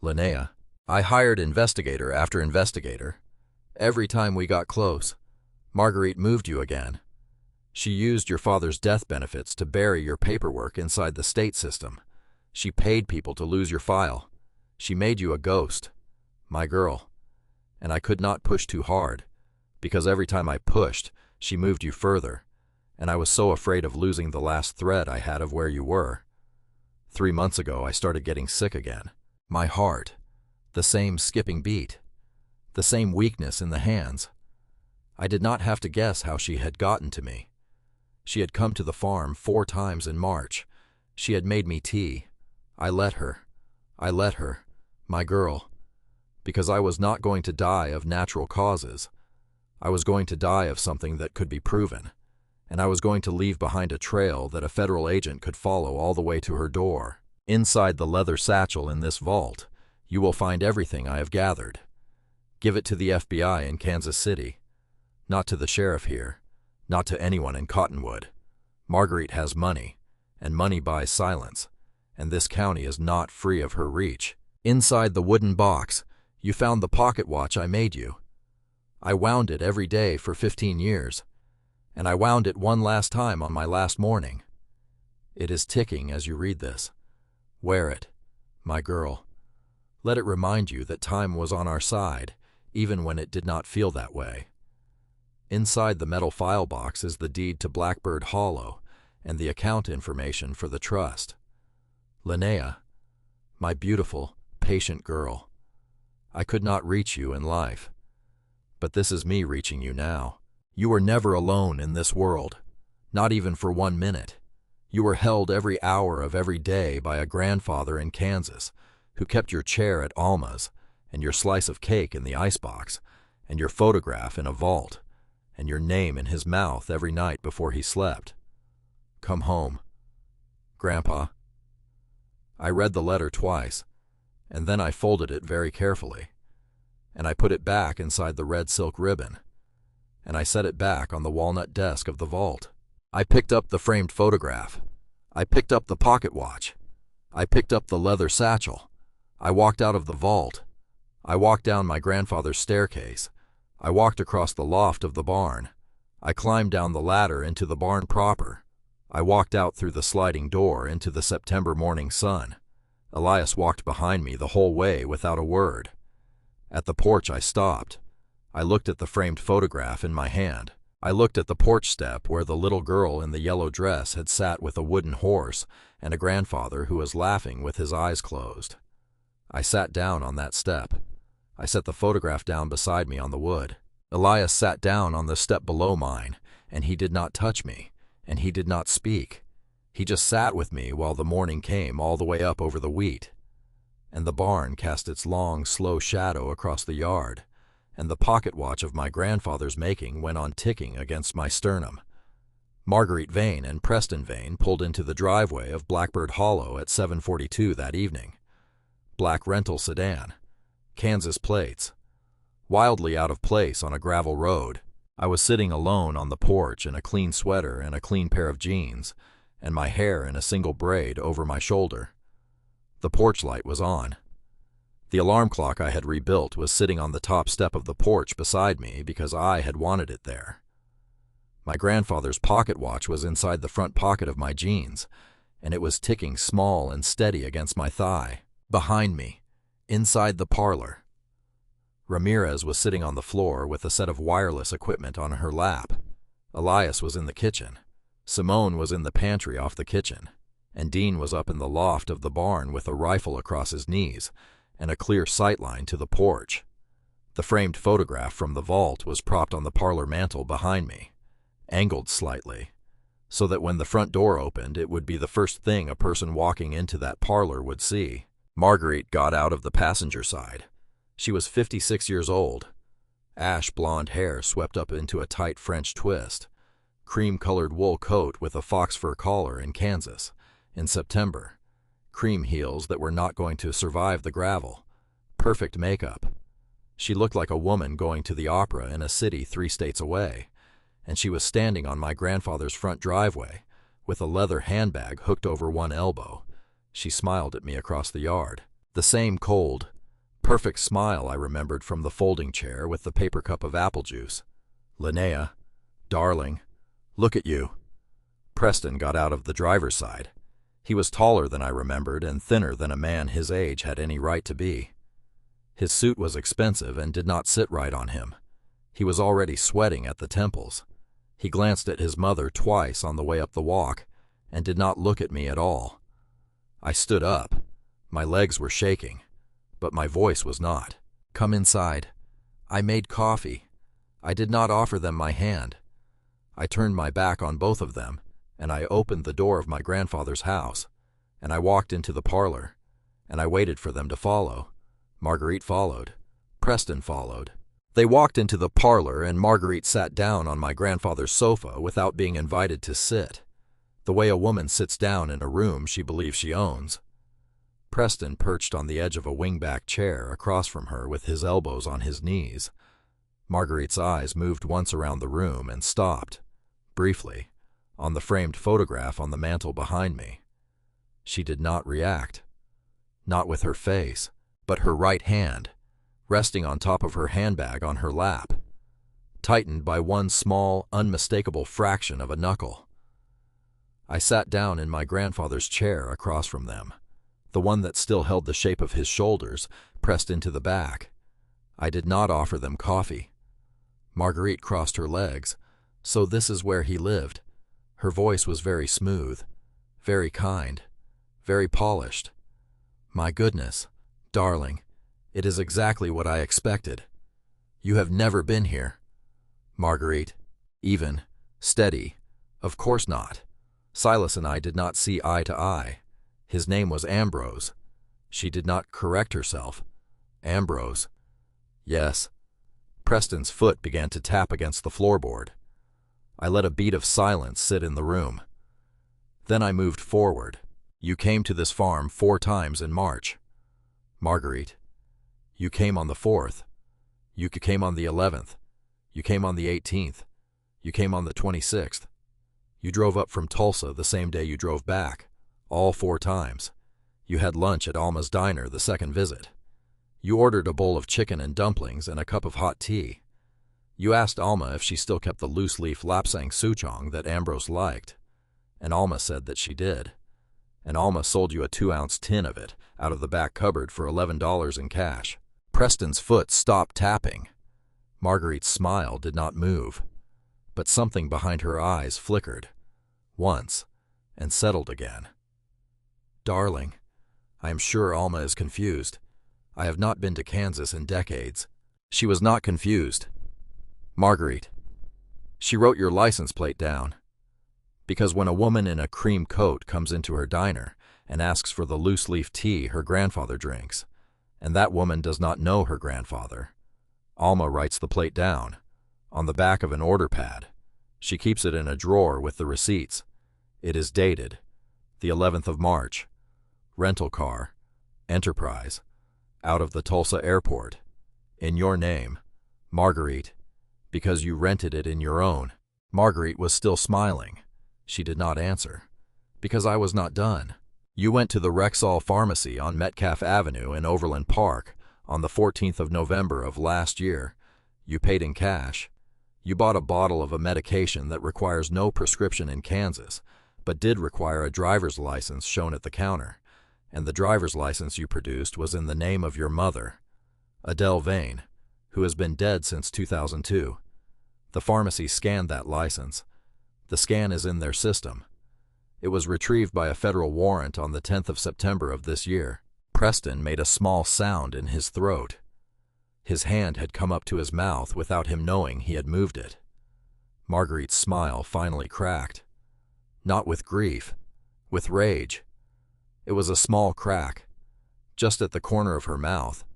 Linnea. I hired investigator after investigator. Every time we got close, Marguerite moved you again. She used your father's death benefits to bury your paperwork inside the state system. She paid people to lose your file. She made you a ghost. My girl. And I could not push too hard, because every time I pushed, she moved you further, and I was so afraid of losing the last thread I had of where you were. 3 months ago, I started getting sick again. My heart, the same skipping beat, the same weakness in the hands. I did not have to guess how she had gotten to me. She had come to the farm 4 times in March. She had made me tea. I let her, my girl, because I was not going to die of natural causes. I was going to die of something that could be proven, and I was going to leave behind a trail that a federal agent could follow all the way to her door. Inside the leather satchel in this vault, you will find everything I have gathered. Give it to the FBI in Kansas City, not to the sheriff here, not to anyone in Cottonwood. Marguerite has money, and money buys silence, and this county is not free of her reach. Inside the wooden box, you found the pocket watch I made you. I wound it every day for 15 years, and I wound it one last time on my last morning. It is ticking as you read this. Wear it, my girl. Let it remind you that time was on our side, even when it did not feel that way. Inside the metal file box is the deed to Blackbird Hollow and the account information for the trust. Linnea, my beautiful, patient girl, I could not reach you in life, but this is me reaching you now. You were never alone in this world, not even for 1 minute. You were held every hour of every day by a grandfather in Kansas who kept your chair at Alma's and your slice of cake in the icebox and your photograph in a vault and your name in his mouth every night before he slept. Come home, Grandpa. I read the letter twice, and then I folded it very carefully, and I put it back inside the red silk ribbon, and I set it back on the walnut desk of the vault. I picked up the framed photograph. I picked up the pocket watch. I picked up the leather satchel. I walked out of the vault. I walked down my grandfather's staircase. I walked across the loft of the barn. I climbed down the ladder into the barn proper. I walked out through the sliding door into the September morning sun. Elias walked behind me the whole way without a word. At the porch I stopped. I looked at the framed photograph in my hand. I looked at the porch step where the little girl in the yellow dress had sat with a wooden horse and a grandfather who was laughing with his eyes closed. I sat down on that step. I set the photograph down beside me on the wood. Elias sat down on the step below mine, and he did not touch me, and he did not speak. He just sat with me while the morning came all the way up over the wheat. And the barn cast its long, slow shadow across the yard, and the pocket watch of my grandfather's making went on ticking against my sternum. Marguerite Vane and Preston Vane pulled into the driveway of Blackbird Hollow at 7:42 that evening. Black rental sedan, Kansas plates, wildly out of place on a gravel road. I was sitting alone on the porch in a clean sweater and a clean pair of jeans, and my hair in a single braid over my shoulder. The porch light was on. The alarm clock I had rebuilt was sitting on the top step of the porch beside me because I had wanted it there. My grandfather's pocket watch was inside the front pocket of my jeans, and it was ticking small and steady against my thigh. Behind me, inside the parlor, Ramirez was sitting on the floor with a set of wireless equipment on her lap. Elias was in the kitchen. Simone was in the pantry off the kitchen, and Dean was up in the loft of the barn with a rifle across his knees and a clear sightline to the porch. The framed photograph from the vault was propped on the parlor mantel behind me, angled slightly, so that when the front door opened, it would be the first thing a person walking into that parlor would see. Marguerite got out of the passenger side. She was 56 years old. Ash blonde hair swept up into a tight French twist. Cream-colored wool coat with a fox fur collar in Kansas in September. Cream heels that were not going to survive the gravel. Perfect makeup. She looked like a woman going to the opera in a city 3 states away, and she was standing on my grandfather's front driveway with a leather handbag hooked over one elbow. She smiled at me across the yard. The same cold, perfect smile I remembered from the folding chair with the paper cup of apple juice. "Linnea, darling, look at you." Preston got out of the driver's side. He was taller than I remembered and thinner than a man his age had any right to be. His suit was expensive and did not sit right on him. He was already sweating at the temples. He glanced at his mother twice on the way up the walk and did not look at me at all. I stood up. My legs were shaking, but my voice was not. "Come inside. I made coffee." I did not offer them my hand. I turned my back on both of them, and I opened the door of my grandfather's house, and I walked into the parlor, and I waited for them to follow. Marguerite followed. Preston followed. They walked into the parlor, and Marguerite sat down on my grandfather's sofa without being invited to sit, the way a woman sits down in a room she believes she owns. Preston perched on the edge of a wingback chair across from her with his elbows on his knees. Marguerite's eyes moved once around the room and stopped, briefly, on the framed photograph on the mantel behind me. She did not react. Not with her face, but her right hand, resting on top of her handbag on her lap, tightened by one small, unmistakable fraction of a knuckle. I sat down in my grandfather's chair across from them, the one that still held the shape of his shoulders pressed into the back. I did not offer them coffee. Marguerite crossed her legs. "So this is where he lived." Her voice was very smooth, very kind, very polished. "My goodness, darling, it is exactly what I expected. You have never been here." Marguerite, even, steady, "Of course not." Silas and I did not see eye to eye. His name was Ambrose. She did not correct herself. Ambrose. Yes. Preston's foot began to tap against the floorboard. I let a beat of silence sit in the room. Then I moved forward. "You came to this farm 4 times in March." Marguerite. "You came on the 4th. You came on the 11th. You came on the 18th. You came on the 26th. You drove up from Tulsa the same day you drove back, all 4 times. You had lunch at Alma's diner the second visit. You ordered a bowl of chicken and dumplings and a cup of hot tea. You asked Alma if she still kept the loose-leaf lapsang souchong that Ambrose liked, and Alma said that she did. And Alma sold you a 2-ounce tin of it out of the back cupboard for $11 in cash." Preston's foot stopped tapping. Marguerite's smile did not move, but something behind her eyes flickered, once, and settled again. "Darling, I am sure Alma is confused. I have not been to Kansas in decades." She was not confused. "Marguerite, she wrote your license plate down. Because when a woman in a cream coat comes into her diner and asks for the loose-leaf tea her grandfather drinks, and that woman does not know her grandfather, Alma writes the plate down, on the back of an order pad. She keeps it in a drawer with the receipts. It is dated the 11th of March. Rental car, Enterprise, out of the Tulsa airport. In your name, Marguerite, because you rented it in your own. Marguerite was still smiling. She did not answer, because I was not done. You went to the Rexall Pharmacy on Metcalf Avenue in Overland Park on the 14th of November of last year. You paid in cash. You bought a bottle of a medication that requires no prescription in Kansas, but did require a driver's license shown at the counter, and the driver's license you produced was in the name of your mother, Adele Vane, who has been dead since 2002. The pharmacy scanned that license. The scan is in their system. It was retrieved by a federal warrant on the 10th of September of this year. Preston made a small sound in his throat. His hand had come up to his mouth without him knowing he had moved it. Marguerite's smile finally cracked. Not with grief, with rage. It was a small crack, just at the corner of her mouth,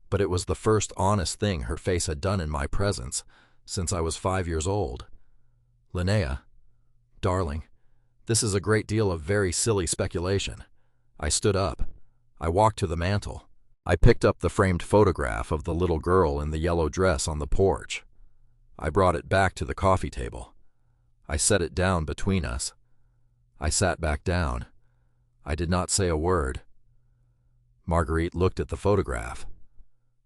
but it was the first honest thing her face had done in my presence since I was 5 years old. Linnea, darling, this is a great deal of very silly speculation. I stood up. I walked to the mantel. I picked up the framed photograph of the little girl in the yellow dress on the porch. I brought it back to the coffee table. I set it down between us. I sat back down. I did not say a word. Marguerite looked at the photograph.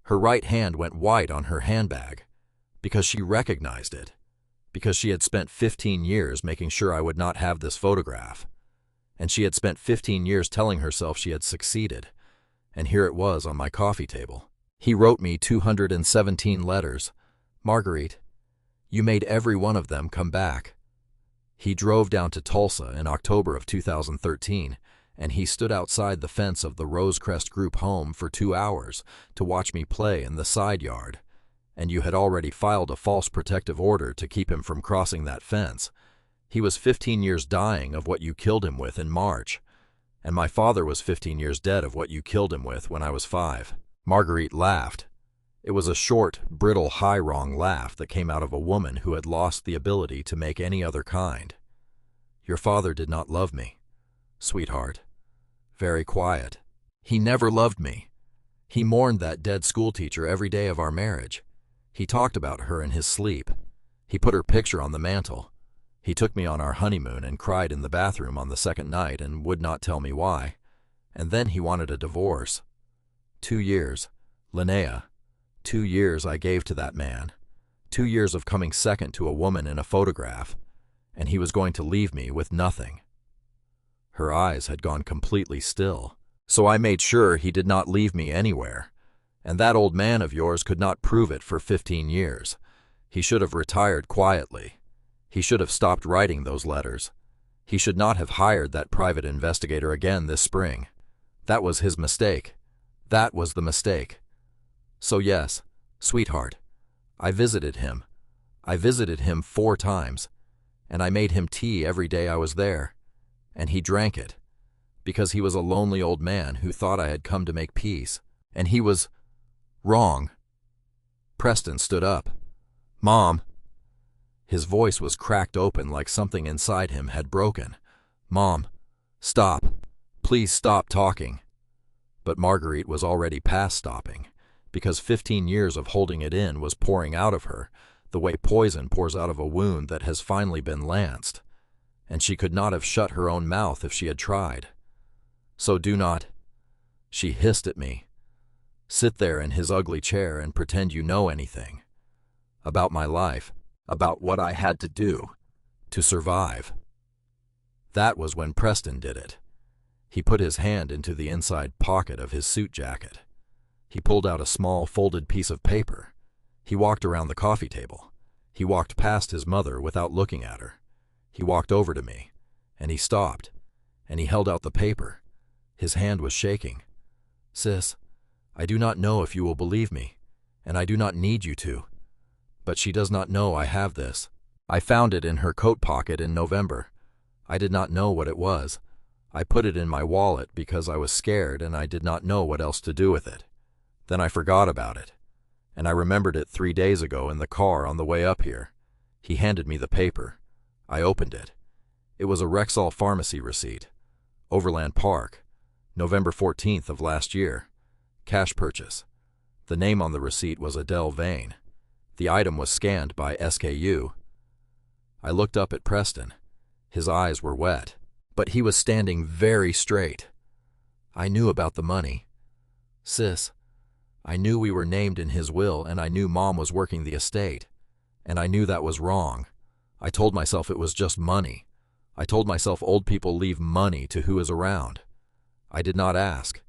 Her right hand went white on her handbag, because she recognized it, because she had spent 15 years making sure I would not have this photograph, and she had spent 15 years telling herself she had succeeded, and here it was on my coffee table. He wrote me 217 letters. Marguerite, you made every one of them come back. He drove down to Tulsa in October of 2013, and he stood outside the fence of the Rosecrest Group home for 2 hours to watch me play in the side yard, and you had already filed a false protective order to keep him from crossing that fence. He was 15 years dying of what you killed him with in March, and my father was 15 years dead of what you killed him with when I was 5. Marguerite laughed. It was a short, brittle, high-wrong laugh that came out of a woman who had lost the ability to make any other kind. Your father did not love me, sweetheart. Very quiet. He never loved me. He mourned that dead schoolteacher every day of our marriage. He talked about her in his sleep. He put her picture on the mantel. He took me on our honeymoon and cried in the bathroom on the second night and would not tell me why. And then he wanted a divorce. 2 years. Linnea. 2 years I gave to that man. 2 years of coming second to a woman in a photograph. And he was going to leave me with nothing. Her eyes had gone completely still. So I made sure he did not leave me anywhere. And that old man of yours could not prove it for 15 years. He should have retired quietly. He should have stopped writing those letters. He should not have hired that private investigator again this spring. That was his mistake. That was the mistake. So yes, sweetheart, I visited him. I visited him 4 times, and I made him tea every day I was there, and he drank it, because he was a lonely old man who thought I had come to make peace, and he was wrong. Preston stood up. Mom. His voice was cracked open like something inside him had broken. Mom, stop. Please stop talking. But Marguerite was already past stopping, because 15 years of holding it in was pouring out of her, the way poison pours out of a wound that has finally been lanced, and she could not have shut her own mouth if she had tried. So do not, she hissed at me, sit there in his ugly chair and pretend you know anything about my life, about what I had to do to survive. That was when Preston did it. He put his hand into the inside pocket of his suit jacket. He pulled out a small folded piece of paper. He walked around the coffee table. He walked past his mother without looking at her. He walked over to me, and he stopped, and he held out the paper. His hand was shaking. Sis, I do not know if you will believe me, and I do not need you to. But she does not know I have this. I found it in her coat pocket in November. I did not know what it was. I put it in my wallet because I was scared and I did not know what else to do with it. Then I forgot about it, and I remembered it 3 days ago in the car on the way up here. He handed me the paper. I opened it. It was a Rexall pharmacy receipt. Overland Park, November 14th of last year. Cash purchase. The name on the receipt was Adele Vane. The item was scanned by SKU. I looked up at Preston. His eyes were wet, but he was standing very straight. I knew about the money. Sis, I knew we were named in his will, and I knew Mom was working the estate. And I knew that was wrong. I told myself it was just money. I told myself old people leave money to who is around. I did not ask,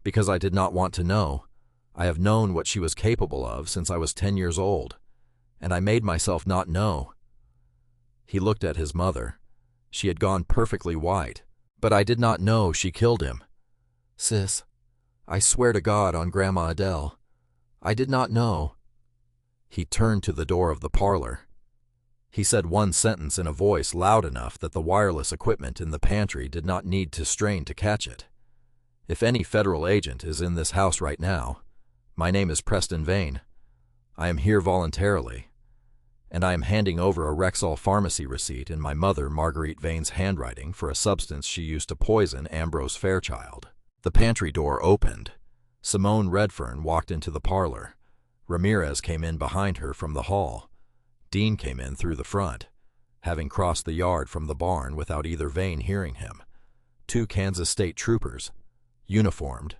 because I did not want to know. I have known what she was capable of since I was 10 years old, and I made myself not know. He looked at his mother. She had gone perfectly white, but I did not know she killed him. Sis, I swear to God on Grandma Adele, I did not know. He turned to the door of the parlor. He said one sentence in a voice loud enough that the wireless equipment in the pantry did not need to strain to catch it. If any federal agent is in this house right now, my name is Preston Vane. I am here voluntarily, and I am handing over a Rexall pharmacy receipt in my mother Marguerite Vane's handwriting for a substance she used to poison Ambrose Fairchild. The pantry door opened. Simone Redfern walked into the parlor. Ramirez came in behind her from the hall. Dean came in through the front, having crossed the yard from the barn without either Vane hearing him. 2 Kansas State troopers, uniformed,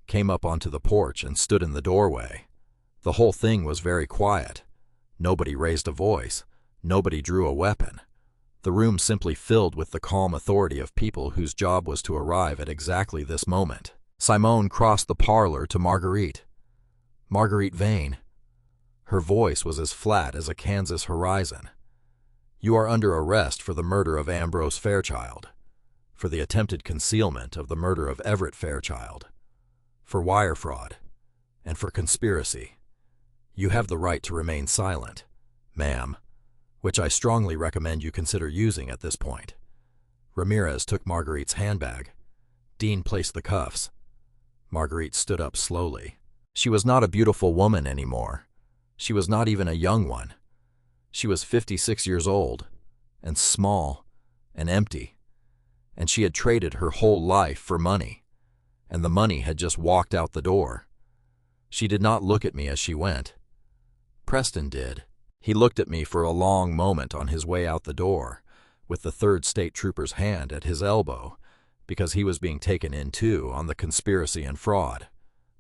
came up onto the porch and stood in the doorway. The whole thing was very quiet. Nobody raised a voice. Nobody drew a weapon. The room simply filled with the calm authority of people whose job was to arrive at exactly this moment. Simone crossed the parlor to Marguerite. Marguerite Vane. Her voice was as flat as a Kansas horizon. You are under arrest for the murder of Ambrose Fairchild, for the attempted concealment of the murder of Everett Fairchild, for wire fraud, and for conspiracy. You have the right to remain silent, ma'am, which I strongly recommend you consider using at this point. Ramirez took Marguerite's handbag. Dean placed the cuffs. Marguerite stood up slowly. She was not a beautiful woman anymore. She was not even a young one. She was 56 years old, and small, and empty, and she had traded her whole life for money, and the money had just walked out the door. She did not look at me as she went. Preston did. He looked at me for a long moment on his way out the door, with the 3rd State Trooper's hand at his elbow, because he was being taken in too on the conspiracy and fraud,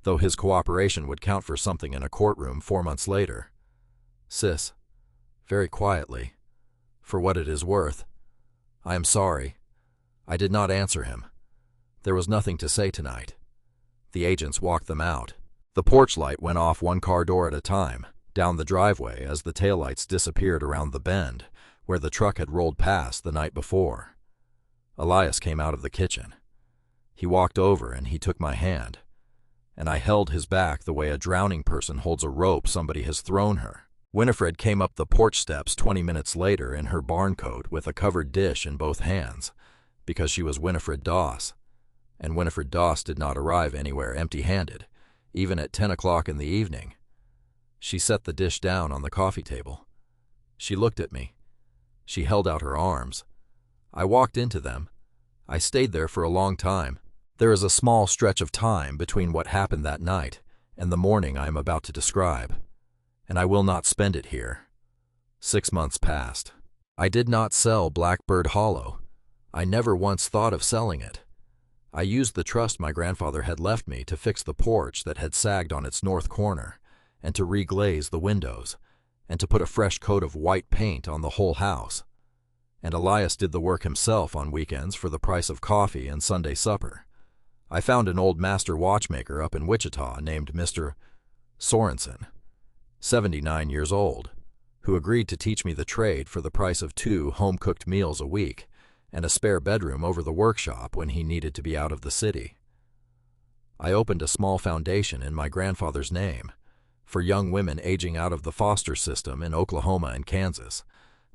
though his cooperation would count for something in a courtroom 4 months later. Sis, very quietly, for what it is worth, I am sorry. I did not answer him. There was nothing to say tonight. The agents walked them out. The porch light went off 1 car door at a time, down the driveway as the taillights disappeared around the bend, where the truck had rolled past the night before. Elias came out of the kitchen. He walked over and he took my hand, and I held his back the way a drowning person holds a rope somebody has thrown her. Winifred came up the porch steps 20 minutes later in her barn coat with a covered dish in both hands, because she was Winifred Doss, and Winifred Doss did not arrive anywhere empty-handed, even at 10 o'clock in the evening. She set the dish down on the coffee table. She looked at me. She held out her arms. I walked into them. I stayed there for a long time. There is a small stretch of time between what happened that night and the morning I am about to describe, and I will not spend it here. 6 months passed. I did not sell Blackbird Hollow. I never once thought of selling it. I used the trust my grandfather had left me to fix the porch that had sagged on its north corner, and to reglaze the windows, and to put a fresh coat of white paint on the whole house. And Elias did the work himself on weekends for the price of coffee and Sunday supper. I found an old master watchmaker up in Wichita named Mr. Sorensen, 79 years old, who agreed to teach me the trade for the price of 2 home-cooked meals a week and a spare bedroom over the workshop when he needed to be out of the city. I opened a small foundation in my grandfather's name for young women aging out of the foster system in Oklahoma and Kansas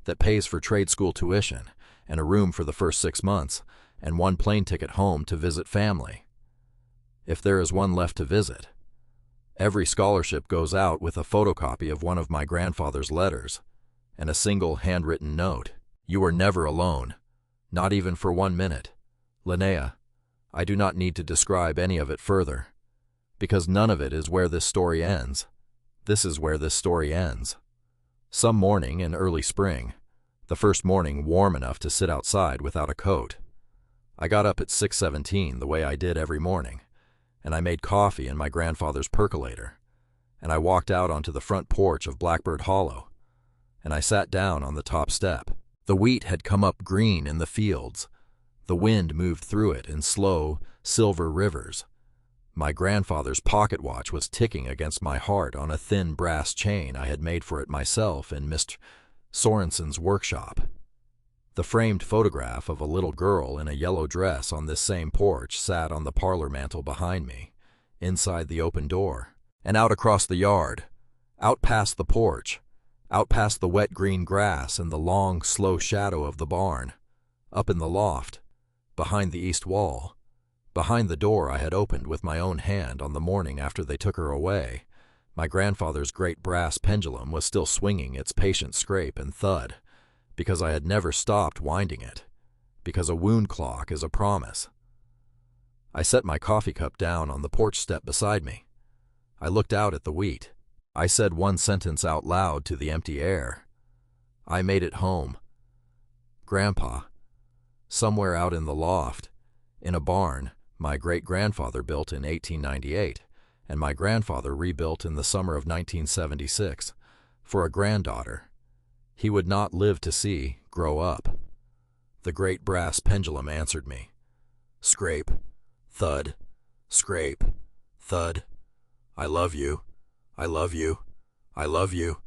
that pays for trade school tuition and a room for the first 6 months and 1 plane ticket home to visit family, if there is one left to visit. Every scholarship goes out with a photocopy of one of my grandfather's letters, and a single handwritten note. You were never alone, not even for 1 minute. Linnea, I do not need to describe any of it further, because none of it is where this story ends. This is where this story ends. Some morning in early spring, the first morning warm enough to sit outside without a coat, I got up at 6:17 the way I did every morning, and I made coffee in my grandfather's percolator, and I walked out onto the front porch of Blackbird Hollow, and I sat down on the top step. The wheat had come up green in the fields. The wind moved through it in slow, silver rivers. My grandfather's pocket watch was ticking against my heart on a thin brass chain I had made for it myself in Mr. Sorensen's workshop. The framed photograph of a little girl in a yellow dress on this same porch sat on the parlor mantel behind me, inside the open door, and out across the yard, out past the porch, out past the wet green grass and the long, slow shadow of the barn, up in the loft, behind the east wall, behind the door I had opened with my own hand on the morning after they took her away. My grandfather's great brass pendulum was still swinging its patient scrape and thud, because I had never stopped winding it, because a wound clock is a promise. I set my coffee cup down on the porch step beside me. I looked out at the wheat. I said one sentence out loud to the empty air. I made it home. Grandpa, somewhere out in the loft, in a barn my great-grandfather built in 1898, and my grandfather rebuilt in the summer of 1976, for a granddaughter he would not live to see grow up. The great brass pendulum answered me. Scrape, thud, scrape, thud. I love you. I love you. I love you.